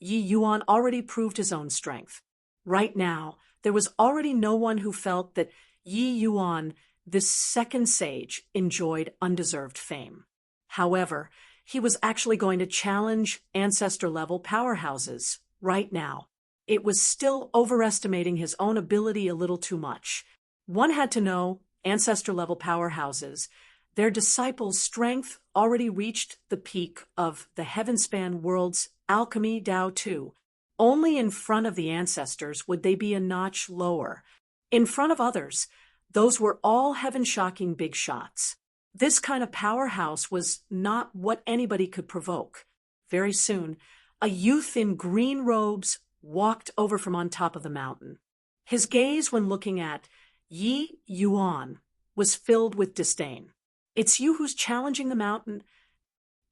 Yi Yuan already proved his own strength. Right now, there was already no one who felt that Yi Yuan, this second sage, enjoyed undeserved fame. However, he was actually going to challenge ancestor-level powerhouses right now. It was still overestimating his own ability a little too much. One had to know, ancestor-level powerhouses, their disciples' strength already reached the peak of the heaven-span world's alchemy Dao 2. Only in front of the ancestors would they be a notch lower. In front of others, those were all heaven-shocking big shots. This kind of powerhouse was not what anybody could provoke. Very soon, a youth in green robes walked over from on top of the mountain. His gaze when looking at Yi Yuan was filled with disdain. "It's you who's challenging the mountain?"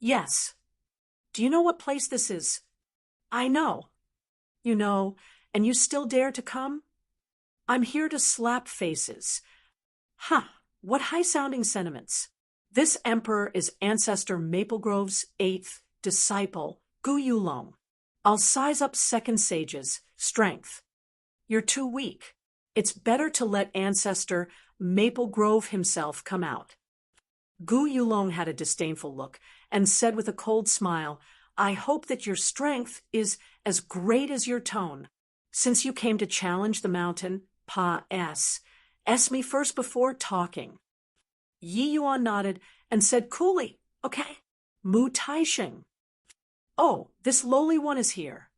"Yes." "Do you know what place this is?" "I know." "You know, and you still dare to come?" "I'm here to slap faces." What high-sounding sentiments. This emperor is Ancestor Maple Grove's 8th disciple, Gu Yulong. I'll size up second sage's strength. You're too weak. It's better to let Ancestor Maple Grove himself come out. Gu Yulong had a disdainful look and said with a cold smile, "I hope that your strength is as great as your tone. Since you came to challenge the mountain, S me first before talking." Yi Yuan nodded and said coolly, "Okay, Mu Taisheng." "Oh, this lowly one is here."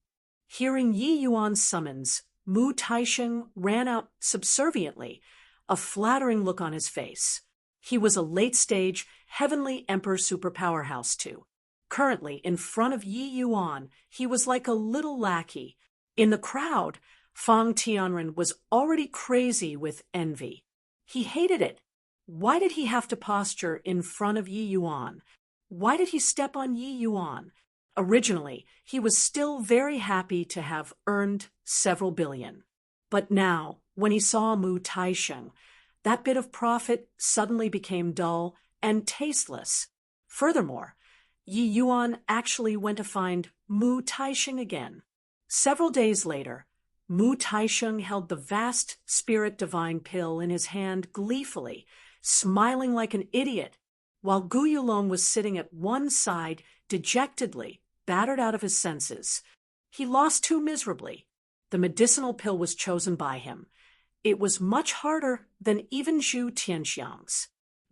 Hearing Yi Yuan's summons, Mu Taisheng ran out subserviently, a flattering look on his face. He was a late-stage, heavenly emperor superpowerhouse too. Currently, in front of Yi Yuan, he was like a little lackey. In the crowd, Fang Tianren was already crazy with envy. He hated it. Why did he have to posture in front of Yi Yuan? Why did he step on Yi Yuan? Originally, he was still very happy to have earned several billion. But now, when he saw Mu Taisheng, that bit of profit suddenly became dull and tasteless. Furthermore, Yi Yuan actually went to find Mu Taisheng again. Several days later, Mu Taisheng held the vast spirit divine pill in his hand gleefully, smiling like an idiot, while Gu Yulong was sitting at one side dejectedly, battered out of his senses. He lost too miserably. The medicinal pill was chosen by him. It was much harder than even Zhu Tianxiang's.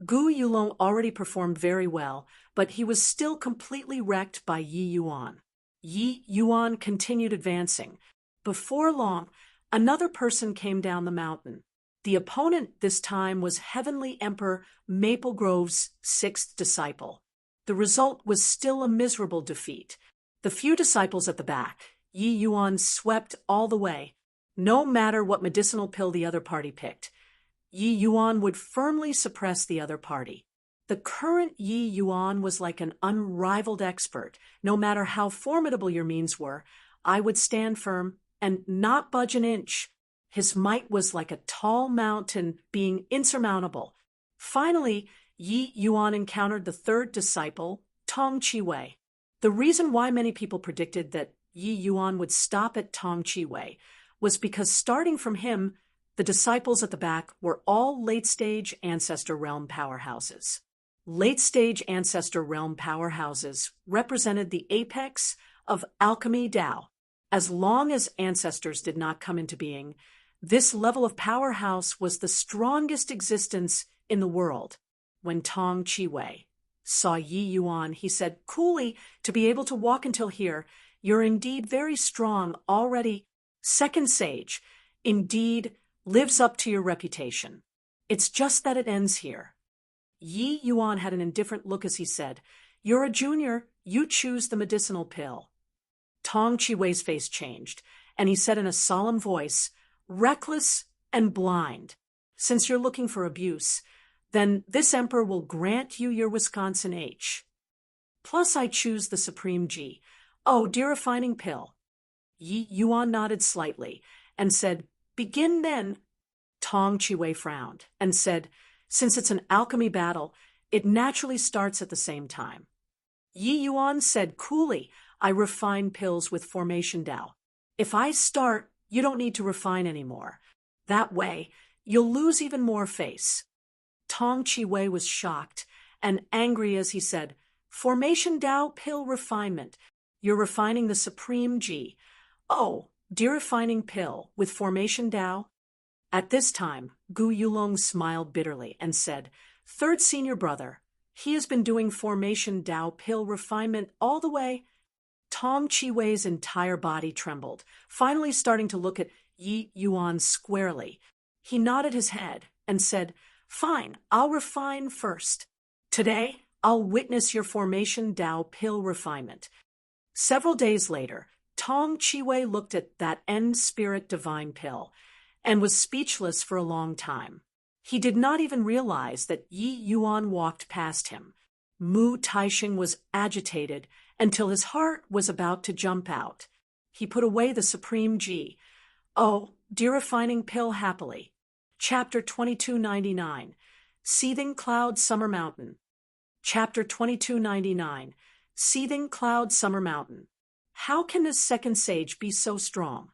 Gu Yulong already performed very well, but he was still completely wrecked by Yi Yuan. Yi Yuan continued advancing. Before long, another person came down the mountain. The opponent this time was Heavenly Emperor Maple Grove's 6th disciple. The result was still a miserable defeat. The few disciples at the back, Yi Yuan swept all the way. No matter what medicinal pill the other party picked, Yi Yuan would firmly suppress the other party. The current Yi Yuan was like an unrivaled expert. No matter how formidable your means were, I would stand firm and not budge an inch. His might was like a tall mountain being insurmountable. Finally, Yi Yuan encountered the 3rd disciple, Tong Chiwei. The reason why many people predicted that Yi Yuan would stop at Tong Chiwei was because starting from him, the disciples at the back were all late-stage Ancestor Realm powerhouses. Late-stage Ancestor Realm powerhouses represented the apex of alchemy Dao. As long as ancestors did not come into being, this level of powerhouse was the strongest existence in the world. When Tong Chiwei saw Yi Yuan, he said coolly, "To be able to walk until here, you're indeed very strong already. Second sage, indeed, lives up to your reputation. It's just that it ends here." Yi Yuan had an indifferent look as he said, "You're a junior, you choose the medicinal pill." Tong Chiwei's face changed, and he said in a solemn voice, "Reckless and blind. Since you're looking for abuse, then this emperor will grant you your Wisconsin H. Plus I choose the Supreme G. Oh, dear refining pill." Yi Yuan nodded slightly and said, "Begin then." Tong Chiwei frowned and said, "Since it's an alchemy battle, it naturally starts at the same time." Yi Yuan said coolly, I refine pills with formation Tao. If I start, you don't need to refine anymore. That way, you'll lose even more face. Tong Chi-wei was shocked and angry as he said, Formation Tao pill refinement. You're refining the supreme Ji. Oh, de-refining pill with formation Tao? At this time, Gu Yulong smiled bitterly and said, Third senior brother, he has been doing formation Tao pill refinement all the way. Tong Chi-wei's entire body trembled, finally starting to look at Yi Yuan squarely. He nodded his head and said, Fine, I'll refine first. Today, I'll witness your formation Tao pill refinement. Several days later, Tong Chi-wei looked at that end spirit divine pill and was speechless for a long time. He did not even realize that Yi Yuan walked past him. Mu Taixing was agitated until his heart was about to jump out. He put away the supreme Ji. Oh, de-refining pill happily. Chapter 2299, Seething Cloud Summer Mountain. Chapter 2299, Seething Cloud Summer Mountain. How can this second sage be so strong?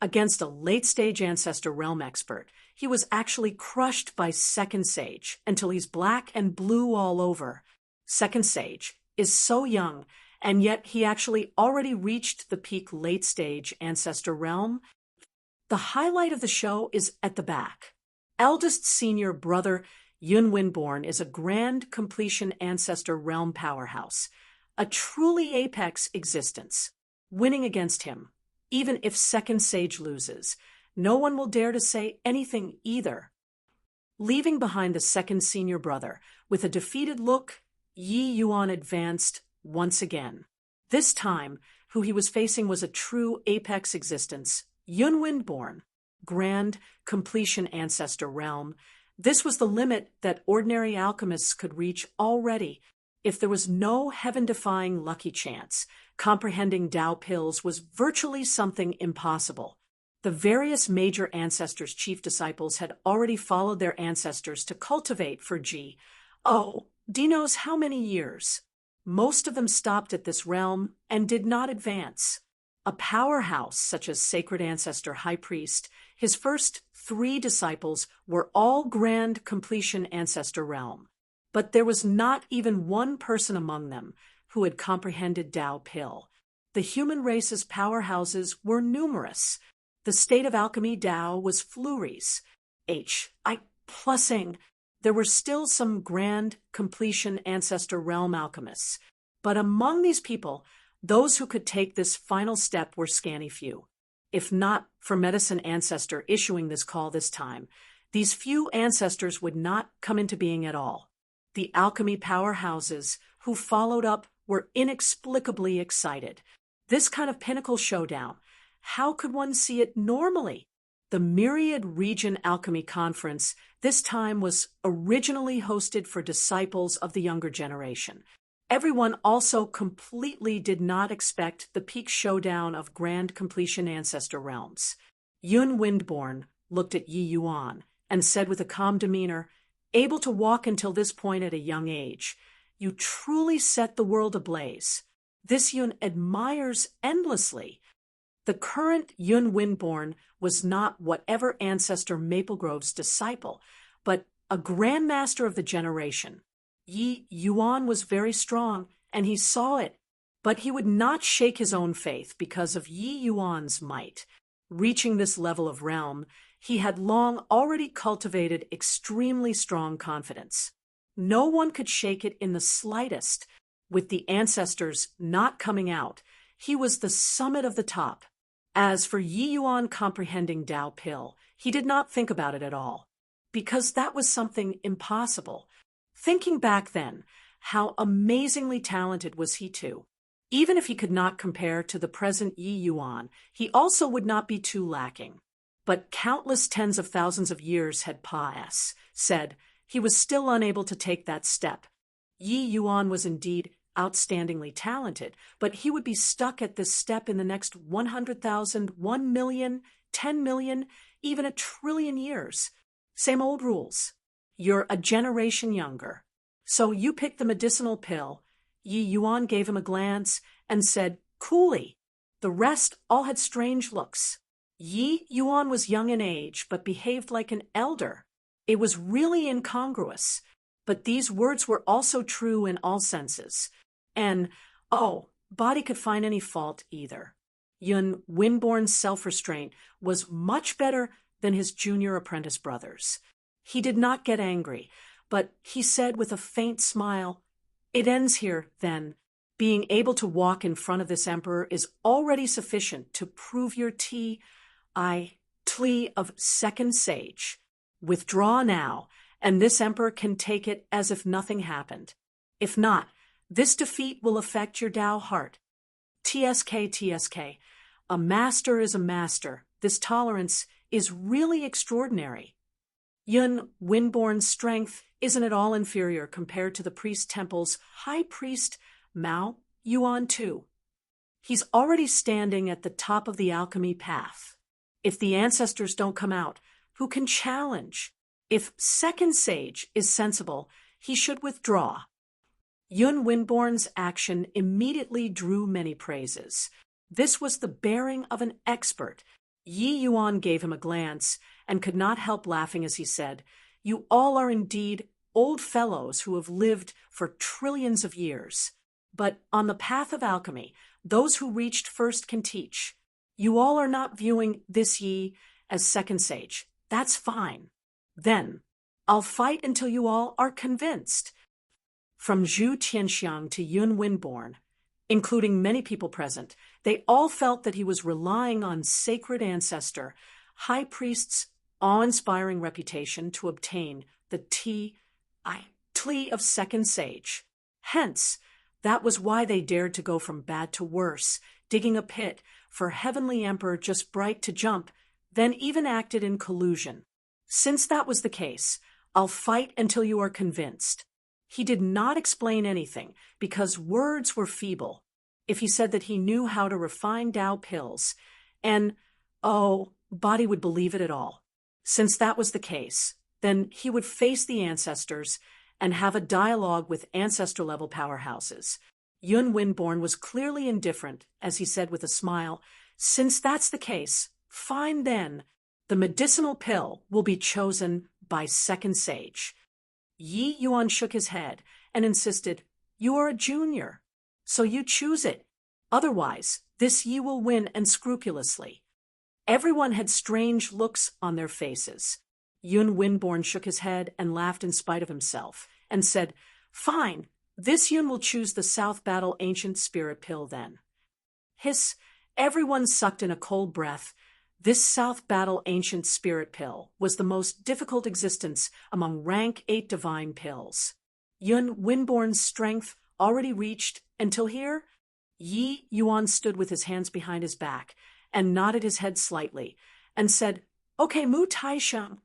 Against a late-stage ancestor realm expert, he was actually crushed by second sage until he's black and blue all over. Second sage is so young, and yet he actually already reached the peak late-stage ancestor realm. The highlight of the show is at the back. Eldest senior brother Yun Winborn is a grand completion ancestor realm powerhouse, a truly apex existence. Winning against him, even if second sage loses, no one will dare to say anything either. Leaving behind the second senior brother, with a defeated look, Yi Yuan advanced once again. This time, who he was facing was a true apex existence, Yun Winborn, grand completion ancestor realm. This was the limit that ordinary alchemists could reach already. If there was no heaven-defying lucky chance, comprehending Tao pills was virtually something impossible. The various major ancestors' chief disciples had already followed their ancestors to cultivate for Ji. Oh, D knows how many years. Most of them stopped at this realm and did not advance. A powerhouse such as Sacred Ancestor High Priest, his first 3 disciples were all grand completion ancestor realm. But there was not even one person among them who had comprehended Tao pill. The human race's powerhouses were numerous. The state of alchemy Tao was flurries. Plussing. There were still some grand completion ancestor realm alchemists. But among these people, those who could take this final step were scanty few. If not for Medicine Ancestor issuing this call this time, these few ancestors would not come into being at all. The alchemy powerhouses who followed up were inexplicably excited. This kind of pinnacle showdown, how could one see it normally? The Myriad Region Alchemy Conference this time was originally hosted for disciples of the younger generation. Everyone also completely did not expect the peak showdown of grand completion ancestor realms. Yun Windborn looked at Yi Yuan and said with a calm demeanor, able to walk until this point at a young age, you truly set the world ablaze. This Yun admires endlessly. The current Yun Windborn was not whatever ancestor Maplegrove's disciple, but a grandmaster of the generation. Yi Yuan was very strong, and he saw it, but he would not shake his own faith because of Yi Yuan's might. Reaching this level of realm, he had long already cultivated extremely strong confidence. No one could shake it in the slightest. With the ancestors not coming out, he was the summit of the top. As for Yi Yuan comprehending Tao pill, he did not think about it at all, because that was something impossible. Thinking back then, how amazingly talented was he too. Even if he could not compare to the present Yi Yuan, he also would not be too lacking. But countless tens of thousands of years had said he was still unable to take that step. Yi Yuan was indeed outstandingly talented, but he would be stuck at this step in the next 100,000, 1 million, 10 million, even 1,000,000,000,000 years. Same old rules. You're a generation younger. So you pick the medicinal pill, Yi Yuan gave him a glance and said coolly. The rest all had strange looks. Yi Yuan was young in age, but behaved like an elder. It was really incongruous. But these words were also true in all senses. And, oh, Body could find any fault either. Yun Winborn's self-restraint was much better than his junior apprentice brother's. He did not get angry, but he said with a faint smile, "It ends here, then. Being able to walk in front of this emperor is already sufficient to prove your tea of second sage. Withdraw now, and this emperor can take it as if nothing happened. If not, this defeat will affect your Tao heart. TSK. A master is a master. This tolerance is really extraordinary." Yun Winborn's strength isn't at all inferior compared to the priest temple's high priest Mao Yuan too. He's already standing at the top of the alchemy path. If the ancestors don't come out, who can challenge? If second sage is sensible, he should withdraw. Yun Winborn's action immediately drew many praises. This was the bearing of an expert. Yi Yuan gave him a glance and could not help laughing as he said, "You all are indeed old fellows who have lived for trillions of years. But on the path of alchemy, those who reached first can teach. You all are not viewing this Yi as second sage. That's fine. Then, I'll fight until you all are convinced." From Zhu Tianxiang to Yun Winborn, including many people present, they all felt that he was relying on sacred ancestor, high priest's awe-inspiring reputation to obtain the tea of second sage. Hence, that was why they dared to go from bad to worse, digging a pit for heavenly emperor just bright to jump, then even acted in collusion. Since that was the case, I'll fight until you are convinced. He did not explain anything because words were feeble. If he said that he knew how to refine Tao pills, and, Body would believe it at all. Since that was the case, then he would face the ancestors and have a dialogue with ancestor-level powerhouses. Yun Winborn was clearly indifferent, as he said with a smile, "Since that's the case, fine then. The medicinal pill will be chosen by second sage." Yi Yuan shook his head and insisted, "You are a junior, so you choose it. Otherwise, this Yi will win, and scrupulously." Everyone had strange looks on their faces. Yun Winborn shook his head and laughed in spite of himself, and said, "Fine, this Yun will choose the South Battle Ancient Spirit Pill then." Hiss, everyone sucked in a cold breath. This South Battle Ancient Spirit Pill was the most difficult existence among rank 8 divine pills. Yun Winborn's strength already reached until here? Yi Yuan stood with his hands behind his back and nodded his head slightly and said, "Okay, Mu Taisheng."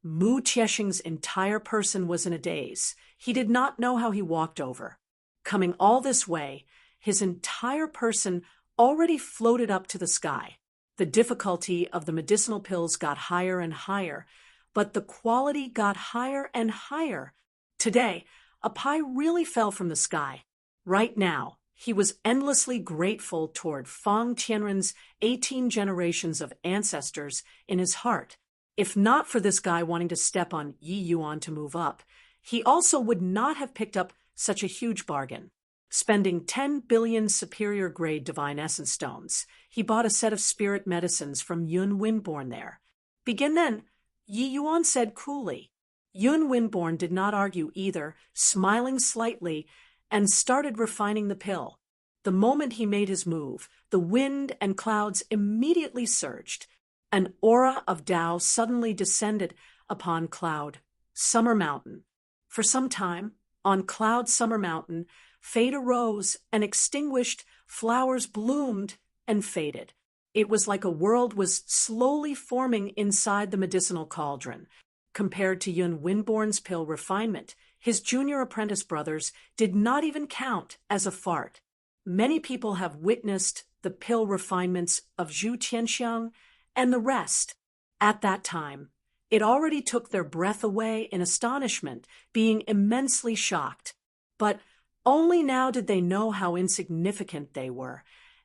Mu Tiesheng's entire person was in a daze. He did not know how he walked over. Coming all this way, his entire person already floated up to the sky. The difficulty of the medicinal pills got higher and higher, but the quality got higher and higher. Today, a pie really fell from the sky. Right now, he was endlessly grateful toward Fang Tianren's 18 generations of ancestors in his heart. If not for this guy wanting to step on Yi Yuan to move up, he also would not have picked up such a huge bargain. Spending 10 billion superior-grade divine essence stones, he bought a set of spirit medicines from Yun Winborn there. "Begin then," Yi Yuan said coolly. Yun Winborn did not argue either, smiling slightly, and started refining the pill. The moment he made his move, the wind and clouds immediately surged. An aura of Tao suddenly descended upon Cloud Summer Mountain. For some time, on Cloud Summer Mountain, fade arose and extinguished, flowers bloomed and faded. It was like a world was slowly forming inside the medicinal cauldron. Compared to Yun Winborn's pill refinement, his junior apprentice brothers did not even count as a fart. Many people have witnessed the pill refinements of Zhu Tianxiang and the rest. At that time, it already took their breath away in astonishment, being immensely shocked. But Only now did they know how insignificant they were,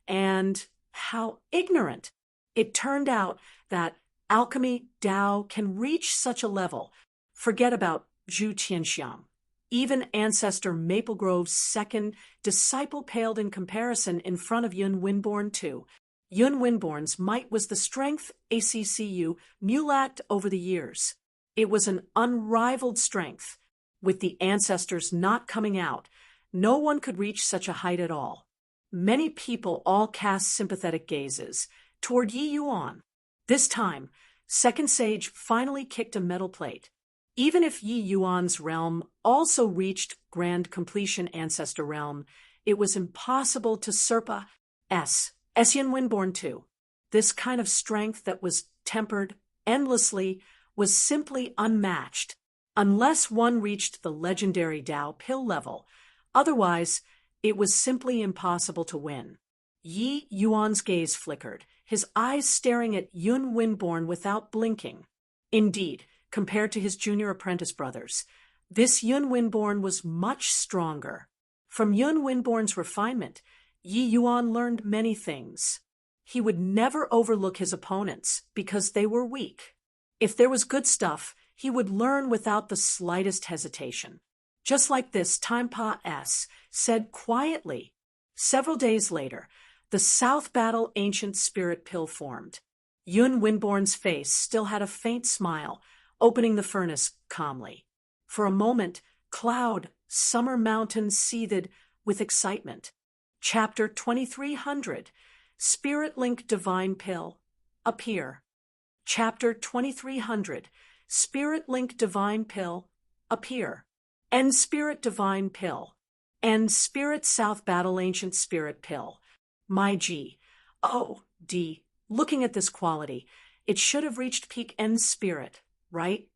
and how ignorant. It turned out that alchemy Tao can reach such a level. Forget about Zhu Tianxiang. Even ancestor Maple Grove's second disciple paled in comparison in front of Yun Winborn too. Yun Winborn's might was the strength ACCU mulacked over the years. It was an unrivaled strength. With the ancestors not coming out, no one could reach such a height at all. Many people all cast sympathetic gazes toward Yi Yuan. This time, Second Sage finally kicked a metal plate. Even if Yi Yuan's realm also reached grand completion ancestor realm, it was impossible to surpass Yin Winborn too. This kind of strength that was tempered endlessly was simply unmatched, unless one reached the legendary Dao pill level. Otherwise, it was simply impossible to win. Yi Yuan's gaze flickered, his eyes staring at Yun Winborn without blinking. Indeed, compared to his junior apprentice brothers, this Yun Winborn was much stronger. From Yun Winborn's refinement, Yi Yuan learned many things. He would never overlook his opponents because they were weak. If there was good stuff, he would learn without the slightest hesitation. Just like this, Timpa S. said quietly. Several days later, the South Battle Ancient Spirit Pill formed. Yun Winborn's face still had a faint smile, opening the furnace calmly. For a moment, cloud, summer mountain seethed with excitement. Chapter 2300, Spirit Link Divine Pill, appear. Chapter 2300, Spirit Link Divine Pill, appear. End Spirit Divine Pill. End Spirit South Battle Ancient Spirit Pill. My G. Oh, D. Looking at this quality, it should have reached peak End Spirit, right?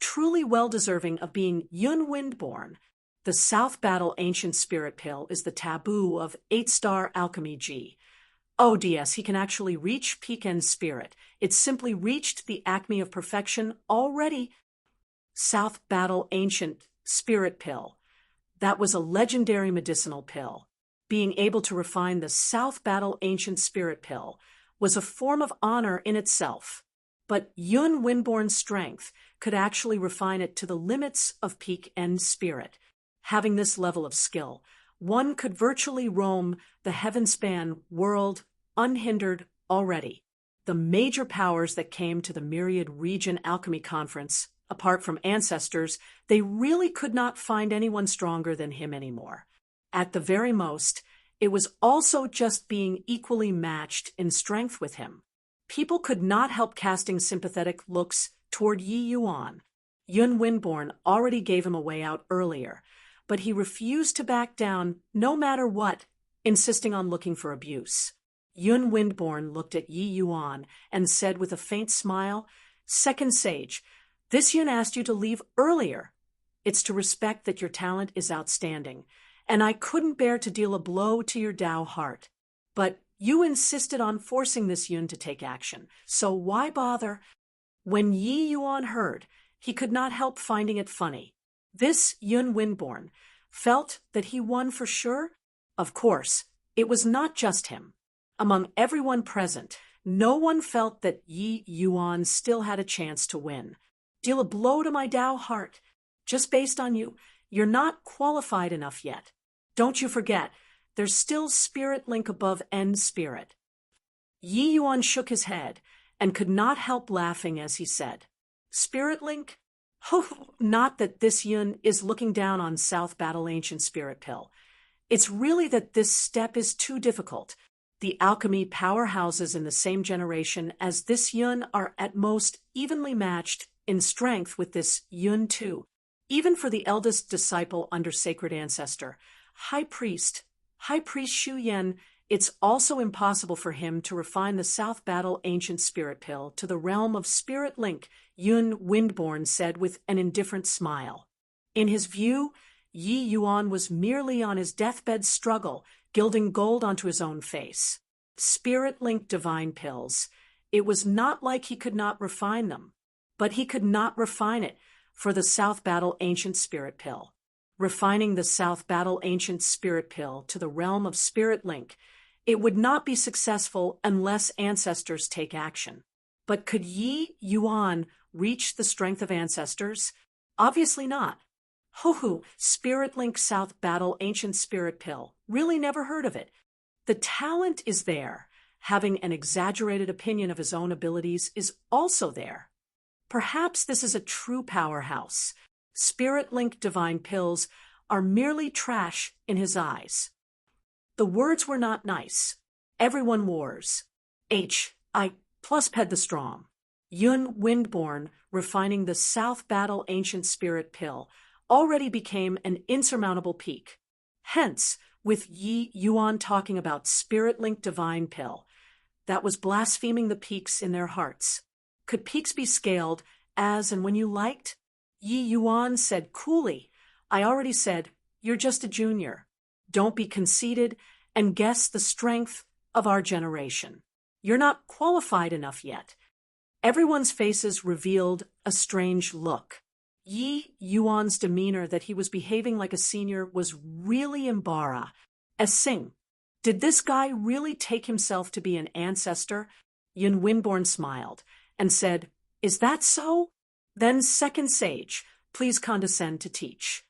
Truly well-deserving of being Yun Windborn, the South Battle Ancient Spirit Pill is the taboo of 8-star Alchemy G. Oh, DS, he can actually reach peak End Spirit. It simply reached the acme of perfection already. South Battle Ancient Spirit Pill. That was a legendary medicinal pill. Being able to refine the South Battle Ancient Spirit Pill was a form of honor in itself. But Yun Winborn's strength could actually refine it to the limits of peak End Spirit. Having this level of skill, one could virtually roam the heaven-span world unhindered already. The major powers that came to the Myriad Region Alchemy Conference, apart from ancestors, they really could not find anyone stronger than him anymore. At the very most, it was also just being equally matched in strength with him. People could not help casting sympathetic looks toward Yi Yuan. Yun Winborn already gave him a way out earlier, but he refused to back down no matter what, insisting on looking for abuse. Yun Winborn looked at Yi Yuan and said with a faint smile, "Second Sage, this Yun asked you to leave earlier. It's to respect that your talent is outstanding, and I couldn't bear to deal a blow to your Dao heart. But you insisted on forcing this Yun to take action, so why bother?" When Yi Yuan heard, he could not help finding it funny. This Yun Winborn felt that he won for sure. Of course, it was not just him. Among everyone present, no one felt that Yi Yuan still had a chance to win. Deal a blow to my Dao heart. Just based on you, you're not qualified enough yet. Don't you forget, there's still Spirit Link above End Spirit. Yi Yuan shook his head and could not help laughing as he said, "Spirit Link? Oh, not that this Yun is looking down on South Battle Ancient Spirit Pill. It's really that this step is too difficult. The alchemy powerhouses in the same generation as this Yun are at most evenly matched in strength with this Yun too. Even for the eldest disciple under Sacred Ancestor, High Priest Shu Yen, it's also impossible for him to refine the South Battle Ancient Spirit Pill to the realm of Spirit Link," Yun Windborn said with an indifferent smile. In his view, Yi Yuan was merely on his deathbed struggle, gilding gold onto his own face. Spirit Link Divine Pills. It was not like he could not refine them, but he could not refine it for the South Battle Ancient Spirit Pill. refining the South Battle Ancient Spirit Pill to the realm of Spirit Link. It would not be successful unless ancestors take action. But could Yi Yuan reach the strength of ancestors? Obviously not. Hoo-hoo, Spirit Link South Battle Ancient Spirit Pill. Really never heard of it. The talent is there. Having an exaggerated opinion of his own abilities is also there. Perhaps this is a true powerhouse. Spirit Link Divine Pills are merely trash in his eyes. The words were not nice. Everyone wars. I plus Ped the Strong. Yun Windborn, refining the South Battle Ancient Spirit Pill, already became an insurmountable peak. Hence, with Yi Yuan talking about Spirit Link Divine Pill, that was blaspheming the peaks in their hearts. Could peaks be scaled as and when you liked? Yi Yuan said coolly, I already said, you're just a junior. Don't be conceited and guess the strength of our generation. You're not qualified enough yet. Everyone's faces revealed a strange look. Yi Yuan's demeanor that he was behaving like a senior was really embarrassing. Did this guy really take himself to be an ancestor? Yun Winborn smiled and said, Is that so? Then second sage, please condescend to teach.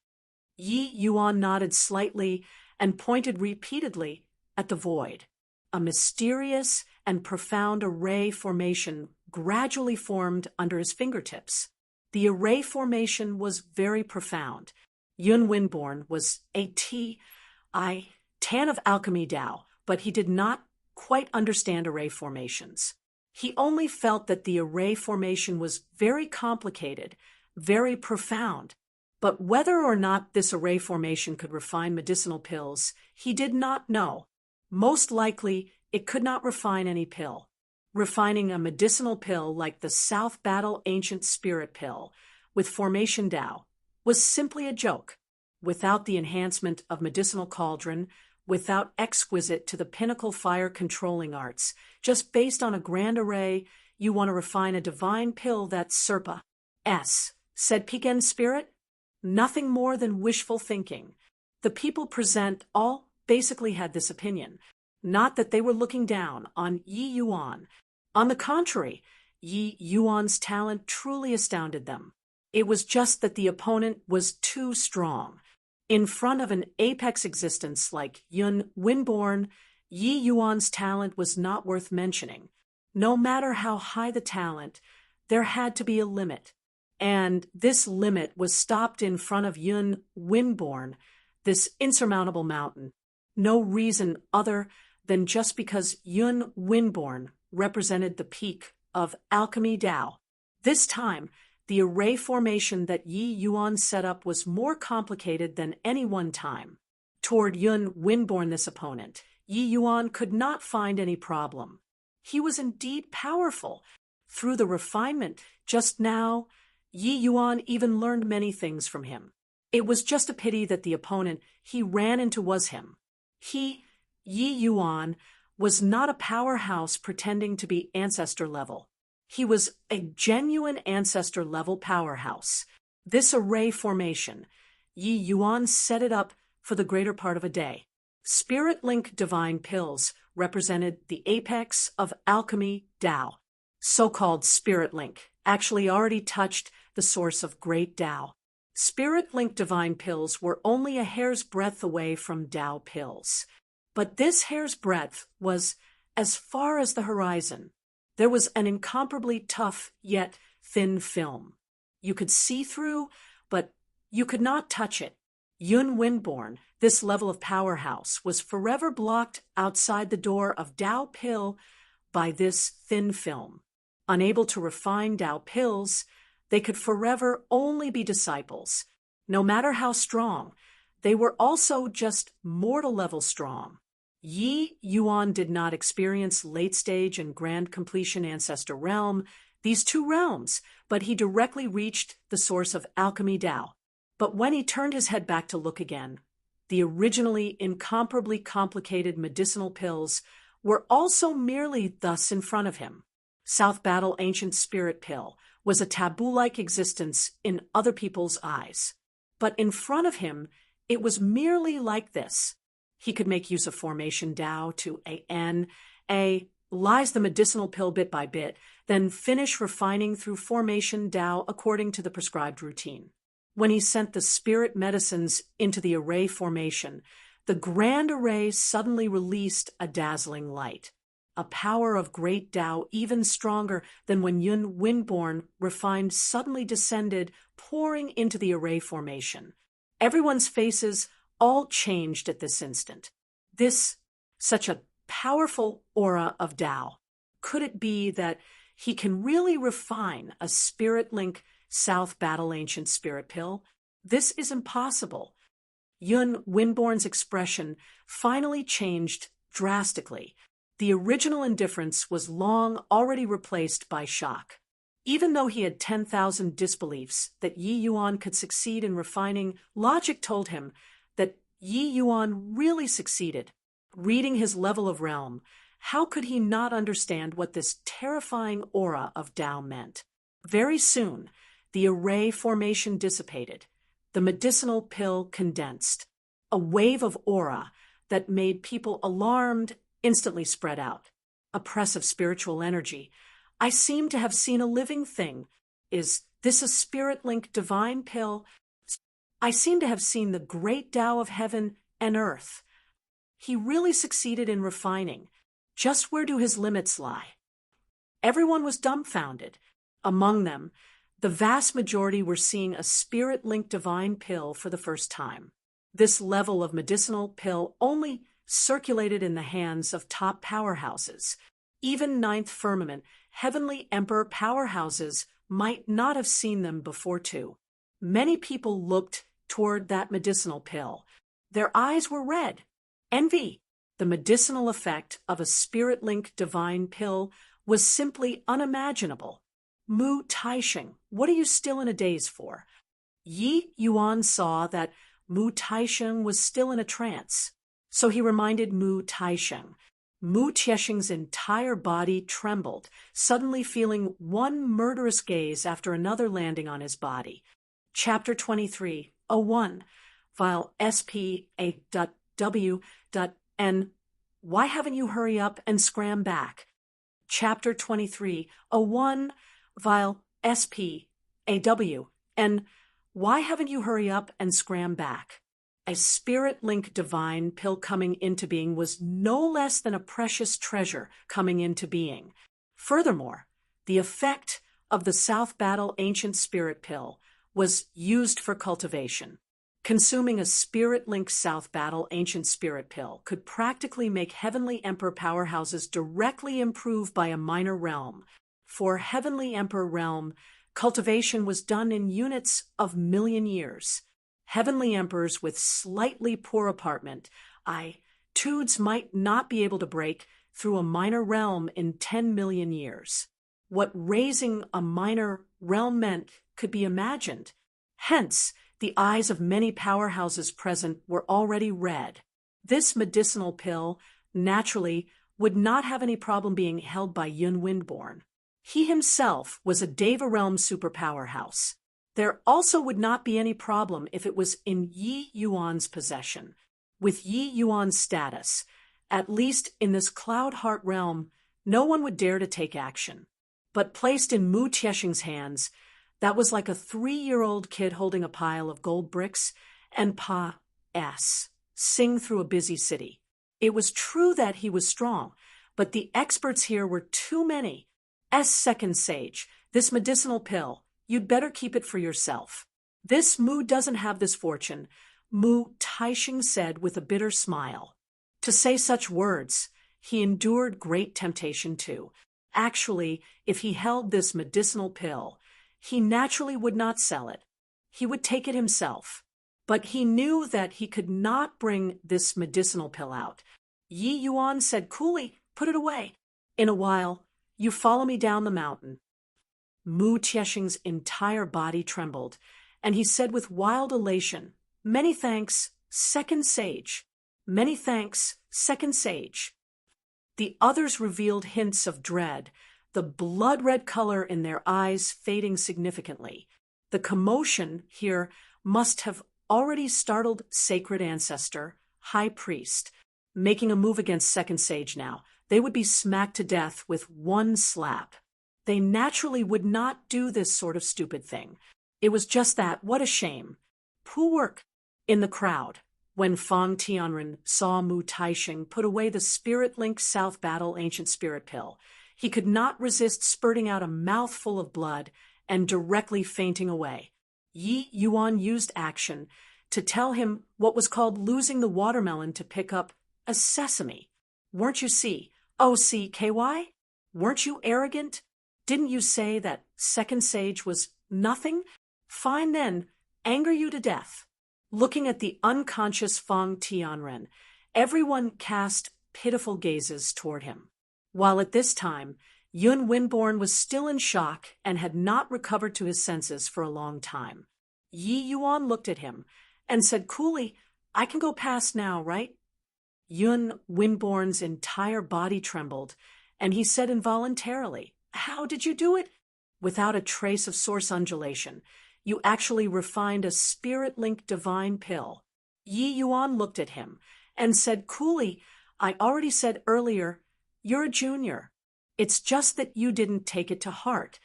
Yi Yuan nodded slightly and pointed repeatedly at the void. A mysterious and profound array formation gradually formed under his fingertips. The array formation was very profound. Yun Winborn was a Tan of Alchemy Dao, but he did not quite understand array formations. He only felt that the array formation was very complicated, very profound. But whether or not this array formation could refine medicinal pills, he did not know. Most likely, it could not refine any pill. Refining a medicinal pill like the South Battle Ancient Spirit Pill with Formation Dao was simply a joke. Without the enhancement of medicinal cauldron, without exquisite to the pinnacle fire controlling arts, just based on a grand array, you want to refine a divine pill that's Serpa. Said Pegan Spirit. Nothing more than wishful thinking. The people present all basically had this opinion. Not that they were looking down on Yi Yuan. On the contrary, Yi Yuan's talent truly astounded them. It was just that the opponent was too strong. In front of an apex existence like Yun Winborn, Yi Yuan's talent was not worth mentioning. No matter how high the talent, there had to be a limit. And this limit was stopped in front of Yun Winborn, this insurmountable mountain. No reason other than just because Yun Winborn represented the peak of Alchemy Dao. This time, the array formation that Yi Yuan set up was more complicated than any one time. Toward Yun Winborn, this opponent, Yi Yuan could not find any problem. He was indeed powerful. Through the refinement just now, Yi Yuan even learned many things from him. It was just a pity that the opponent he ran into was him. Yi Yuan, was not a powerhouse pretending to be ancestor level. He was a genuine ancestor level powerhouse. This array formation, Yi Yuan set it up for the greater part of a day. Spirit Link Divine Pills represented the apex of Alchemy Dao. So-called Spirit Link actually already touched the source of great Dao. Spirit Link Divine Pills were only a hair's breadth away from Dao Pills. But this hair's breadth was as far as the horizon. There was an incomparably tough yet thin film. You could see through, but you could not touch it. Yun Winborn, this level of powerhouse, was forever blocked outside the door of Dao Pill by this thin film. Unable to refine Dao Pills, they could forever only be disciples. No matter how strong, they were also just mortal level strong. Yi Yuan did not experience late stage and grand completion ancestor realm, these two realms, but he directly reached the source of Alchemy Dao. But when he turned his head back to look again, the originally incomparably complicated medicinal pills were also merely thus in front of him. South Battle Ancient Spirit Pill was a taboo-like existence in other people's eyes. But in front of him, it was merely like this. He could make use of formation Tao to lies the medicinal pill bit by bit, then finish refining through formation Tao according to the prescribed routine. When he sent the spirit medicines into the array formation, the grand array suddenly released a dazzling light, a power of great Tao even stronger than when Yun Windborn refined suddenly descended, pouring into the array formation. Everyone's faces all changed at this instant. Such a powerful aura of Tao. Could it be that he can really refine a spirit link South Battle Ancient Spirit Pill? This is impossible. Yun Windborn's expression finally changed drastically. The original indifference was long already replaced by shock. Even though he had 10,000 disbeliefs that Yi Yuan could succeed in refining, logic told him that Yi Yuan really succeeded. Reading his level of realm, how could he not understand what this terrifying aura of Tao meant? Very soon, the array formation dissipated. The medicinal pill condensed. A wave of aura that made people alarmed instantly spread out. A press of spiritual energy. I seem to have seen a living thing. Is this a spirit-linked divine pill? I seem to have seen the great Tao of heaven and earth. He really succeeded in refining. Just where do his limits lie? Everyone was dumbfounded. Among them, the vast majority were seeing a spirit-linked divine pill for the first time. This level of medicinal pill only circulated in the hands of top powerhouses. Even Ninth Firmament, Heavenly Emperor powerhouses might not have seen them before too. Many people looked toward that medicinal pill. Their eyes were red. Envy. The medicinal effect of a spirit-linked divine pill was simply unimaginable. Mu Taisheng, what are you still in a daze for? Yi Yuan saw that Mu Taisheng was still in a trance. So he reminded Mu Taisheng. Mu Taisheng's entire body trembled, suddenly feeling one murderous gaze after another landing on his body. Chapter 23, 01, File SP8.W.N. Why haven't you hurry up and scram back? Chapter 23, 01, File SP.AW.N. Why haven't you hurry up and scram back? A spirit-linked divine pill coming into being was no less than a precious treasure coming into being. Furthermore, the effect of the South Battle Ancient Spirit Pill was used for cultivation. Consuming a spirit-linked South Battle Ancient Spirit Pill could practically make Heavenly Emperor powerhouses directly improve by a minor realm. For Heavenly Emperor realm, cultivation was done in units of million years. Heavenly Emperors with slightly poor apartment, tudes might not be able to break through a minor realm in 10 million years. What raising a minor realm meant could be imagined. Hence, the eyes of many powerhouses present were already red. This medicinal pill, naturally, would not have any problem being held by Yun Windborn. He himself was a Deva realm superpowerhouse. There also would not be any problem if it was in Yi Yuan's possession. With Yi Yuan's status, at least in this Cloud Heart realm, no one would dare to take action. But placed in Mu Tiesheng's hands, that was like a 3-year-old kid holding a pile of gold bricks and sing through a busy city. It was true that he was strong, but the experts here were too many. Second sage, this medicinal pill, you'd better keep it for yourself. This Mu doesn't have this fortune, Mu Taisheng said with a bitter smile. To say such words, he endured great temptation too. Actually, if he held this medicinal pill, he naturally would not sell it. He would take it himself. But he knew that he could not bring this medicinal pill out. Yi Yuan said coolly, put it away. In a while, you follow me down the mountain. Mu Tiesheng's entire body trembled, and he said with wild elation, many thanks, second sage. Many thanks, second sage. The others revealed hints of dread, the blood-red color in their eyes fading significantly. The commotion here must have already startled sacred ancestor, high priest, making a move against second sage now. They would be smacked to death with one slap. They naturally would not do this sort of stupid thing. It was just that, what a shame. Poor work. In the crowd, when Fang Tianren saw Mu Taixing put away the Spirit-Link South Battle Ancient Spirit Pill, he could not resist spurting out a mouthful of blood and directly fainting away. Yi Yuan used action to tell him what was called losing the watermelon to pick up a sesame. Weren't you O-C-K-Y? Weren't you arrogant? Didn't you say that second sage was nothing? Fine then, anger you to death. Looking at the unconscious Fang Tianren, everyone cast pitiful gazes toward him. While at this time, Yun Winborn was still in shock and had not recovered to his senses for a long time. Yi Yuan looked at him and said coolly, "I can go past now, right?" Yun Winborn's entire body trembled, and he said involuntarily, "How did you do it?" Without a trace of source undulation, you actually refined a spirit-linked divine pill. Yi Yuan looked at him and said coolly, "I already said earlier, you're a junior. It's just that you didn't take it to heart."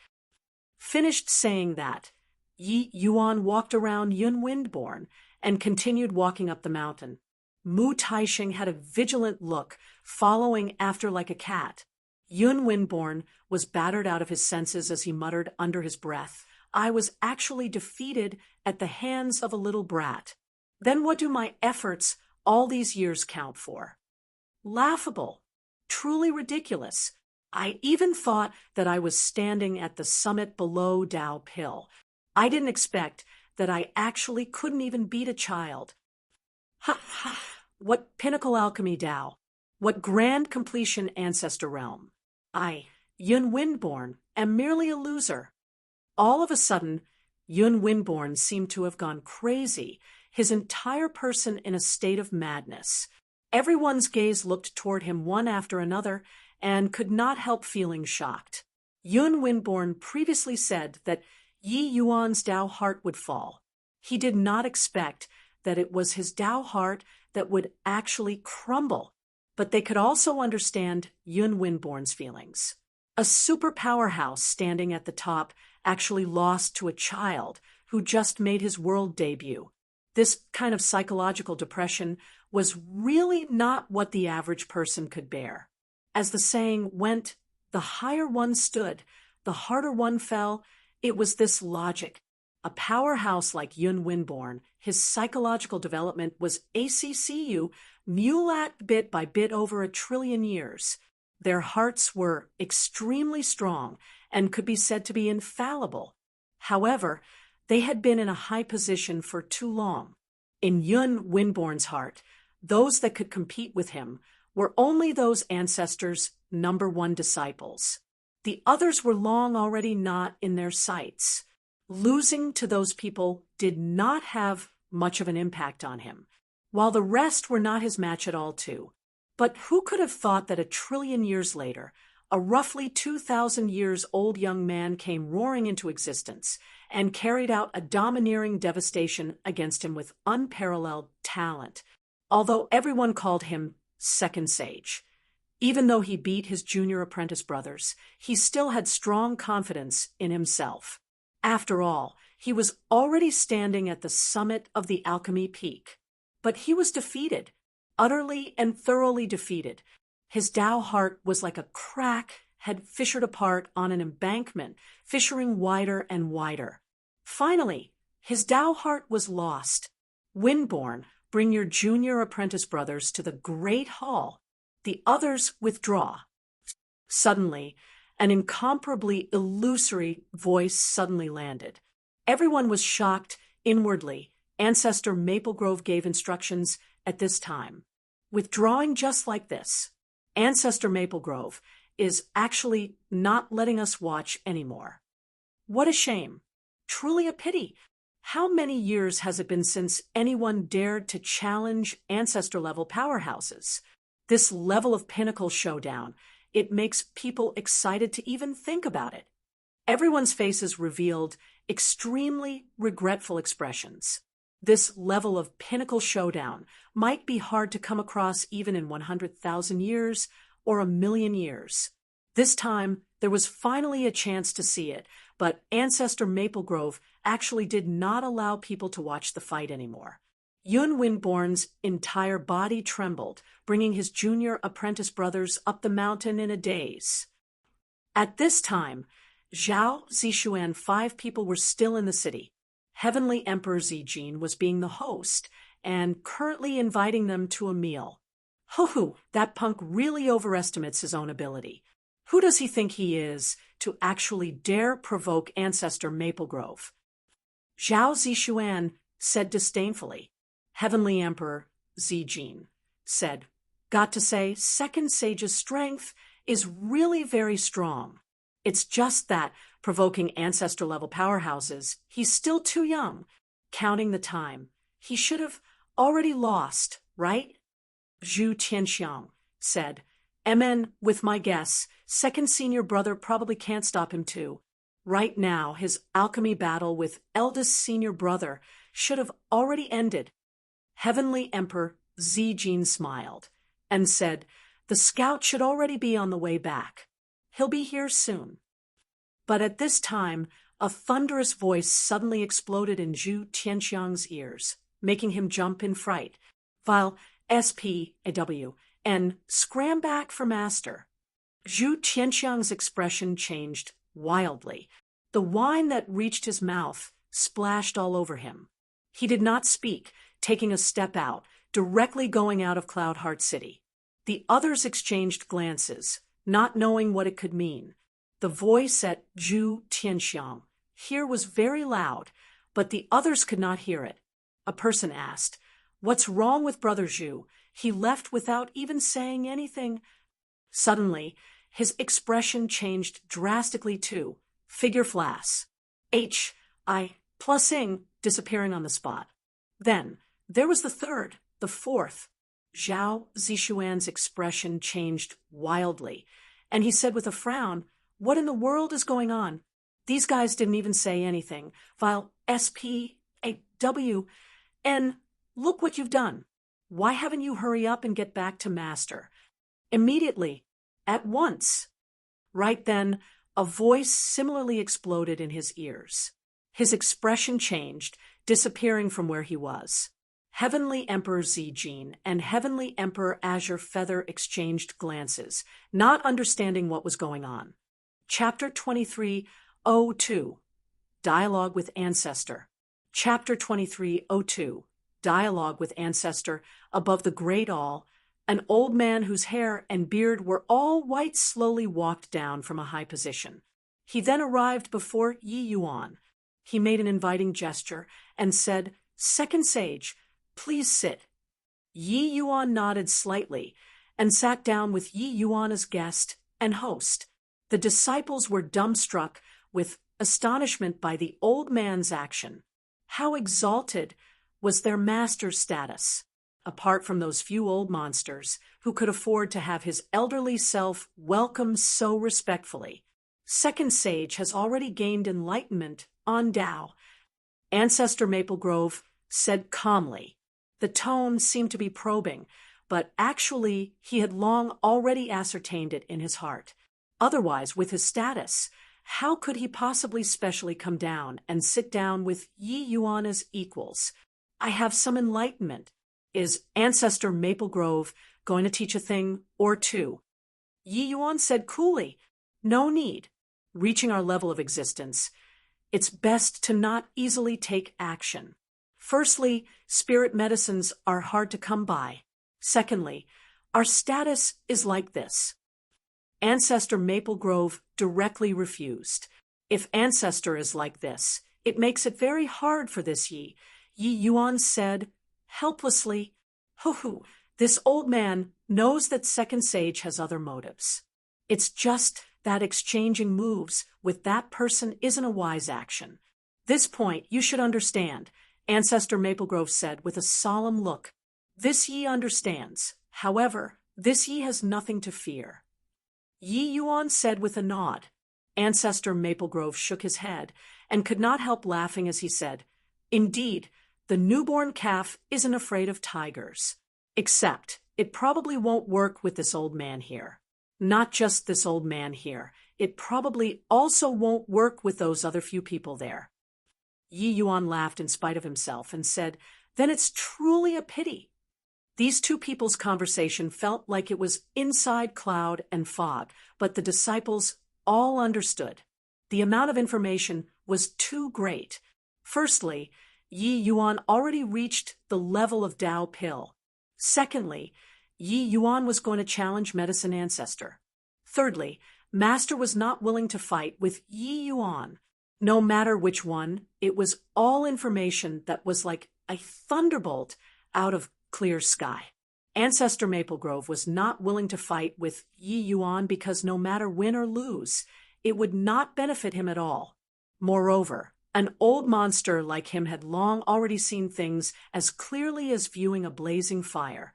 Finished saying that, Yi Yuan walked around Yun Windborn and continued walking up the mountain. Mu Taixing had a vigilant look, following after like a cat. Yun Windborn was battered out of his senses as he muttered under his breath, "I was actually defeated at the hands of a little brat. Then what do my efforts all these years count for? Laughable. Truly ridiculous. I even thought that I was standing at the summit below Dao Pill. I didn't expect that I actually couldn't even beat a child. Ha ha! What pinnacle alchemy Dao! What grand completion ancestor realm! I, Yun Windborn, am merely a loser." All of a sudden, Yun Windborn seemed to have gone crazy, his entire person in a state of madness. Everyone's gaze looked toward him one after another and could not help feeling shocked. Yun Windborn previously said that Yi Yuan's Dao heart would fall. He did not expect that it was his Dao heart that would actually crumble, but they could also understand Yun Windborn's feelings. A super powerhouse standing at the top actually lost to a child who just made his world debut. This kind of psychological depression was really not what the average person could bear. As the saying went, the higher one stood, the harder one fell. It was this logic. A powerhouse like Yun Windborn, his psychological development was ACCU, mulat bit by bit over 1 trillion years. Their hearts were extremely strong and could be said to be infallible. However, they had been in a high position for too long. In Yun Windborn's heart, those that could compete with him were only those ancestors' #1 disciples. The others were long already not in their sights. Losing to those people did not have much of an impact on him, while the rest were not his match at all too. But who could have thought that 1 trillion years later, a roughly 2,000 years old young man came roaring into existence and carried out a domineering devastation against him with unparalleled talent, although everyone called him Second Sage. Even though he beat his junior apprentice brothers, he still had strong confidence in himself. After all, he was already standing at the summit of the alchemy peak. But he was defeated, utterly and thoroughly defeated. His Dao heart was like a crack had fissured apart on an embankment, fissuring wider and wider. Finally, his Dao heart was lost. Windborn, bring your junior apprentice brothers to the great hall. The others withdraw. Suddenly, an incomparably illusory voice suddenly landed. Everyone was shocked inwardly. Ancestor Maple Grove gave instructions at this time. Withdrawing just like this. Ancestor Maple Grove is actually not letting us watch anymore. What a shame. Truly a pity. How many years has it been since anyone dared to challenge ancestor-level powerhouses? This level of pinnacle showdown, it makes people excited to even think about it. Everyone's faces revealed extremely regretful expressions. This level of pinnacle showdown might be hard to come across even in 100,000 years or a million years. This time, there was finally a chance to see it, but Ancestor Maple Grove actually did not allow people to watch the fight anymore. Yun Windborn's entire body trembled, bringing his junior apprentice brothers up the mountain in a daze. At this time, Zhao Zishuan 5 people were still in the city. Heavenly Emperor Zijin was being the host and currently inviting them to a meal. Hoo-hoo, that punk really overestimates his own ability. Who does he think he is to actually dare provoke Ancestor Maple Grove? Zhao Zishuan said disdainfully. Heavenly Emperor Zijin said, "Got to say, Second Sage's strength is really very strong. It's just that, provoking ancestor-level powerhouses, he's still too young. Counting the time, he should have already lost, right?" Zhu Tianxiang said, "MN, with my guess, second senior brother probably can't stop him too. Right now, his alchemy battle with eldest senior brother should have already ended." Heavenly Emperor Zijin smiled and said, "The scout should already be on the way back. He'll be here soon." But at this time, a thunderous voice suddenly exploded in Zhu Tianxiang's ears, making him jump in fright, while SPAW and scram back for master. Zhu Tianxiang's expression changed wildly. The wine that reached his mouth splashed all over him. He did not speak, taking a step out, directly going out of Cloudheart City. The others exchanged glances, not knowing what it could mean. The voice at Zhu Tianxiang here was very loud, but the others could not hear it. A person asked, "What's wrong with Brother Zhu? He left without even saying anything." Suddenly, his expression changed drastically too. Figure flash. HI +ing disappearing on the spot. Then, there was the third, the fourth. Zhao Zishuan's expression changed wildly, and he said with a frown, "What in the world is going on? These guys didn't even say anything, while SPAW, and look what you've done. Why haven't you hurry up and get back to Master? Immediately. At once." Right then, a voice similarly exploded in his ears. His expression changed, disappearing from where he was. Heavenly Emperor Zijin and Heavenly Emperor Azure Feather exchanged glances, not understanding what was going on. Chapter 2302, Dialogue with Ancestor. Chapter 2302, Dialogue with Ancestor. Above the Great All, an old man whose hair and beard were all white slowly walked down from a high position. He then arrived before Yi Yuan. He made an inviting gesture and said, "Second Sage, please sit." Yi Yuan nodded slightly and sat down with Yi Yuan as guest and host. The disciples were dumbstruck with astonishment by the old man's action. How exalted was their master's status, apart from those few old monsters who could afford to have his elderly self welcomed so respectfully. Second Sage has already gained enlightenment on Tao. Ancestor Maple Grove said calmly. The tone seemed to be probing, but actually he had long already ascertained it in his heart. Otherwise, with his status, how could he possibly specially come down and sit down with Yi Yuan as equals? "I have some enlightenment. Is Ancestor Maple Grove going to teach a thing or two?" Yi Yuan said coolly, "No need. Reaching our level of existence, it's best to not easily take action. Firstly, spirit medicines are hard to come by. Secondly, our status is like this." Ancestor Maple Grove directly refused. "If Ancestor is like this, it makes it very hard for this Yi." Yi Yuan said, helplessly, "Hoo-hoo, this old man knows that Second Sage has other motives. It's just that exchanging moves with that person isn't a wise action. This point you should understand," Ancestor Maple Grove said with a solemn look. "This Yi understands. However, this Yi has nothing to fear." Yi Yuan said with a nod. Ancestor Maple Grove shook his head and could not help laughing as he said, "Indeed, The newborn calf isn't afraid of tigers. Except, it probably won't work with this old man here. Not just this old man here. It probably also won't work with those other few people there. Yi Yuan laughed in spite of himself and said, "Then it's truly a pity." These two people's conversation felt like it was inside cloud and fog, but the disciples all understood. The amount of information was too great. Firstly, Yi Yuan already reached the level of Tao Pill. Secondly, Yi Yuan was going to challenge Medicine Ancestor. Thirdly, Master was not willing to fight with Yi Yuan. No matter which one, it was all information that was like a thunderbolt out of clear sky. Ancestor Maple Grove was not willing to fight with Yi Yuan because no matter win or lose, it would not benefit him at all. Moreover, an old monster like him had long already seen things as clearly as viewing a blazing fire.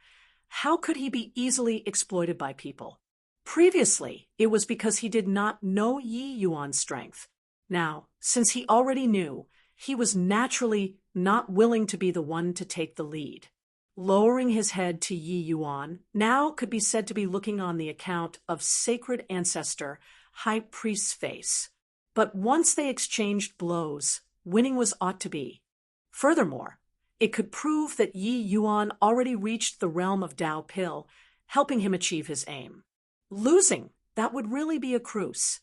How could he be easily exploited by people? Previously, it was because he did not know Yi Yuan's strength. Now, since he already knew, he was naturally not willing to be the one to take the lead. Lowering his head to Yi Yuan now could be said to be looking on the account of sacred ancestor, high priest's face. But once they exchanged blows, winning was ought to be. Furthermore, it could prove that Yi Yuan already reached the realm of Tao Pill, helping him achieve his aim. Losing, that would really be a cruise.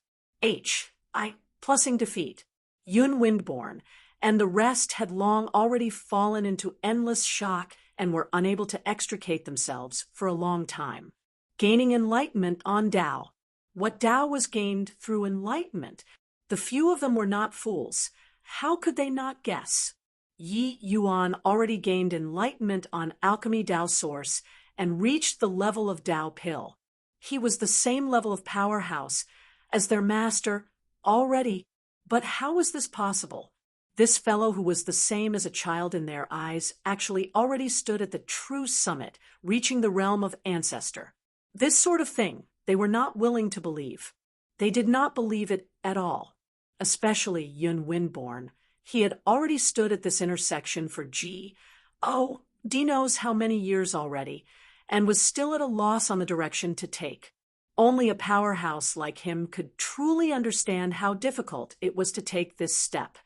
Plussing defeat. Yun Windborn and the rest had long already fallen into endless shock and were unable to extricate themselves for a long time. Gaining enlightenment on Tao. What Tao was gained through enlightenment. The few of them were not fools. How could they not guess? Yi Yuan already gained enlightenment on alchemy Tao source and reached the level of Tao Pill. He was the same level of powerhouse as their master already. But how was this possible? This fellow who was the same as a child in their eyes actually already stood at the true summit, reaching the realm of ancestor. This sort of thing they were not willing to believe. They did not believe it at all, especially Yun Windborn. He had already stood at this intersection for D knows how many years already, and was still at a loss on the direction to take. Only a powerhouse like him could truly understand how difficult it was to take this step.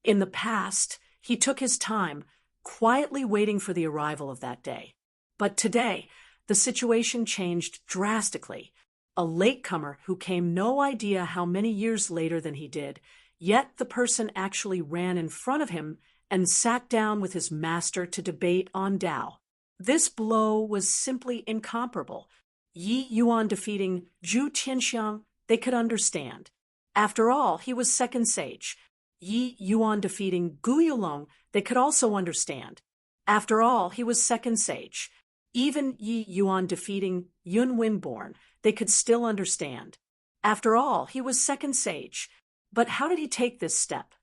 In the past, he took his time, quietly waiting for the arrival of that day. But today, the situation changed drastically. A latecomer who came no idea how many years later than he did, yet the person actually ran in front of him and sat down with his master to debate on Tao. This blow was simply incomparable. Yi Yuan defeating Zhu Tianxiang, they could understand. After all, he was second sage. Yi Yuan defeating Gu Yulong, they could also understand. After all, he was second sage. Even Yi Yuan defeating Yun Windborn, they could still understand. After all, he was second sage. But how did he take this step?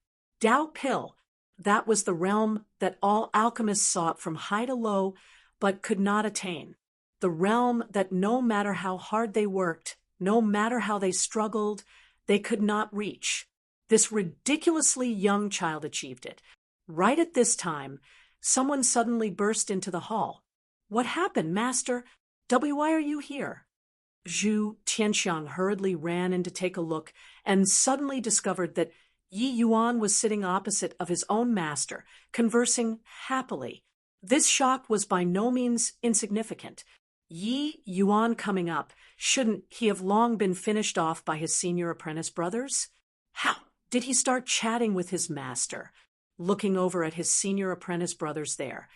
Tao Pill, that was the realm that all alchemists sought from high to low, but could not attain. The realm that no matter how hard they worked, no matter how they struggled, they could not reach. This ridiculously young child achieved it. Right at this time, someone suddenly burst into the hall. "What happened, Master? Why are you here?" Zhu Tianxiang hurriedly ran in to take a look and suddenly discovered that Yi Yuan was sitting opposite of his own master, conversing happily. This shock was by no means insignificant. Yi Yuan coming up, shouldn't he have long been finished off by his senior apprentice brothers? How did he start chatting with his master, looking over at his senior apprentice brothers there?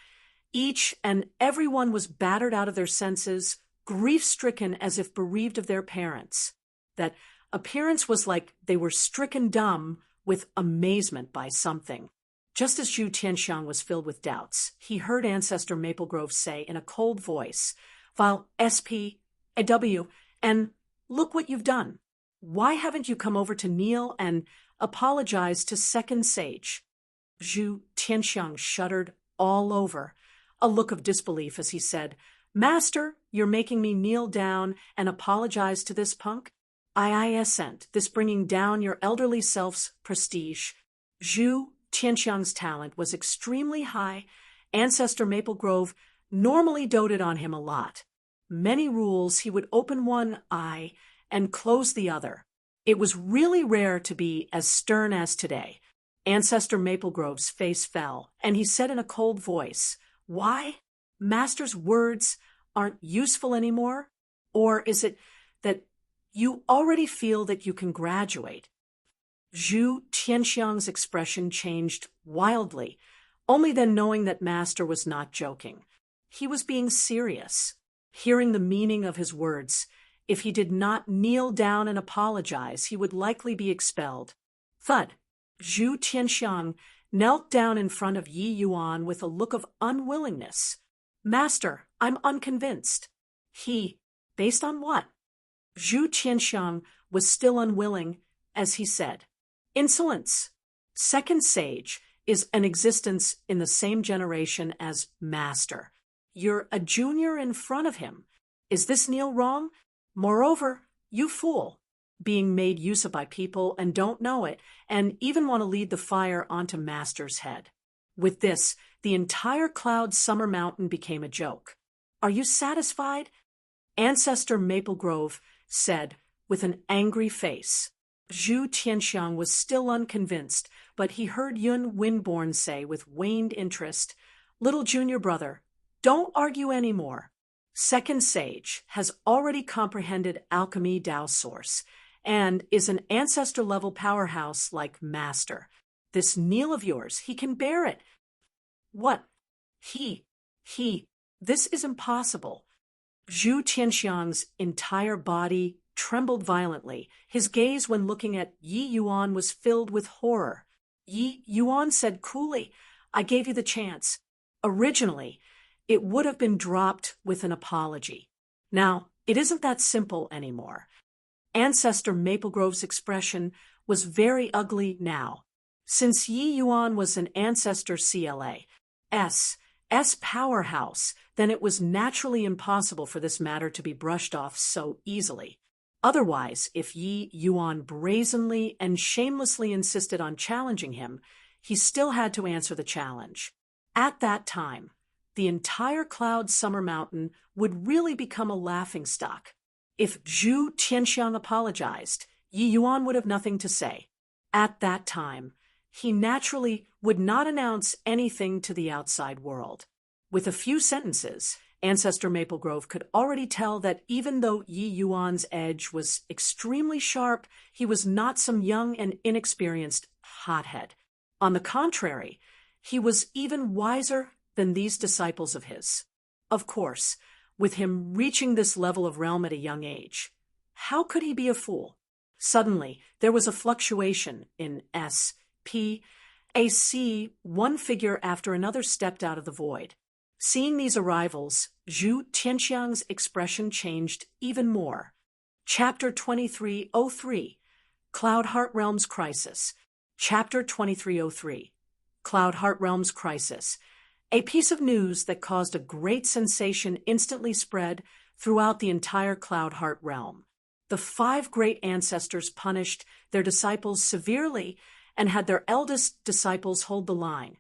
Each and every one was battered out of their senses, grief-stricken as if bereaved of their parents. That appearance was like they were stricken dumb with amazement by something. Just as Zhu Tianxiang was filled with doubts, he heard Ancestor Maple Grove say in a cold voice, "File SPAW, and look what you've done. Why haven't you come over to kneel and apologize to Second Sage?" Zhu Tianxiang shuddered all over, a look of disbelief as he said, "Master, you're making me kneel down and apologize to this punk? I assent, this bringing down your elderly self's prestige." Zhu Tianxiang's talent was extremely high, Ancestor Maple Grove normally doted on him a lot. Many rules, he would open one eye and close the other. It was really rare to be as stern as today. Ancestor Maple Grove's face fell, and he said in a cold voice, "Why? Master's words aren't useful anymore? Or is it that you already feel that you can graduate?" Zhu Tianxiang's expression changed wildly, only then knowing that Master was not joking. He was being serious. Hearing the meaning of his words, if he did not kneel down and apologize, he would likely be expelled. Thud. Zhu Tianxiang knelt down in front of Yi Yuan with a look of unwillingness. "Master, I'm unconvinced." Based on what? Zhu Tianxiang was still unwilling, as he said, "Insolence. Second sage is an existence in the same generation as Master. You're a junior in front of him. Is this kneel wrong? Moreover, you fool, being made use of by people and don't know it, and even want to lead the fire onto Master's head." With this, the entire Cloud Summer Mountain became a joke. "Are you satisfied?" Ancestor Maple Grove said with an angry face. Zhu Tianxiang was still unconvinced, but he heard Yun Winborn say with waned interest, "Little junior brother, don't argue any more. Second Sage has already comprehended Alchemy Dao Source and is an ancestor-level powerhouse like Master. This kneel of yours, he can bear it." "What? This is impossible." Zhu Tianxiang's entire body trembled violently. His gaze when looking at Yi Yuan was filled with horror. Yi Yuan said coolly, "I gave you the chance. Originally, it would have been dropped with an apology. Now, it isn't that simple anymore." Ancestor Maple Grove's expression was very ugly now. Since Yi Yuan was an Ancestor S powerhouse, then it was naturally impossible for this matter to be brushed off so easily. Otherwise, if Yi Yuan brazenly and shamelessly insisted on challenging him, he still had to answer the challenge. At that time, the entire Cloud Summer Mountain would really become a laughingstock. If Zhu Tianxiang apologized, Yi Yuan would have nothing to say. At that time, he naturally would not announce anything to the outside world. With a few sentences, Ancestor Maple Grove could already tell that even though Yi Yuan's edge was extremely sharp, he was not some young and inexperienced hothead. On the contrary, he was even wiser than these disciples of his. Of course, with him reaching this level of realm at a young age, how could he be a fool? Suddenly, there was a fluctuation in S.P.A.C. One figure after another stepped out of the void. Seeing these arrivals, Zhu Tianxiang's expression changed even more. Chapter 2303, Cloud Heart Realms Crisis. Chapter 2303, Cloud Heart Realms Crisis. A piece of news that caused a great sensation instantly spread throughout the entire Cloud Heart realm. The 5 great ancestors punished their disciples severely and had their eldest disciples hold the line.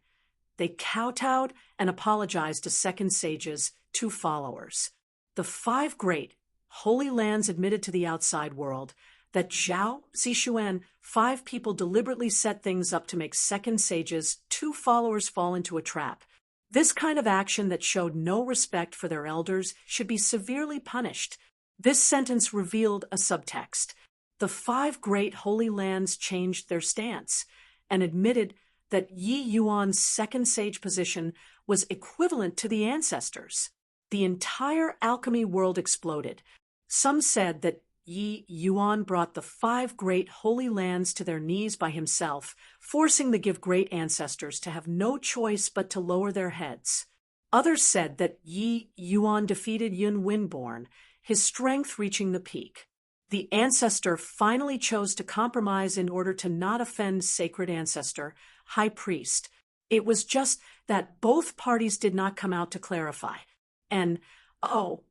They kowtowed and apologized to Second Sage's 2 followers. The 5 great holy lands admitted to the outside world that Zhao Zixuan 5 people deliberately set things up to make Second Sage's 2 followers fall into a trap. This kind of action that showed no respect for their elders should be severely punished. This sentence revealed a subtext. The 5 great holy lands changed their stance and admitted that Yi Yuan's Second Sage position was equivalent to the ancestors. The entire alchemy world exploded. Some said that Yi Yuan brought the 5 great holy lands to their knees by himself, forcing the Give Great Ancestors to have no choice but to lower their heads. Others said that Yi Yuan defeated Yun Winborn, his strength reaching the peak. The ancestor finally chose to compromise in order to not offend Sacred Ancestor, High Priest. It was just that both parties did not come out to clarify. And,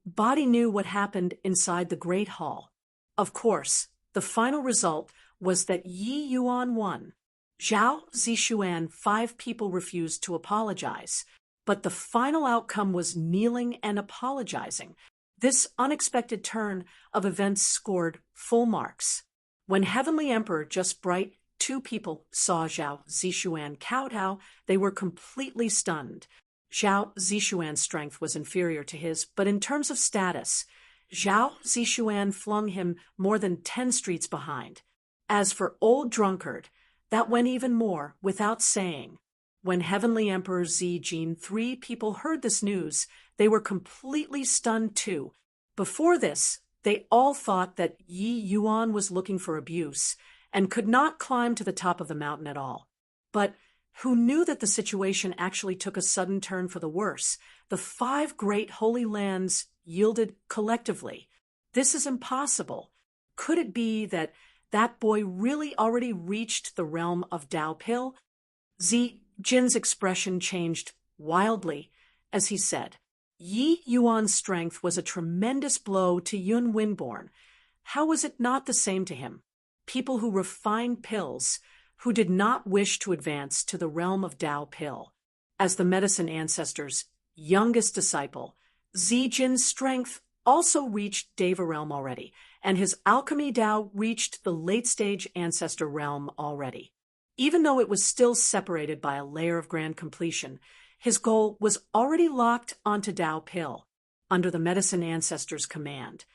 Body knew what happened inside the Great Hall. Of course, the final result was that Yi Yuan won. Zhao Zishuan, 5 people refused to apologize. But the final outcome was kneeling and apologizing. This unexpected turn of events scored full marks. When Heavenly Emperor Just Bright 2 people saw Zhao Zishuan kowtow, they were completely stunned. Zhao Zishuan's strength was inferior to his, but in terms of status, Zhao Zishuan flung him more than 10 streets behind. As for Old Drunkard, that went even more, without saying. When Heavenly Emperor Zijin 3 people heard this news, they were completely stunned too. Before this, they all thought that Yi Yuan was looking for abuse and could not climb to the top of the mountain at all. But who knew that the situation actually took a sudden turn for the worse? The 5 great holy lands yielded collectively. This is impossible. Could it be that that boy really already reached the realm of Dao Pil? Jin's expression changed wildly as he said, Yi Yuan's strength was a tremendous blow to Yun Winborn. How was it not the same to him? People who refined pills, who did not wish to advance to the realm of Dao Pil. As the medicine ancestor's youngest disciple, Jin's strength also reached Deva realm already, and his alchemy Dao reached the late-stage ancestor realm already. Even though it was still separated by a layer of grand completion, his goal was already locked onto Dao Pil, under the medicine ancestor's command.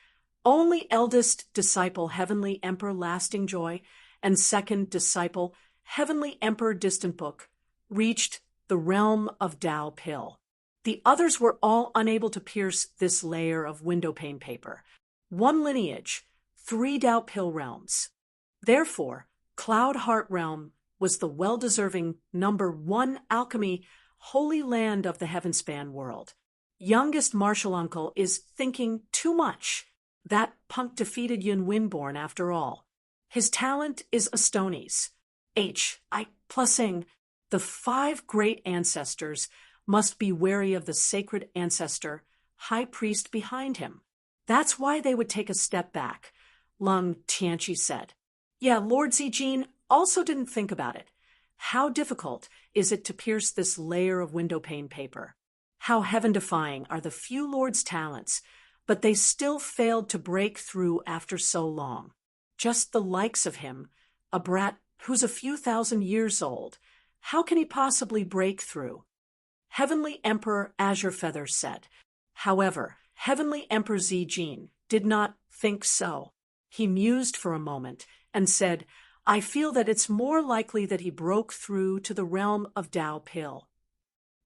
Only eldest disciple Heavenly Emperor Lasting Joy and second disciple Heavenly Emperor Distant Book reached the realm of Dao Pil. The others were all unable to pierce this layer of windowpane paper. 1 lineage, 3 Dao Pil realms. Therefore, Cloud Heart Realm was the well-deserving number 1 alchemy holy land of the Heavenspan world. Youngest Martial Uncle is thinking too much. That punk defeated Yun Winborn after all. His talent is Astoni's. Plusing. The 5 great ancestors must be wary of the sacred ancestor, high priest behind him. That's why they would take a step back, Lung Tianqi said. Yeah, Lord Zijin also didn't think about it. How difficult is it to pierce this layer of windowpane paper? How heaven-defying are the few lords' talents, but they still failed to break through after so long. Just the likes of him, a brat who's a few thousand years old. How can he possibly break through? Heavenly Emperor Azure Feather said. However, Heavenly Emperor Zijin did not think so. He mused for a moment and said, I feel that it's more likely that he broke through to the realm of Dao Pil.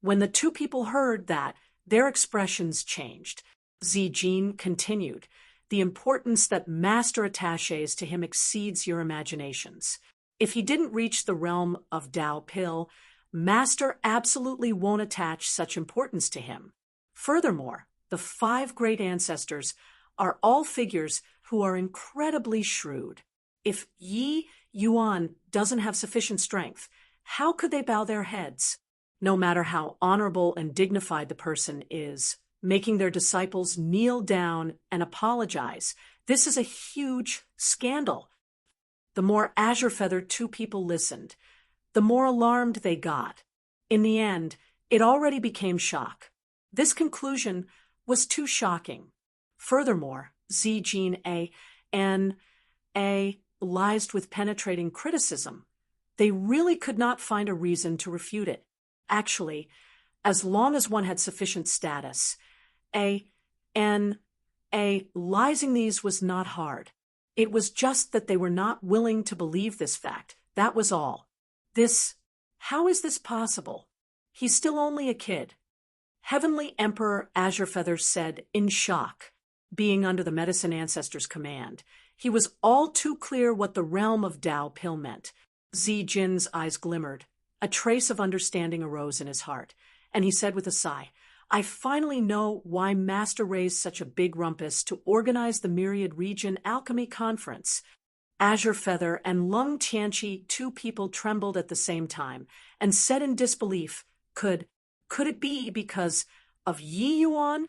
When the 2 people heard that, their expressions changed. Zijin continued, the importance that master attaches to him exceeds your imaginations. If he didn't reach the realm of Dao Pil, master absolutely won't attach such importance to him. Furthermore, the 5 great ancestors are all figures who are incredibly shrewd. If Yi Yuan doesn't have sufficient strength, how could they bow their heads? No matter how honorable and dignified the person is, making their disciples kneel down and apologize, this is a huge scandal. The more Azure Feather 2 people listened, the more alarmed they got. In the end, it already became shock. This conclusion was too shocking. Furthermore, Zijin lies with penetrating criticism. They really could not find a reason to refute it. Actually, as long as one had sufficient status, lysing these was not hard. It was just that they were not willing to believe this fact. That was all. How is this possible? He's still only a kid. Heavenly Emperor Azure Feather said in shock, being under the medicine ancestor's command. He was all too clear what the realm of Dao Pil meant. Jin's eyes glimmered. A trace of understanding arose in his heart, and he said with a sigh, I finally know why Master raised such a big rumpus to organize the Myriad Region Alchemy Conference. Azure Feather and Lung Tianqi, 2 people trembled at the same time, and said in disbelief, Could it be because of Yi Yuan?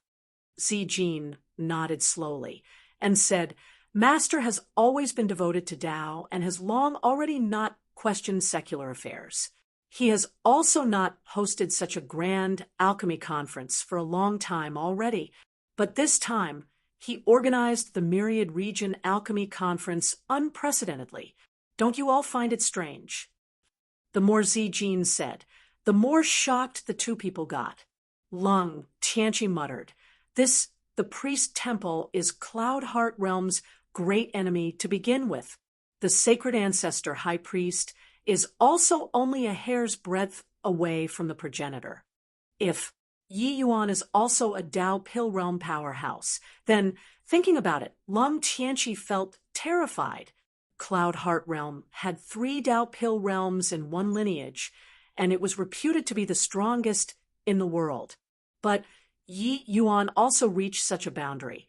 Zijin nodded slowly, and said, Master has always been devoted to Dao and has long already not questioned secular affairs. He has also not hosted such a grand alchemy conference for a long time already, but this time he organized the Myriad Region Alchemy Conference unprecedentedly. Don't you all find it strange? The more Zijin said, the more shocked the two people got. Lung, Tianqi muttered, the priest temple is Cloud Heart Realm's great enemy to begin with. The sacred ancestor high priest is also only a hair's breadth away from the progenitor. If Yi Yuan is also a Dao Pill realm powerhouse, then, thinking about it, Lung Tianqi felt terrified. Cloud Heart Realm had 3 Dao Pill realms in one lineage, and it was reputed to be the strongest in the world. But Yi Yuan also reached such a boundary.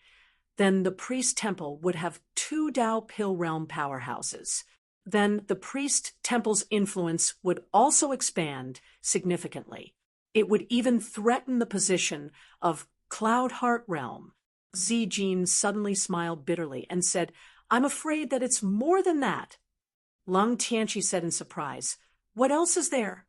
Then the priest temple would have 2 Dao Pill realm powerhouses. Then the priest temple's influence would also expand significantly. It would even threaten the position of Cloud Heart Realm. Zijin suddenly smiled bitterly and said, "I'm afraid that it's more than that." Lung Tianqi said in surprise, "What else is there?"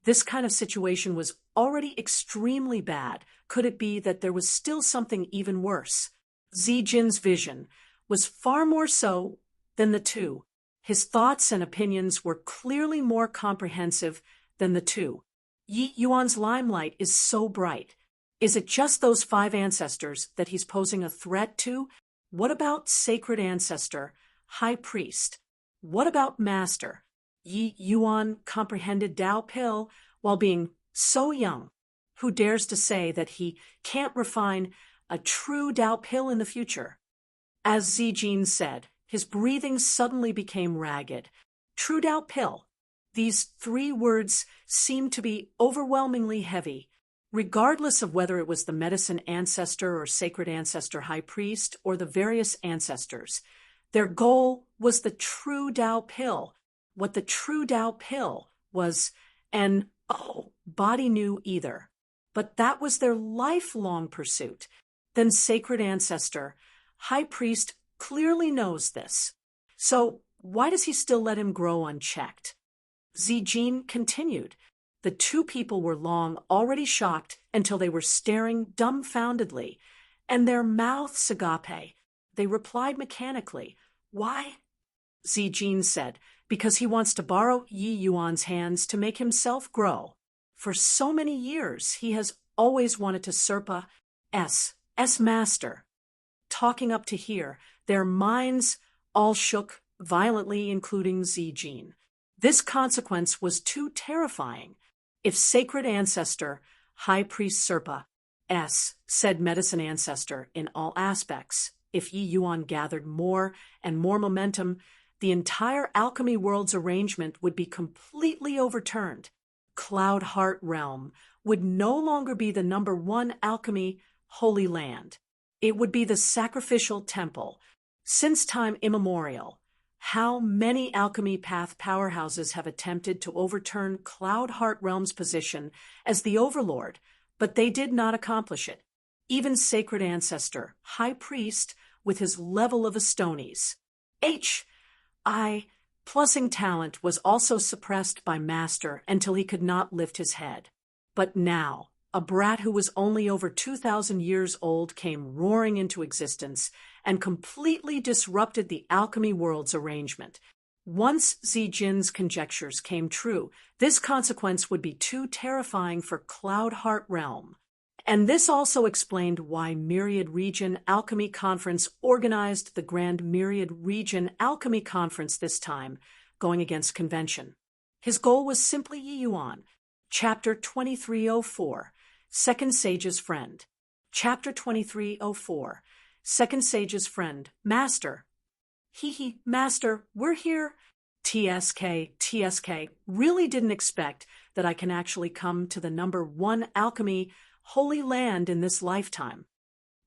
This kind of situation was already extremely bad. Could it be that there was still something even worse? Zijin's vision was far more so than the two. His thoughts and opinions were clearly more comprehensive than the two. Yi Yuan's limelight is so bright. Is it just those 5 ancestors that he's posing a threat to? What about sacred ancestor, high priest? What about master? Yi Yuan comprehended Dao Pill while being so young. Who dares to say that he can't refine a true Dao Pill in the future? As Zijin said, his breathing suddenly became ragged. True Dao Pill. These 3 words seemed to be overwhelmingly heavy. Regardless of whether it was the medicine ancestor or sacred ancestor high priest or the various ancestors, their goal was the true Dao Pill. What the true Dao Pill was, and body knew either. But that was their lifelong pursuit. Then sacred ancestor, high priest clearly knows this. So why does he still let him grow unchecked? Zijin continued. The 2 people were long already shocked until they were staring dumbfoundedly, and their mouths agape. They replied mechanically. Why? Zijin said, because he wants to borrow Yi Yuan's hands to make himself grow. For so many years, he has always wanted to Serpa S master. Talking up to here, their minds all shook violently, including Zijin. This consequence was too terrifying. If sacred ancestor, high priest Serpa S said medicine ancestor in all aspects, if Yi Yuan gathered more and more momentum, the entire alchemy world's arrangement would be completely overturned. Cloud Heart Realm would no longer be the #1 alchemy holy land. It would be the sacrificial temple. Since time immemorial, how many alchemy path powerhouses have attempted to overturn Cloud Heart Realm's position as the overlord, but they did not accomplish it. Even sacred ancestor, high priest, with his level of Astonis. Plussing talent was also suppressed by master until he could not lift his head. But now, a brat who was only over 2,000 years old came roaring into existence and completely disrupted the alchemy world's arrangement. Once Zijin's conjectures came true, this consequence would be too terrifying for Cloud Heart Realm. And this also explained why Myriad Region Alchemy Conference organized the Grand Myriad Region Alchemy Conference this time, going against convention. His goal was simply Yi Yuan. Chapter 2304, Second Sage's Friend. Chapter 2304, Second Sage's Friend. Master. Master, we're here. TSK, really didn't expect that I can actually come to the #1 alchemy holy land in this lifetime.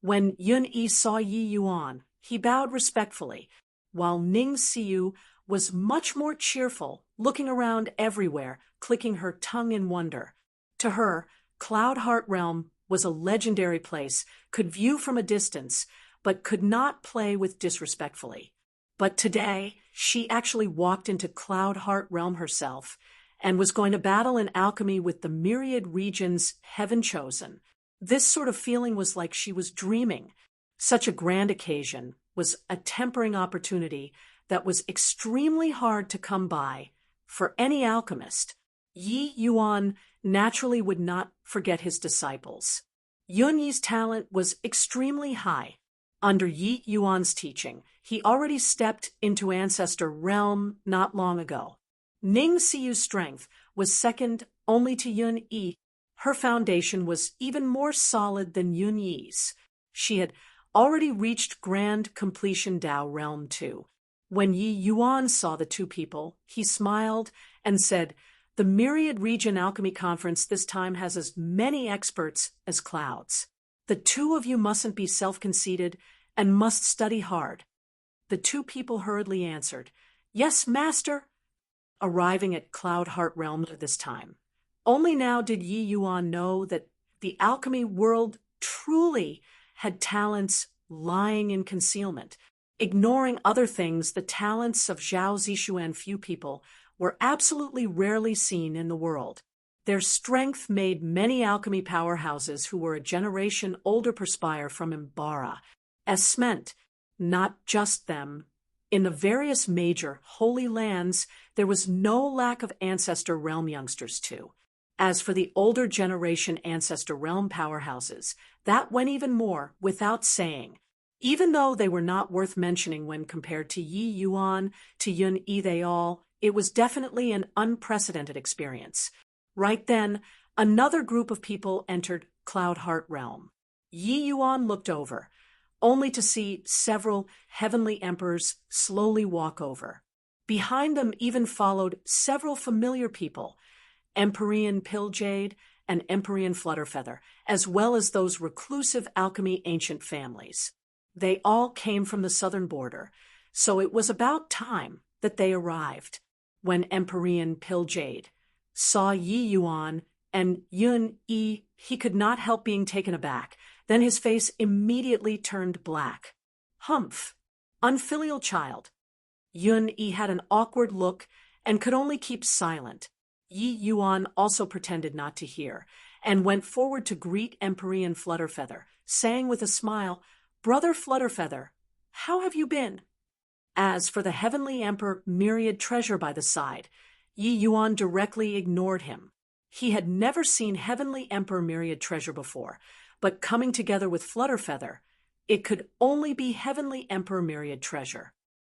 When Yun-Yi saw Yi Yuan, he bowed respectfully, while Ning Siyu was much more cheerful, looking around everywhere, clicking her tongue in wonder. To her, Cloud Heart Realm was a legendary place, could view from a distance, but could not play with disrespectfully. But today, she actually walked into Cloud Heart Realm herself and was going to battle in alchemy with the myriad regions heaven chosen. This sort of feeling was like she was dreaming. Such a grand occasion was a tempering opportunity that was extremely hard to come by for any alchemist. Yi Yuan naturally would not forget his disciples. Yun Yi's talent was extremely high. Under Yi Yuan's teaching, he already stepped into Ancestor Realm not long ago. Ning Siyu's strength was second only to Yun Yi. Her foundation was even more solid than Yun Yi's. She had already reached Grand Completion Dao Realm 2. When Yi Yuan saw the two people, he smiled and said, "The Myriad Region Alchemy Conference this time has as many experts as clouds. The two of you mustn't be self-conceited and must study hard." The two people hurriedly answered, "Yes, Master," arriving at Cloud Heart Realm this time. Only now did Yi Yuan know that the alchemy world truly had talents lying in concealment. Ignoring other things, the talents of Zhao Zishu and few people were absolutely rarely seen in the world. Their strength made many alchemy powerhouses who were a generation older perspire from Imbara. As meant, not just them. In the various major holy lands, there was no lack of Ancestor Realm youngsters too. As for the older generation Ancestor Realm powerhouses, that went even more without saying. Even though they were not worth mentioning when compared to Yi Yuan, to Yun Yi it was definitely an unprecedented experience. Right then, another group of people entered Cloud Heart Realm. Yi Yuan looked over, only to see several heavenly emperors slowly walk over. Behind them even followed several familiar people, Empyrean Pilljade and Empyrean Flutterfeather, as well as those reclusive alchemy ancient families. They all came from the southern border, so it was about time that they arrived. When Empyrean Pilljade saw Yi Yuan and Yun Yi, he could not help being taken aback. Then his face immediately turned black. Humph! Unfilial child. Yun Yi had an awkward look and could only keep silent. Yi Yuan also pretended not to hear, and went forward to greet Empyrean Flutterfeather, saying with a smile, "Brother Flutterfeather, how have you been?" As for the Heavenly Emperor Myriad Treasure by the side, Yi Yuan directly ignored him. He had never seen Heavenly Emperor Myriad Treasure before, but coming together with Flutterfeather, it could only be Heavenly Emperor Myriad Treasure.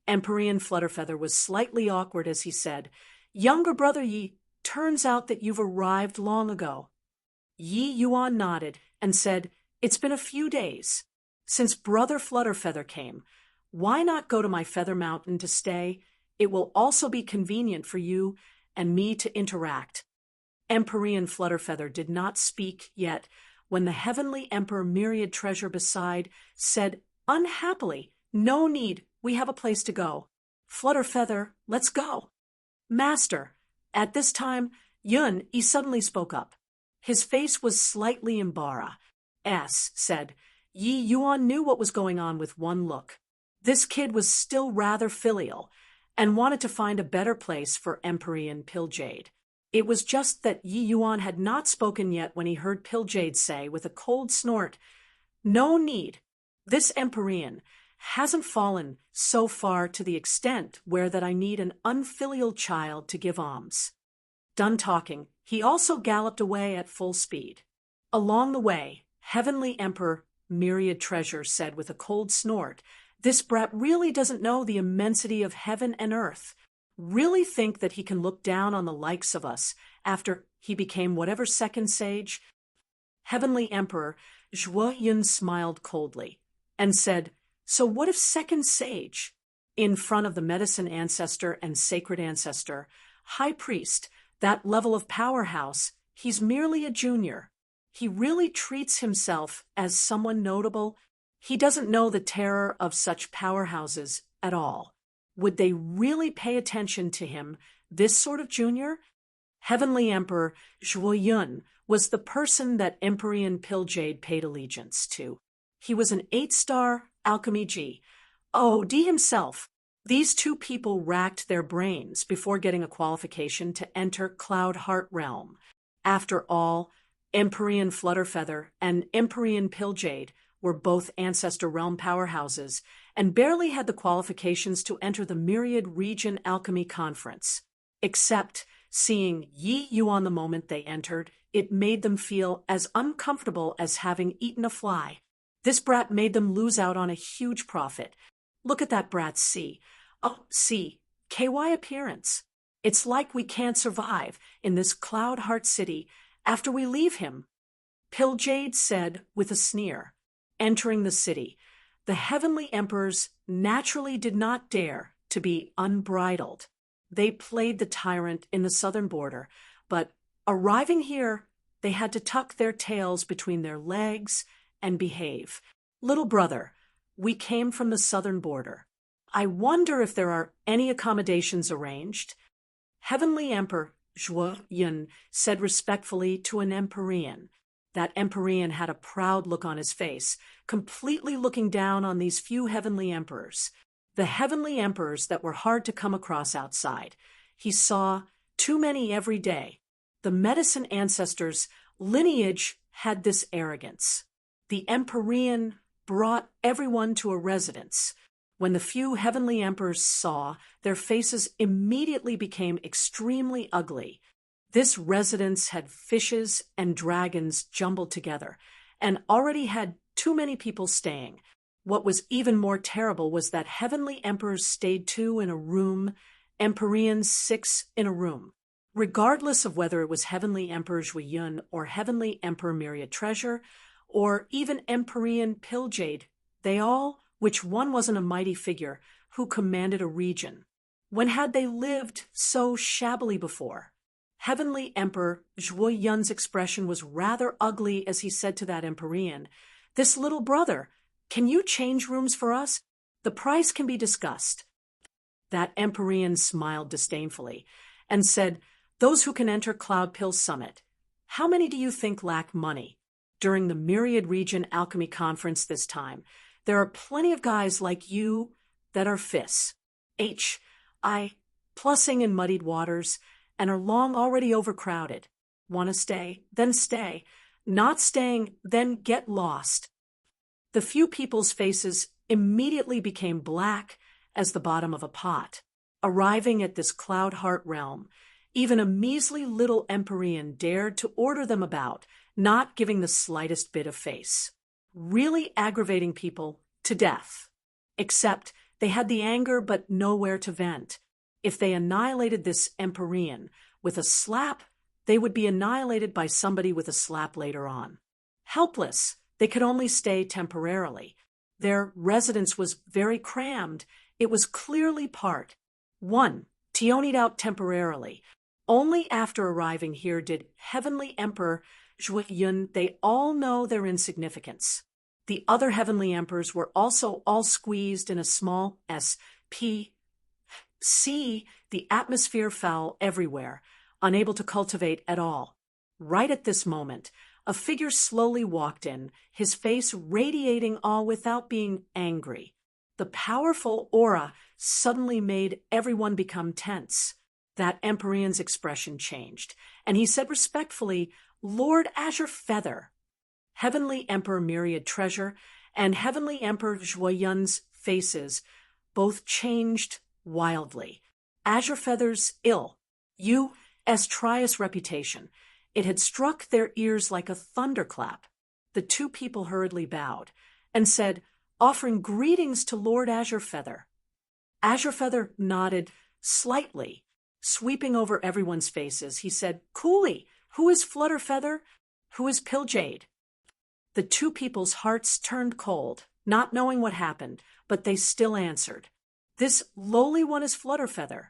Empyrean Flutterfeather was slightly awkward as he said, "Younger brother Yi, turns out that you've arrived long ago." Yi Yuan nodded and said, "It's been a few days. Since Brother Flutterfeather came, why not go to my Feather Mountain to stay? It will also be convenient for you and me to interact." Empyrean Flutterfeather did not speak yet when the Heavenly Emperor Myriad Treasure beside said, unhappily, "No need, we have a place to go. Flutterfeather, let's go." "Master." At this time, Yun Yi suddenly spoke up. His face was slightly embarrassed. Said, Yi Yuan knew what was going on with one look. This kid was still rather filial, and wanted to find a better place for Empyrean Pilljade. It was just that Yi Yuan had not spoken yet when he heard Pilljade say with a cold snort, "No need. This Empyrean hasn't fallen so far to the extent where that I need an unfilial child to give alms." Done talking, he also galloped away at full speed. Along the way, Heavenly Emperor Myriad Treasure said with a cold snort, "This brat really doesn't know the immensity of heaven and earth. Really think that he can look down on the likes of us after he became whatever second sage?" Heavenly Emperor Zhuo Yun smiled coldly and said, "So what if second sage?" In front of the medicine ancestor and sacred ancestor, high priest, that level of powerhouse, he's merely a junior. He really treats himself as someone notable. He doesn't know the terror of such powerhouses at all. Would they really pay attention to him, this sort of junior? Heavenly Emperor Zhuo Yun was the person that Empyrean Pilljade paid allegiance to. He was an 8-star alchemy G. O.D. himself, These two people racked their brains before getting a qualification to enter Cloud Heart Realm. After all, Empyrean Flutterfeather and Empyrean Pilljade were both Ancestor Realm powerhouses and barely had the qualifications to enter the Myriad Region Alchemy Conference. Except, seeing Yi Yuan the moment they entered, it made them feel as uncomfortable as having eaten a fly. This brat made them lose out on a huge profit. Look at that brat's KY appearance. It's like we can't survive in this Cloud Heart City after we leave him. Pilljade said with a sneer. Entering the city, the Heavenly Emperors naturally did not dare to be unbridled. They played the tyrant in the southern border, but arriving here, they had to tuck their tails between their legs and behave. Little brother, we came from the southern border. I wonder if there are any accommodations arranged. Heavenly Emperor Zhuo Yun said respectfully to an Empyrean. That Empyrean had a proud look on his face, completely looking down on these few Heavenly Emperors. The Heavenly Emperors that were hard to come across outside. He saw too many every day. The medicine ancestors' lineage had this arrogance. The Empyrean brought everyone to a residence. When the few Heavenly Emperors saw, their faces immediately became extremely ugly. This residence had fishes and dragons jumbled together, and already had too many people staying. What was even more terrible was that Heavenly Emperors stayed 2 in a room, Empyreans 6 in a room. Regardless of whether it was Heavenly Emperor Zhuiyun or Heavenly Emperor Myriad Treasure, or even Empyrean Pilljade, they all, which one wasn't a mighty figure who commanded a region. When had they lived so shabbily before? Heavenly Emperor Zhuiyun's expression was rather ugly as he said to that Empyrean, "This little brother, can you change rooms for us? The price can be discussed." That Empyrean smiled disdainfully and said, "Those who can enter Cloud Pill Summit, how many do you think lack money? During the Myriad Region Alchemy Conference this time, there are plenty of guys like you that are fists. Plussing in muddied waters, and are long already overcrowded. Want to stay? Then stay. Not staying, then get lost." The few people's faces immediately became black as the bottom of a pot. Arriving at this Cloud Heart realm, even a measly little Empyrean dared to order them about, not giving the slightest bit of face. Really aggravating people to death. Except they had the anger but nowhere to vent. If they annihilated this Empyrean with a slap, they would be annihilated by somebody with a slap later on. Helpless, they could only stay temporarily. Their residence was very crammed. It was clearly part. 1. Tionied out temporarily. Only after arriving here did Heavenly Emperor Zhuiyun they all know their insignificance. The other Heavenly Emperors were also all squeezed in a small SP. The atmosphere foul everywhere, unable to cultivate at all. Right at this moment, a figure slowly walked in, his face radiating awe without being angry. The powerful aura suddenly made everyone become tense. That Empyrean's expression changed, and he said respectfully, "Lord Azure Feather." Heavenly Emperor Myriad Treasure and Heavenly Emperor Zhuiyun's faces both changed wildly. Azure Feather's Trias reputation. It had struck their ears like a thunderclap. The two people hurriedly bowed and said, offering greetings to Lord Azure Feather. Azure Feather nodded slightly. Sweeping over everyone's faces, he said, "Coolly, who is Flutterfeather? Who is Pilljade?" The two people's hearts turned cold, not knowing what happened, but they still answered. "This lowly one is Flutterfeather.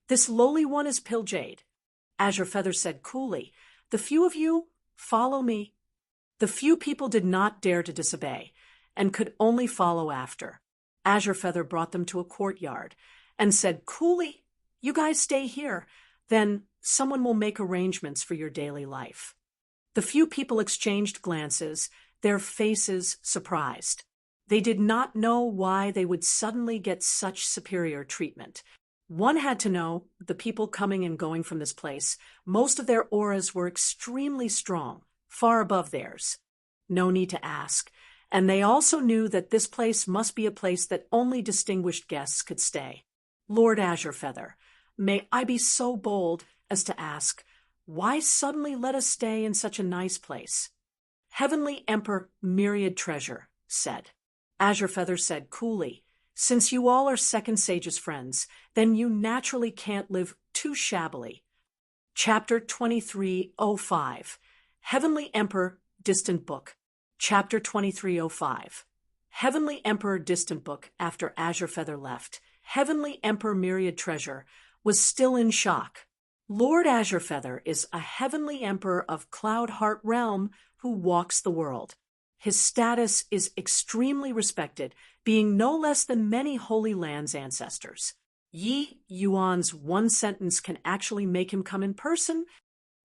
This lowly one is Pilljade." Azure Feather said coolly, "The few of you, follow me." The few people did not dare to disobey, and could only follow after. Azure Feather brought them to a courtyard, and said coolly, "You guys stay here, then someone will make arrangements for your daily life." The few people exchanged glances, their faces surprised. They did not know why they would suddenly get such superior treatment. One had to know the people coming and going from this place, most of their auras were extremely strong, far above theirs. No need to ask. And they also knew that this place must be a place that only distinguished guests could stay. Lord Azurefeather, may I be so bold as to ask, why suddenly let us stay in such a nice place? Heavenly Emperor Myriad Treasure said. Azurefeather said coolly, since you all are Second Sage's friends, then you naturally can't live too shabbily. Chapter 2305, Heavenly Emperor Distant Book. Chapter 2305. Heavenly Emperor Distant Book. After Azurefeather left, Heavenly Emperor Myriad Treasure was still in shock. Lord Azurefeather is a Heavenly Emperor of Cloud Heart Realm who walks the world. His status is extremely respected, being no less than many Holy Land's ancestors. Yi Yuan's one sentence can actually make him come in person,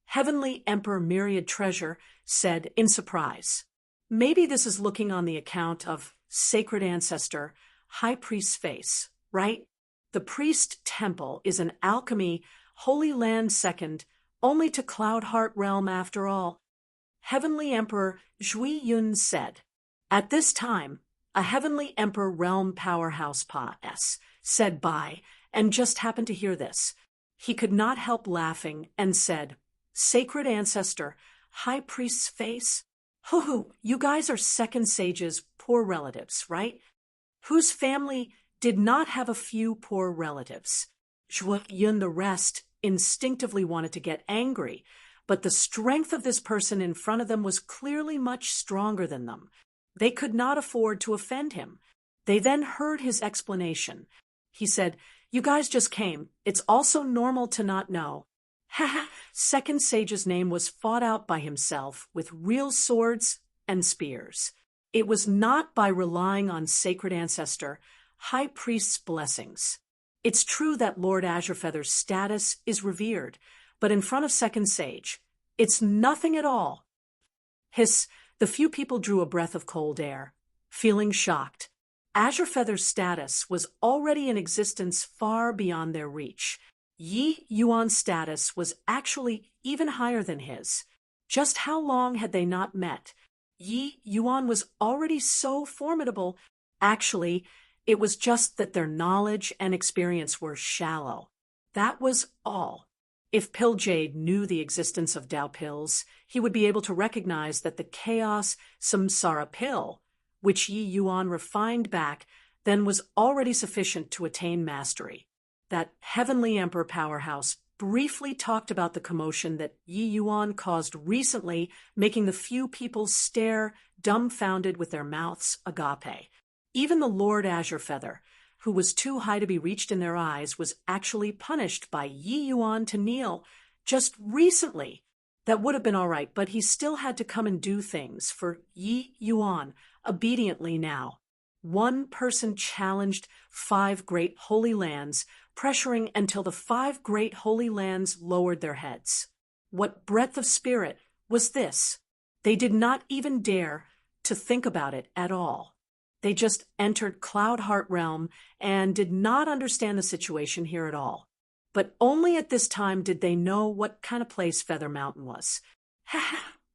Heavenly Emperor Myriad Treasure said in surprise. Maybe this is looking on the account of Sacred Ancestor, High Priest's face, right? The Priest Temple is an alchemy, Holy Land second, only to Cloud Heart Realm after all. Heavenly Emperor Zhui Yun said. At this time, a Heavenly Emperor Realm Powerhouse Pa-S said bye, and just happened to hear this. He could not help laughing and said, Sacred Ancestor, High Priest's face? Hoo-hoo, you guys are Second Sage's poor relatives, right? Whose family did not have a few poor relatives. Zhui Yun the rest instinctively wanted to get angry, but the strength of this person in front of them was clearly much stronger than them. They could not afford to offend him. They then heard his explanation. He said, you guys just came. It's also normal to not know. Haha, Second Sage's name was fought out by himself with real swords and spears. It was not by relying on Sacred Ancestor, High Priest's blessings. It's true that Lord Azurefeather's status is revered, but in front of Second Sage, it's nothing at all. Hiss, the few people drew a breath of cold air, feeling shocked. Azurefeather's status was already in existence far beyond their reach. Yi Yuan's status was actually even higher than his. Just how long had they not met? Yi Yuan was already so formidable. Actually, it was just that their knowledge and experience were shallow. That was all. If Pilljade knew the existence of Dao pills, he would be able to recognize that the chaos samsara pill, which Yi Yuan refined back, then was already sufficient to attain mastery. That Heavenly Emperor powerhouse briefly talked about the commotion that Yi Yuan caused recently, making the few people stare dumbfounded with their mouths agape. Even the Lord Azurefeather, who was too high to be reached in their eyes, was actually punished by Yi Yuan to kneel just recently. That would have been all right, but he still had to come and do things for Yi Yuan obediently now. One person challenged 5 great holy lands, pressuring until the 5 great holy lands lowered their heads. What breadth of spirit was this? They did not even dare to think about it at all. They just entered Cloud Heart Realm and did not understand the situation here at all. But only at this time did they know what kind of place Feather Mountain was.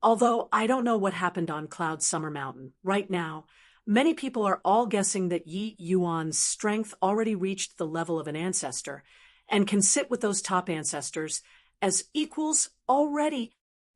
Although I don't know what happened on Cloud Summer Mountain right now, many people are all guessing that Yi Yuan's strength already reached the level of an ancestor and can sit with those top ancestors as equals already.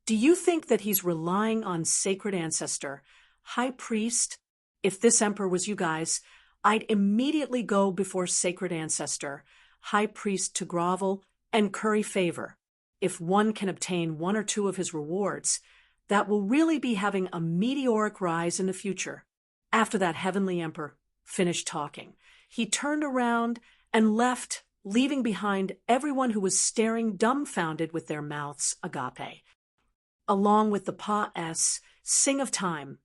Do you think that he's relying on Sacred Ancestor, High Priest? If this emperor was you guys, I'd immediately go before Sacred Ancestor, High Priest to grovel and curry favor. If one can obtain 1 or 2 of his rewards, that will really be having a meteoric rise in the future. After that Heavenly Emperor finished talking, he turned around and left, leaving behind everyone who was staring dumbfounded with their mouths agape. Along with the Pa-S, Sing of Time,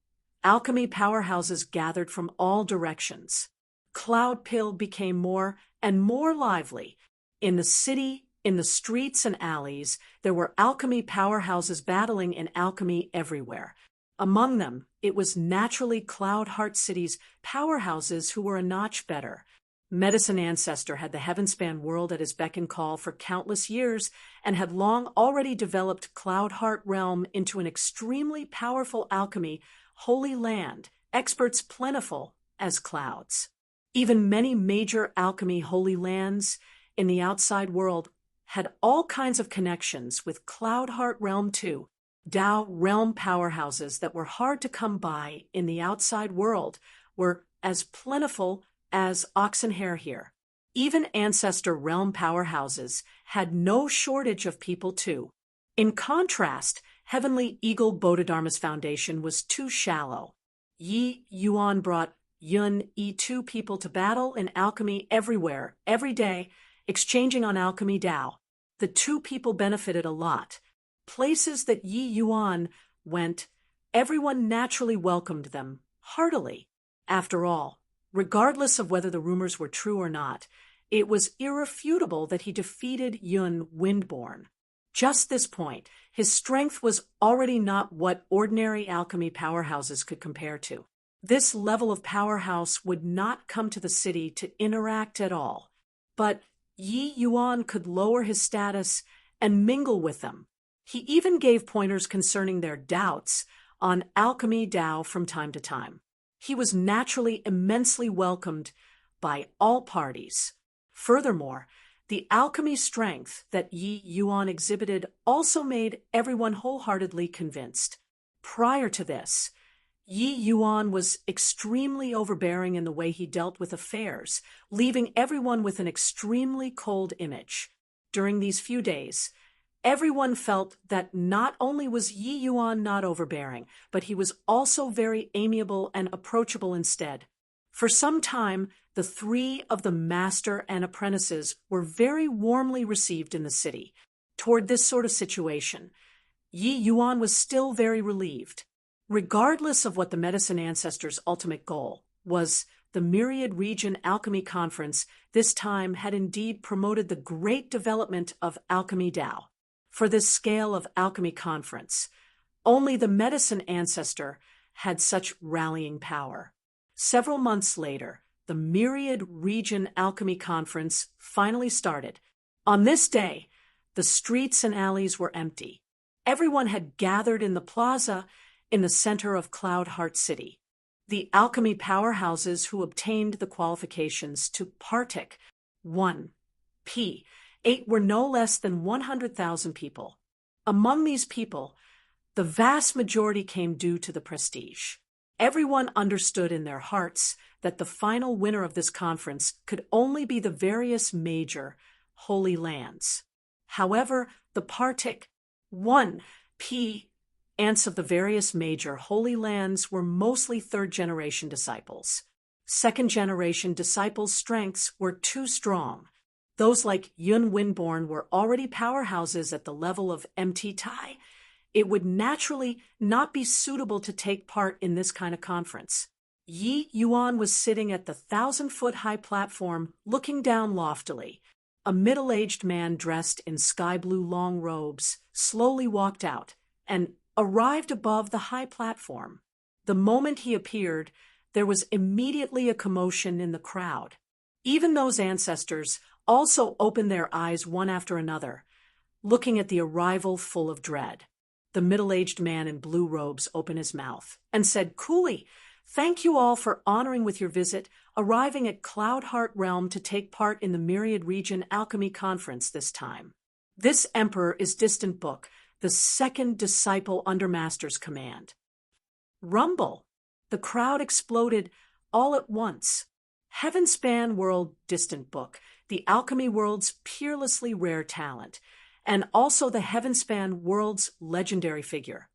alchemy powerhouses gathered from all directions. Cloud Pill became more and more lively. In the city, in the streets and alleys, there were alchemy powerhouses battling in alchemy everywhere. Among them it was naturally Cloud Heart City's powerhouses who were a notch better. Medicine Ancestor had the Heavenspan world at his beck and call for countless years and had long already developed Cloud Heart Realm into an extremely powerful alchemy, holy land, experts plentiful as clouds. Even many major alchemy holy lands in the outside world had all kinds of connections with Cloud Heart Realm too. Tao realm powerhouses that were hard to come by in the outside world were as plentiful as oxen hair here. Even Ancestor realm powerhouses had no shortage of people too. In contrast, Heavenly Eagle Bodhidharma's foundation was too shallow. Yi Yuan brought Yun E2 people to battle in alchemy everywhere, every day, exchanging on alchemy Tao. The two people benefited a lot. Places that Yi Yuan went, everyone naturally welcomed them, heartily. After all, regardless of whether the rumors were true or not, it was irrefutable that he defeated Yun Windborn. Just this point, his strength was already not what ordinary alchemy powerhouses could compare to. This level of powerhouse would not come to the city to interact at all. But Yi Yuan could lower his status and mingle with them. He even gave pointers concerning their doubts on alchemy Tao from time to time. He was naturally immensely welcomed by all parties. Furthermore, the alchemy strength that Yi Yuan exhibited also made everyone wholeheartedly convinced. Prior to this, Yi Yuan was extremely overbearing in the way he dealt with affairs, leaving everyone with an extremely cold image. During these few days, everyone felt that not only was Yi Yuan not overbearing, but he was also very amiable and approachable instead. For some time, the three of the master and apprentices were very warmly received in the city. Toward this sort of situation, Yi Yuan was still very relieved. Regardless of what the Medicine Ancestor's ultimate goal was, the Myriad Region Alchemy Conference this time had indeed promoted the great development of alchemy Tao. For this scale of alchemy conference, only the Medicine Ancestor had such rallying power. Several months later, the Myriad Region Alchemy Conference finally started. On this day, the streets and alleys were empty. Everyone had gathered in the plaza in the center of Cloud Heart City. The alchemy powerhouses who obtained the qualifications to partake 1P8 were no less than 100,000 people. Among these people, the vast majority came due to the prestige. Everyone understood in their hearts that the final winner of this conference could only be the various major holy lands. However, the partake 1P ants of the various major holy lands were mostly third-generation disciples. Second-generation disciples' strengths were too strong. Those like Yun Windborn were already powerhouses at the level of MT Tai. It would naturally not be suitable to take part in this kind of conference. Yi Yuan was sitting at the 1,000-foot-high platform, looking down loftily. A middle-aged man dressed in sky-blue long robes slowly walked out and arrived above the high platform. The moment he appeared, there was immediately a commotion in the crowd. Even those ancestors also opened their eyes one after another, looking at the arrival full of dread. The middle-aged man in blue robes opened his mouth and said coolly, "Thank you all for honoring with your visit, arriving at Cloud Heart Realm to take part in the Myriad Region Alchemy Conference this time. This Emperor is Distant Book, the second disciple under Master's command." Rumble. The crowd exploded all at once. Heavenspan World Distant Book, the alchemy world's peerlessly rare talent, and also the Heavenspan world's legendary figure,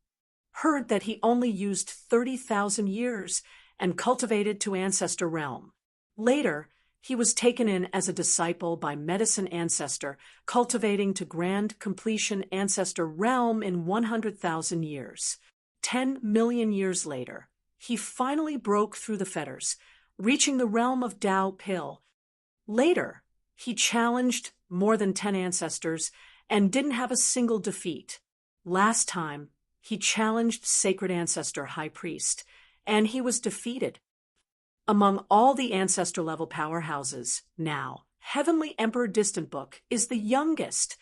heard that he only used 30,000 years and cultivated to Ancestor Realm. Later, he was taken in as a disciple by Medicine Ancestor, cultivating to grand completion Ancestor Realm in 100,000 years. 10 million years later, he finally broke through the fetters, reaching the realm of Tao Pill. Later, he challenged more than 10 ancestors and didn't have a single defeat. Last time, he challenged Sacred Ancestor High Priest and he was defeated. Among all the ancestor-level powerhouses, now, Heavenly Emperor Distant Book is the youngest.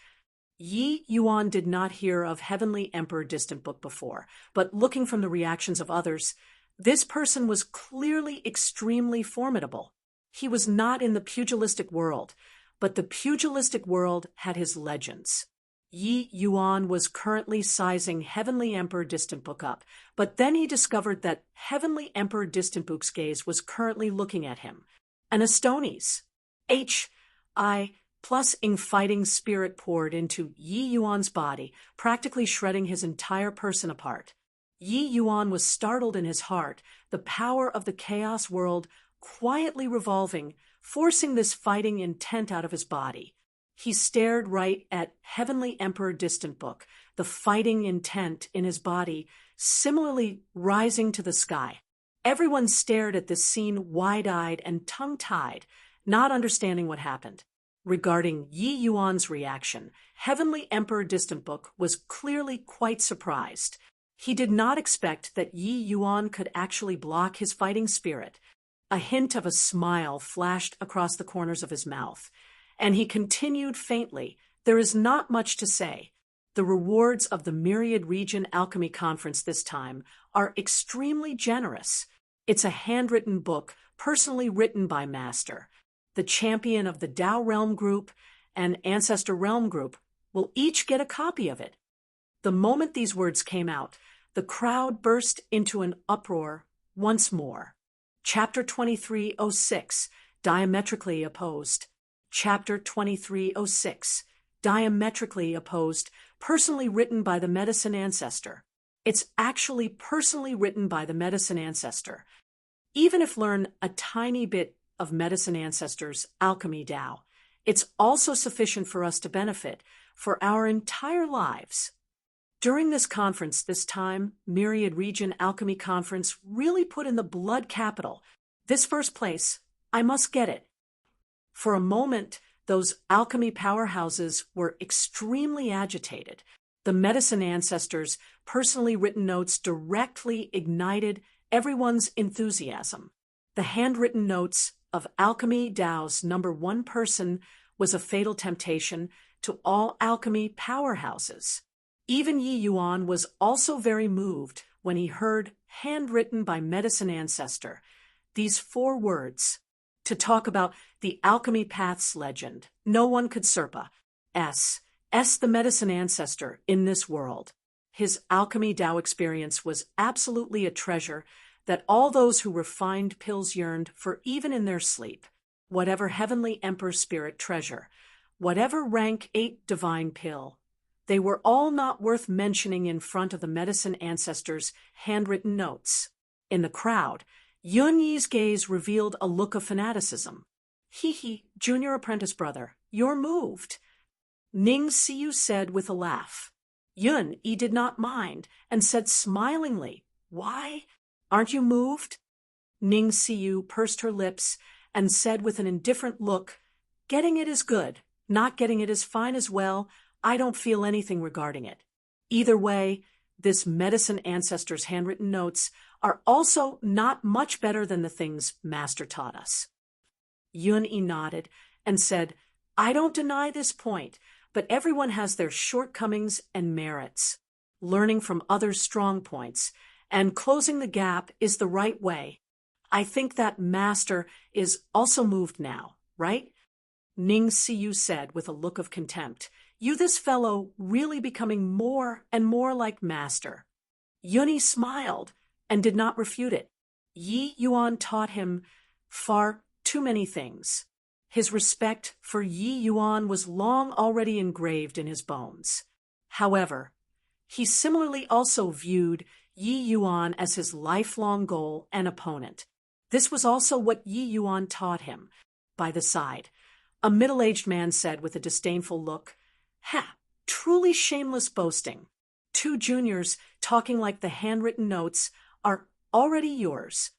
Yi Yuan did not hear of Heavenly Emperor Distant Book before, but looking from the reactions of others, this person was clearly extremely formidable. He was not in the pugilistic world, but the pugilistic world had his legends. Yi Yuan was currently sizing Heavenly Emperor Distant Book up, but then he discovered that Heavenly Emperor Distant Book's gaze was currently looking at him. An Astonies. H.I. plus ing fighting spirit poured into Yi Yuan's body, practically shredding his entire person apart. Yi Yuan was startled in his heart, the power of the chaos world quietly revolving, forcing this fighting intent out of his body. He stared right at Heavenly Emperor Distant Book, the fighting intent in his body similarly rising to the sky. Everyone stared at this scene wide-eyed and tongue-tied, not understanding what happened. Regarding Yi Yuan's reaction, Heavenly Emperor Distant Book was clearly quite surprised. He did not expect that Yi Yuan could actually block his fighting spirit. A hint of a smile flashed across the corners of his mouth, and he continued faintly, "There is not much to say. The rewards of the Myriad Region Alchemy Conference this time are extremely generous. It's a handwritten book, personally written by Master. The champion of the Tao Realm Group and Ancestor Realm Group will each get a copy of it." The moment these words came out, the crowd burst into an uproar once more. Chapter 2306, Diametrically Opposed. Chapter 2306, Diametrically Opposed, personally written by the Medicine Ancestor. It's actually personally written by the Medicine Ancestor. Even if learn a tiny bit of Medicine Ancestor's Alchemy Tao, it's also sufficient for us to benefit for our entire lives. During this conference this time, Myriad Region Alchemy Conference really put in the blood capital. This first place, I must get it. For a moment, those alchemy powerhouses were extremely agitated. The Medicine Ancestors' personally written notes directly ignited everyone's enthusiasm. The handwritten notes of Alchemy Tao's #1 person was a fatal temptation to all alchemy powerhouses. Even Yi Yuan was also very moved when he heard, handwritten by Medicine Ancestor, these 4 words, to talk about the Alchemy Path's legend. No one could surpa S the Medicine Ancestor in this world. His Alchemy Tao experience was absolutely a treasure that all those who refined pills yearned for even in their sleep. Whatever Heavenly Emperor Spirit treasure, whatever rank 8 divine pill, they were all not worth mentioning in front of the Medicine Ancestors' handwritten notes. In the crowd, Yun Yi's gaze revealed a look of fanaticism. "Hee, junior apprentice brother, you're moved," Ning Siyu said with a laugh. Yun Yi did not mind and said smilingly, "Why? Aren't you moved?" Ning Siyu pursed her lips and said with an indifferent look, "Getting it is good, not getting it is fine as well. I don't feel anything regarding it. Either way, this Medicine Ancestor's handwritten notes are also not much better than the things Master taught us." Yun Yi nodded and said, "I don't deny this point, but everyone has their shortcomings and merits. Learning from others' strong points and closing the gap is the right way. I think that Master is also moved now, right?" Ning Siyu said with a look of contempt, "You this fellow really becoming more and more like Master." Yun Yi smiled and did not refute it. Yi Yuan taught him far too many things. His respect for Yi Yuan was long already engraved in his bones. However, he similarly also viewed Yi Yuan as his lifelong goal and opponent. This was also what Yi Yuan taught him. By the side, a middle-aged man said with a disdainful look, "Ha, truly shameless boasting. 2 juniors talking like the handwritten notes are already yours."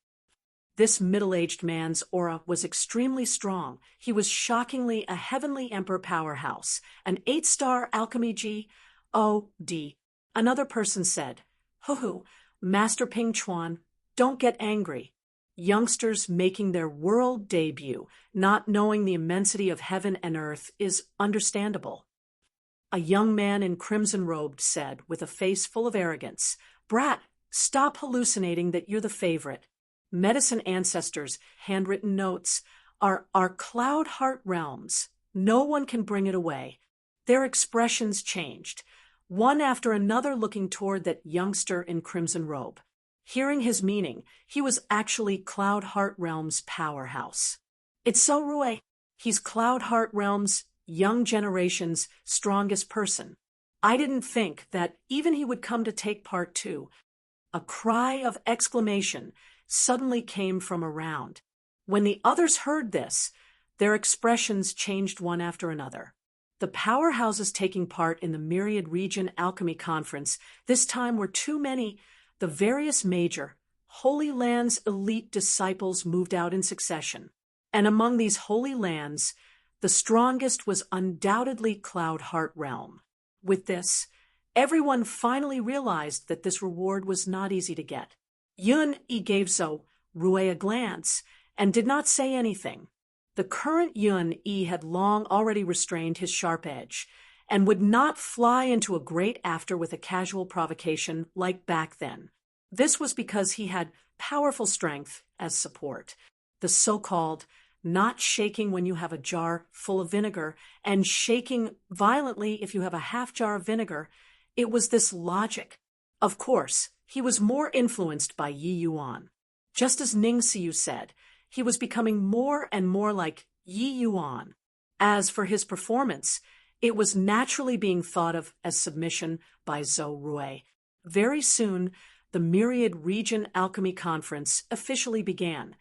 This middle-aged man's aura was extremely strong. He was shockingly a Heavenly Emperor powerhouse, an 8-star alchemy G.O.D. Another person said, "Hoo, Master Ping Chuan, Don't get angry. Youngsters making their world debut, not knowing the immensity of heaven and earth, is understandable. A young man in crimson robed said, with a face full of arrogance, "Brat, stop hallucinating that you're the favorite. Medicine ancestors' handwritten notes are our cloud heart realms. No one can bring it away." Their expressions changed, one after another looking toward that youngster in crimson robe. Hearing his meaning, he was actually Cloud Heart Realm's powerhouse. "It's so Rue. He's Cloud Heart Realm's young generation's strongest person. I didn't think that even he would come to take part too." A cry of exclamation suddenly came from around. When the others heard this, their expressions changed one after another. The powerhouses taking part in the Myriad Region Alchemy Conference this time were too many. The various major, Holy Land's elite disciples moved out in succession. And among these Holy Lands, the strongest was undoubtedly Cloud Heart Realm. With this, everyone finally realized that this reward was not easy to get. Yun-Yi gave Zhou Rue a glance and did not say anything. The current Yun-Yi had long already restrained his sharp edge and would not fly into a great after with a casual provocation like back then. This was because he had powerful strength as support, the so-called not shaking when you have a jar full of vinegar and shaking violently if you have a half jar of vinegar. It was this logic. Of course, he was more influenced by Yi Yuan. Just as Ning Xiu said, he was becoming more and more like Yi Yuan. As for his performance, it was naturally being thought of as submission by Zhou Rue. Very soon, the Myriad Region Alchemy Conference officially began.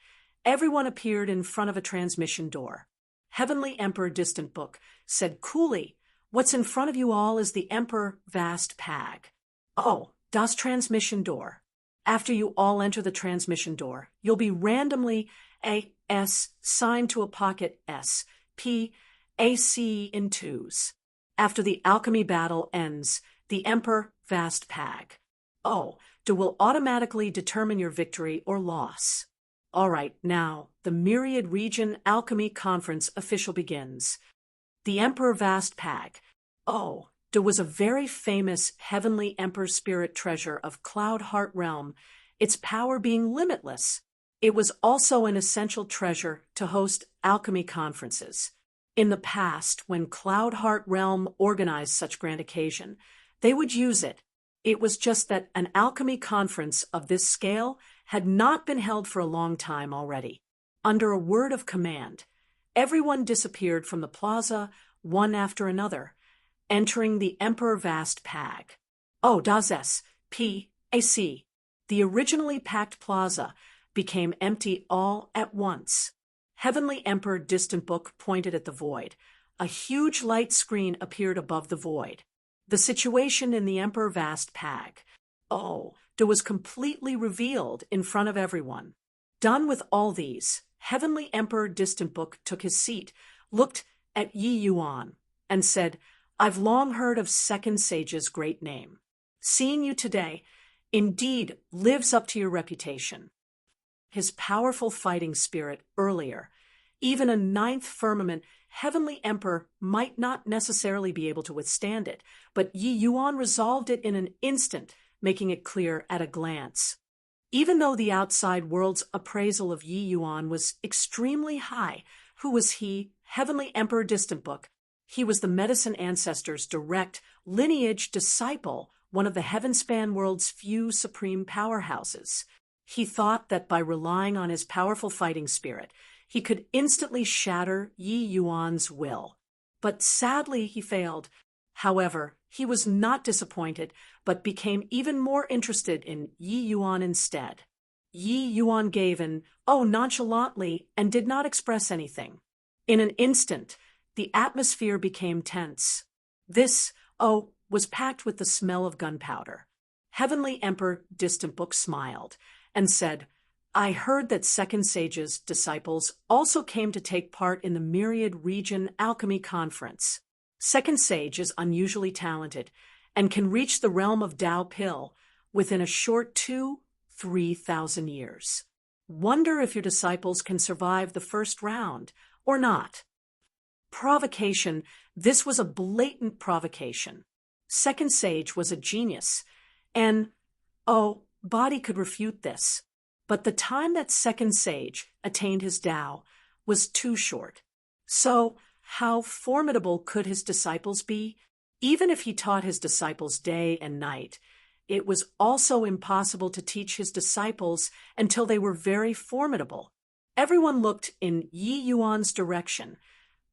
Everyone appeared in front of a transmission door. Heavenly Emperor Distant Book said coolly, "What's in front of you all is the Emperor Vast Pag. Oh, das Transmission Door. After you all enter the transmission door, you'll be randomly assigned to a pocket SPAC in twos. After the alchemy battle ends, the Emperor Vast Pag will automatically determine your victory or loss." All right, now, the Myriad Region Alchemy Conference official begins. The Emperor Vast Pag was a very famous heavenly emperor spirit treasure of Cloud Heart Realm, its power being limitless. It was also an essential treasure to host alchemy conferences. In the past, when Cloud Heart Realm organized such grand occasion, they would use it. It was just that an alchemy conference of this scale had not been held for a long time already. Under a word of command, everyone disappeared from the plaza, one after another, entering the Emperor Vast Pag. Das SPAC. The originally packed plaza became empty all at once. Heavenly Emperor Distant Book pointed at the void. A huge light screen appeared above the void. The situation in the Emperor Vast Pag was completely revealed in front of everyone. Done with all these, Heavenly Emperor Distant Book took his seat, looked at Yi Yuan, and said, "I've long heard of Second Sage's great name. Seeing you today indeed lives up to your reputation." His powerful fighting spirit earlier, even a ninth firmament Heavenly Emperor might not necessarily be able to withstand it, but Yi Yuan resolved it in an instant, making it clear at a glance. Even though the outside world's appraisal of Yi Yuan was extremely high, who was he, Heavenly Emperor Distant Book? He was the medicine ancestor's direct lineage disciple, one of the Heavenspan world's few supreme powerhouses. He thought that by relying on his powerful fighting spirit, he could instantly shatter Yi Yuan's will. But sadly, he failed. However, he was not disappointed, but became even more interested in Yi Yuan instead. Yi Yuan gave in, nonchalantly, and did not express anything. In an instant, the atmosphere became tense. This, was packed with the smell of gunpowder. Heavenly Emperor Distant Book smiled and said, "I heard that Second Sage's disciples also came to take part in the Myriad Region Alchemy Conference. Second Sage is unusually talented and can reach the realm of Tao Pill within a short 3,000 years. Wonder if your disciples can survive the first round or not. Provocation. This was a blatant provocation. Second Sage was a genius, and, Body could refute this. But the time that Second Sage attained his Tao was too short. So, how formidable could his disciples be? Even if he taught his disciples day and night, it was also impossible to teach his disciples until they were very formidable. Everyone looked in Yi Yuan's direction,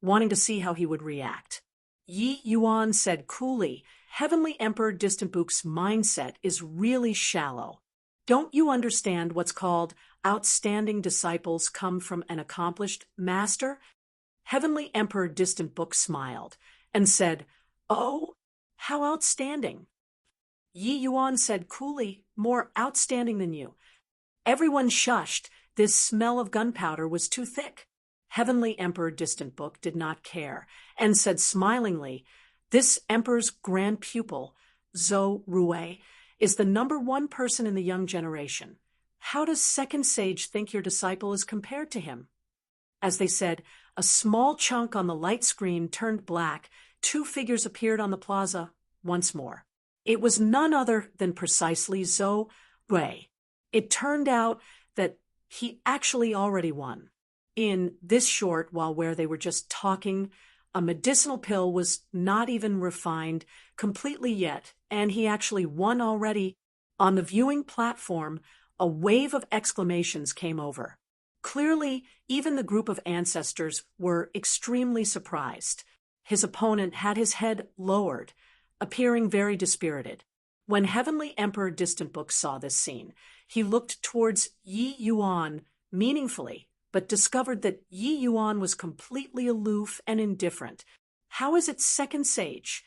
wanting to see how he would react. Yi Yuan said coolly, "Heavenly Emperor Distant Book's mindset is really shallow. Don't you understand what's called outstanding disciples come from an accomplished master?" Heavenly Emperor Distant Book smiled and said, "Oh, how outstanding." Yi Yuan said coolly, "More outstanding than you." Everyone shushed. This smell of gunpowder was too thick. Heavenly Emperor Distant Book did not care and said smilingly, "This emperor's grand pupil, Zhou Rui, is the #1 person in the young generation. How does Second Sage think your disciple is compared to him?" As they said, a small chunk on the light screen turned black. 2 figures appeared on the plaza once more. It was none other than precisely Zhou Rui. It turned out that he actually already won. In this short, while where they were just talking, a medicinal pill was not even refined completely yet, and he actually won already. On the viewing platform, a wave of exclamations came over. Clearly, even the group of ancestors were extremely surprised. His opponent had his head lowered, appearing very dispirited. When Heavenly Emperor Distant Book saw this scene, he looked towards Yi Yuan meaningfully, but discovered that Yi Yuan was completely aloof and indifferent. "How is it Second Sage?"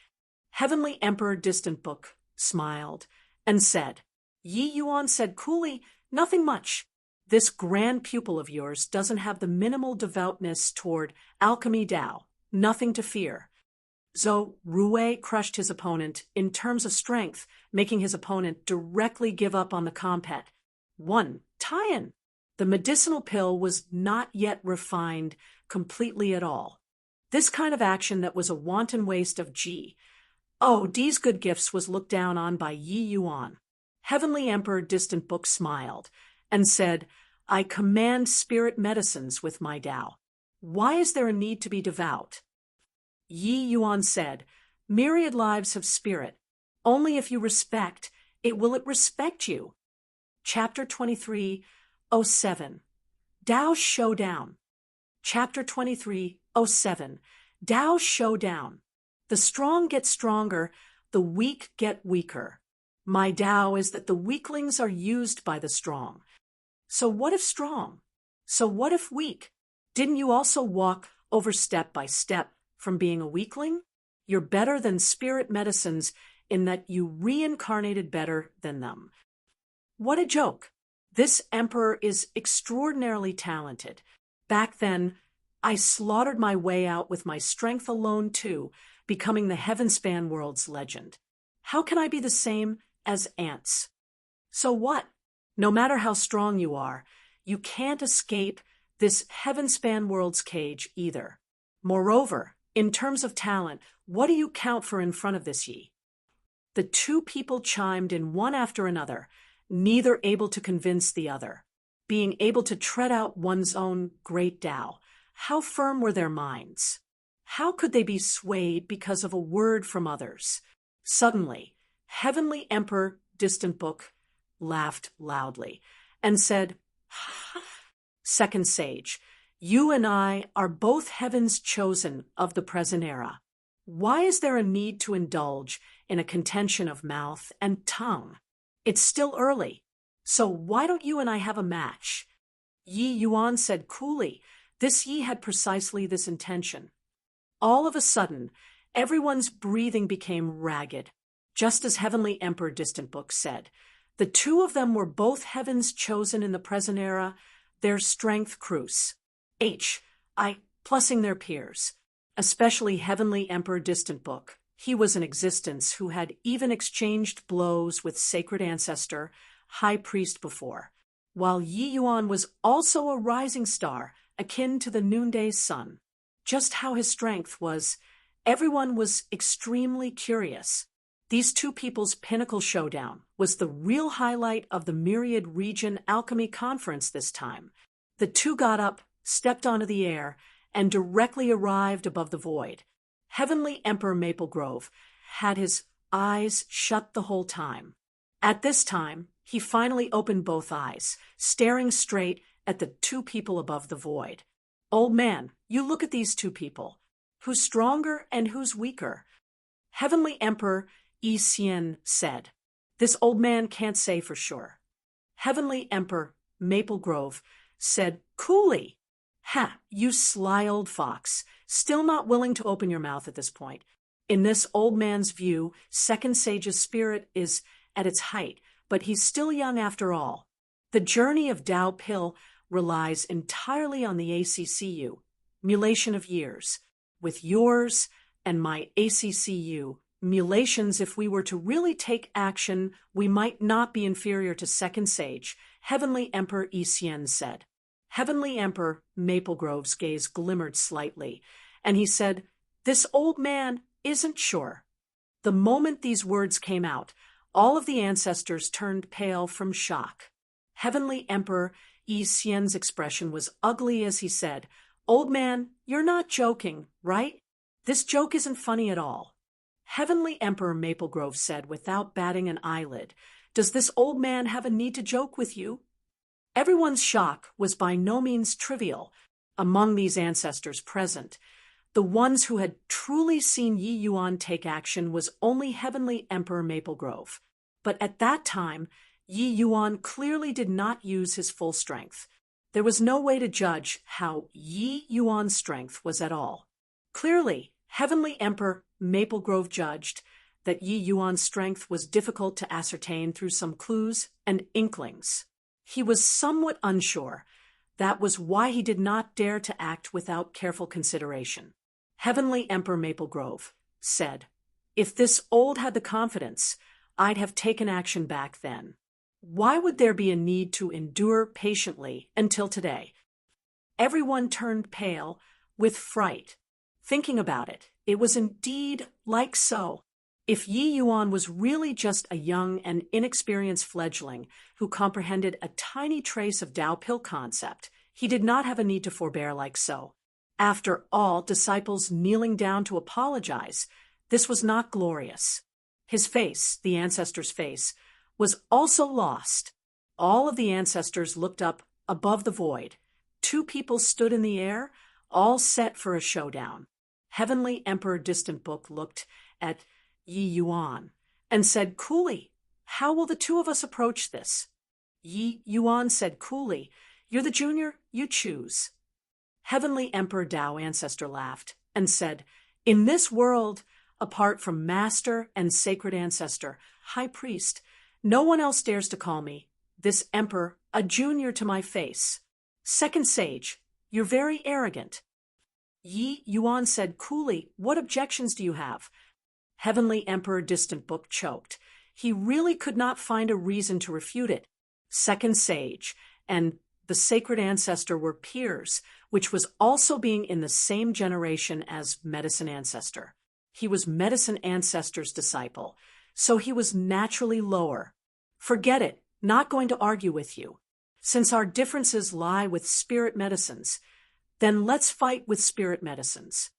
Heavenly Emperor Distant Book smiled and said. Yi Yuan said coolly, "Nothing much. This grand pupil of yours doesn't have the minimal devoutness toward alchemy Tao. Nothing to fear." Zhou Rui crushed his opponent in terms of strength, making his opponent directly give up on the compet. 1. Tie-in. The medicinal pill was not yet refined completely at all. This kind of action that was a wanton waste of Ji. D's good gifts was looked down on by Yi Yuan. Heavenly Emperor Distant Book smiled and said, "I command spirit medicines with my Tao. Why is there a need to be devout?" Yi Yuan said, "Myriad lives have spirit. Only if you respect, it respect you." Chapter 23:07. Tao Showdown. Chapter 23:07. Tao Showdown. The strong get stronger, the weak get weaker. My Tao is that the weaklings are used by the strong. So what if strong? So what if weak? Didn't you also walk over step by step from being a weakling? You're better than spirit medicines in that you reincarnated better than them. What a joke. This emperor is extraordinarily talented. Back then, I slaughtered my way out with my strength alone too, becoming the Heavenspan world's legend. How can I be the same as ants? So what? No matter how strong you are, you can't escape this Heavenspan world's cage either. Moreover, in terms of talent, what do you count for in front of this Yi? The 2 people chimed in one after another, neither able to convince the other. Being able to tread out one's own great Tao. How firm were their minds? How could they be swayed because of a word from others? Suddenly, Heavenly Emperor Distant Book laughed loudly and said, "Second Sage, you and I are both heaven's chosen of the present era. Why is there a need to indulge in a contention of mouth and tongue? It's still early, so why don't you and I have a match?" Yi Yuan said coolly. This Yi had precisely this intention. All of a sudden, everyone's breathing became ragged, just as Heavenly Emperor Distant Book said. The 2 of them were both heaven's chosen in the present era, their strength cruise. Plussing their peers, especially Heavenly Emperor Distant Book. He was an existence who had even exchanged blows with sacred ancestor, high priest before, while Yi Yuan was also a rising star, akin to the noonday sun. Just how his strength was, everyone was extremely curious. These two people's pinnacle showdown was the real highlight of the Myriad Region Alchemy Conference this time. The two got up, stepped onto the air, and directly arrived above the void. Heavenly Emperor Maple Grove had his eyes shut the whole time. At this time, he finally opened both eyes, staring straight at the two people above the void. "Old man, you look at these two people. Who's stronger and who's weaker?" Heavenly Emperor Yi Xian said. "This old man can't say for sure." Heavenly Emperor Maple Grove said coolly, "Ha, you sly old fox, still not willing to open your mouth at this point. In this old man's view, Second Sage's spirit is at its height, but he's still young after all. The journey of Tao Pill relies entirely on the ACCU, mulation of years. With yours and my ACCU, mulations, if we were to really take action, we might not be inferior to Second Sage," Heavenly Emperor Yi Xian said. Heavenly Emperor Maple Grove's gaze glimmered slightly, and he said, "This old man isn't sure." The moment these words came out, all of the ancestors turned pale from shock. Heavenly Emperor Yi Xian's expression was ugly as he said, "Old man, you're not joking, right? This joke isn't funny at all." Heavenly Emperor Maple Grove said without batting an eyelid, "Does this old man have a need to joke with you?" Everyone's shock was by no means trivial among these ancestors present. The ones who had truly seen Yi Yuan take action was only Heavenly Emperor Maple Grove. But at that time, Yi Yuan clearly did not use his full strength. There was no way to judge how Yi Yuan's strength was at all. Clearly, Heavenly Emperor Maple Grove judged that Yi Yuan's strength was difficult to ascertain through some clues and inklings. He was somewhat unsure. That was why he did not dare to act without careful consideration. Heavenly Emperor Maple Grove said, "If this old had the confidence, I'd have taken action back then. Why would there be a need to endure patiently until today?" Everyone turned pale with fright. Thinking about it, it was indeed like so. If Yi Yuan was really just a young and inexperienced fledgling who comprehended a tiny trace of Tao Pill concept, he did not have a need to forbear like so. After all, disciples kneeling down to apologize, this was not glorious. His face, the ancestor's face, was also lost. All of the ancestors looked up above the void. Two people stood in the air, all set for a showdown. Heavenly Emperor Distant Book looked at Yi Yuan and said coolly, "How will the two of us approach this?" Yi Yuan said coolly, "You're the junior, you choose." Heavenly Emperor Tao Ancestor laughed and said, "In this world, apart from Master and Sacred Ancestor, High Priest, no one else dares to call me, this Emperor, a junior to my face. Second Sage, you're very arrogant." Yi Yuan said coolly, "What objections do you have?" Heavenly Emperor Distant Book choked. He really could not find a reason to refute it. Second Sage and the Sacred Ancestor were peers, which was also being in the same generation as Medicine Ancestor. He was Medicine Ancestor's disciple, so he was naturally lower. "Forget it, not going to argue with you. Since our differences lie with spirit medicines, then let's fight with spirit medicines."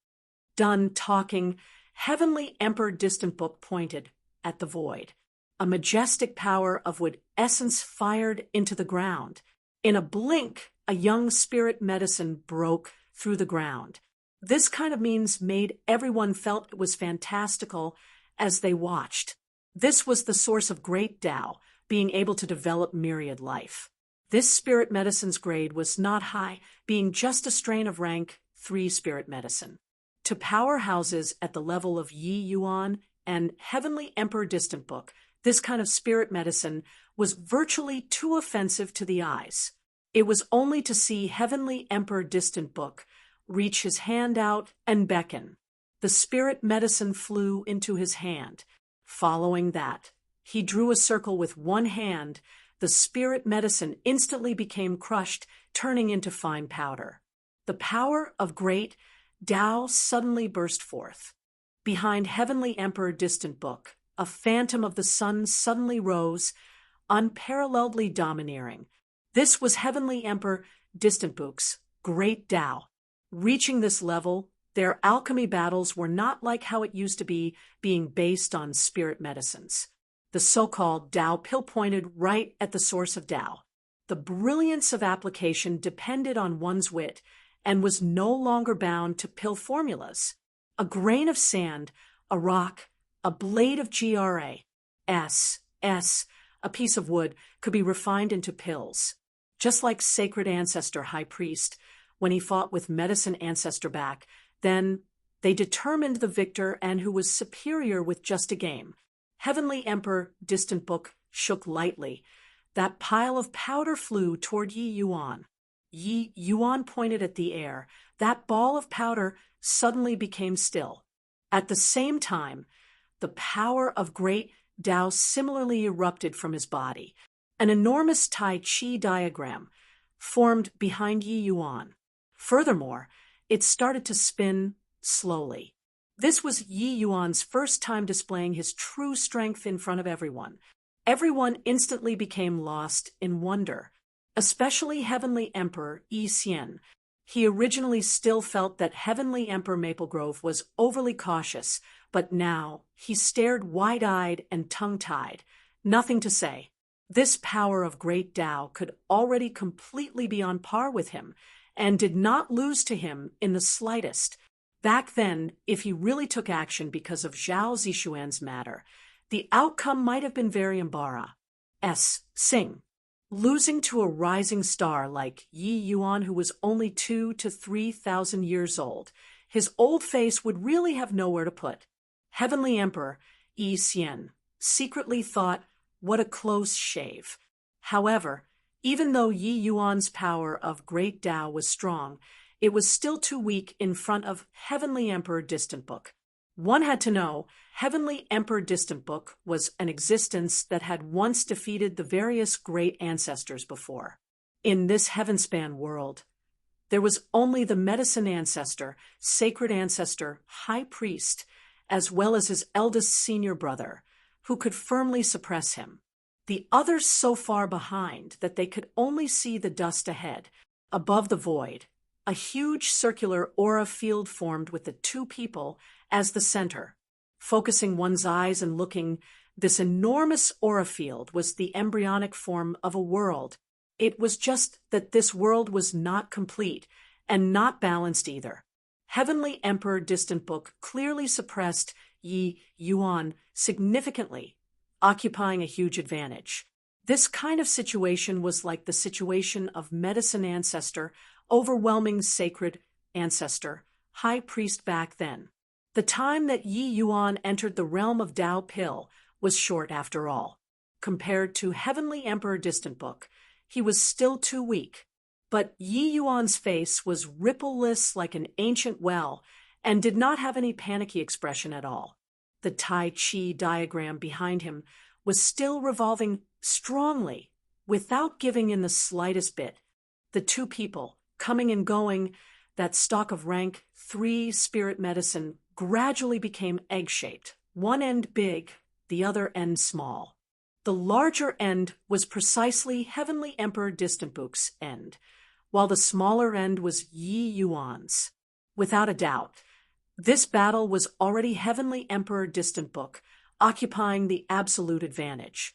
Done talking, Heavenly Emperor Distant Book pointed at the void. A majestic power of wood essence fired into the ground. In a blink, a young spirit medicine broke through the ground. This kind of means made everyone felt it was fantastical as they watched. This was the source of great Tao, being able to develop myriad life. This spirit medicine's grade was not high, being just a strain of rank 3 spirit medicine. To powerhouses at the level of Yi Yuan and Heavenly Emperor Distant Book, this kind of spirit medicine was virtually too offensive to the eyes. It was only to see Heavenly Emperor Distant Book reach his hand out and beckon. The spirit medicine flew into his hand. Following that, he drew a circle with one hand The spirit medicine instantly became crushed, turning into fine powder. The power of great Tao suddenly burst forth. Behind Heavenly Emperor Distant Book, a phantom of the sun suddenly rose, unparalleledly domineering. This was Heavenly Emperor Distant Book's great Tao. Reaching this level, their alchemy battles were not like how it used to be, being based on spirit medicines. The so-called Tao pill pointed right at the source of Tao. The brilliance of application depended on one's wit and was no longer bound to pill formulas. A grain of sand, a rock, a blade of a piece of wood could be refined into pills. Just like Sacred Ancestor High Priest, when he fought with Medicine Ancestor back, then they determined the victor and who was superior with just a game. Heavenly Emperor Distant Book shook lightly. That pile of powder flew toward Yi Yuan. Yi Yuan pointed at the air. That ball of powder suddenly became still. At the same time, the power of great Tao similarly erupted from his body. An enormous Tai Chi diagram formed behind Yi Yuan. Furthermore, it started to spin slowly. This was Yi Yuan's first time displaying his true strength in front of everyone. Everyone instantly became lost in wonder, especially Heavenly Emperor Yi Xian. He originally still felt that Heavenly Emperor Maple Grove was overly cautious, but now he stared wide-eyed and tongue-tied. Nothing to say. This power of great Tao could already completely be on par with him, and did not lose to him in the slightest. Back then, if he really took action because of Zhao Zixuan's matter, the outcome might have been very embarrassing. Losing to a rising star like Yi Yuan, who was only 2,000 to 3,000 years old, his old face would really have nowhere to put. Heavenly Emperor Yi Xian secretly thought, what a close shave. However, even though Yi Yuan's power of great Tao was strong, it was still too weak in front of Heavenly Emperor Distant Book. One had to know Heavenly Emperor Distant Book was an existence that had once defeated the various great ancestors before. In this heavenspan world, there was only the Medicine Ancestor, Sacred Ancestor, High Priest, as well as his eldest senior brother, who could firmly suppress him. The others so far behind that they could only see the dust ahead. Above the void, a huge circular aura field formed with the two people as the center. Focusing one's eyes and looking, this enormous aura field was the embryonic form of a world. It was just that this world was not complete and not balanced either. Heavenly Emperor Distant Book clearly suppressed Yi Yuan significantly, occupying a huge advantage. This kind of situation was like the situation of Medicine Ancestor overwhelming Sacred Ancestor, High Priest back then. The time that Yi Yuan entered the realm of Tao Pill was short after all. Compared to Heavenly Emperor Distant Book, he was still too weak. But Yi Yuan's face was rippleless like an ancient well and did not have any panicky expression at all. The Tai Chi diagram behind him was still revolving strongly, without giving in the slightest bit. The two people, coming and going, that stalk of rank 3 spirit medicine gradually became egg-shaped, one end big, the other end small. The larger end was precisely Heavenly Emperor Distant Book's end, while the smaller end was Yi Yuan's. Without a doubt, this battle was already Heavenly Emperor Distant Book, occupying the absolute advantage.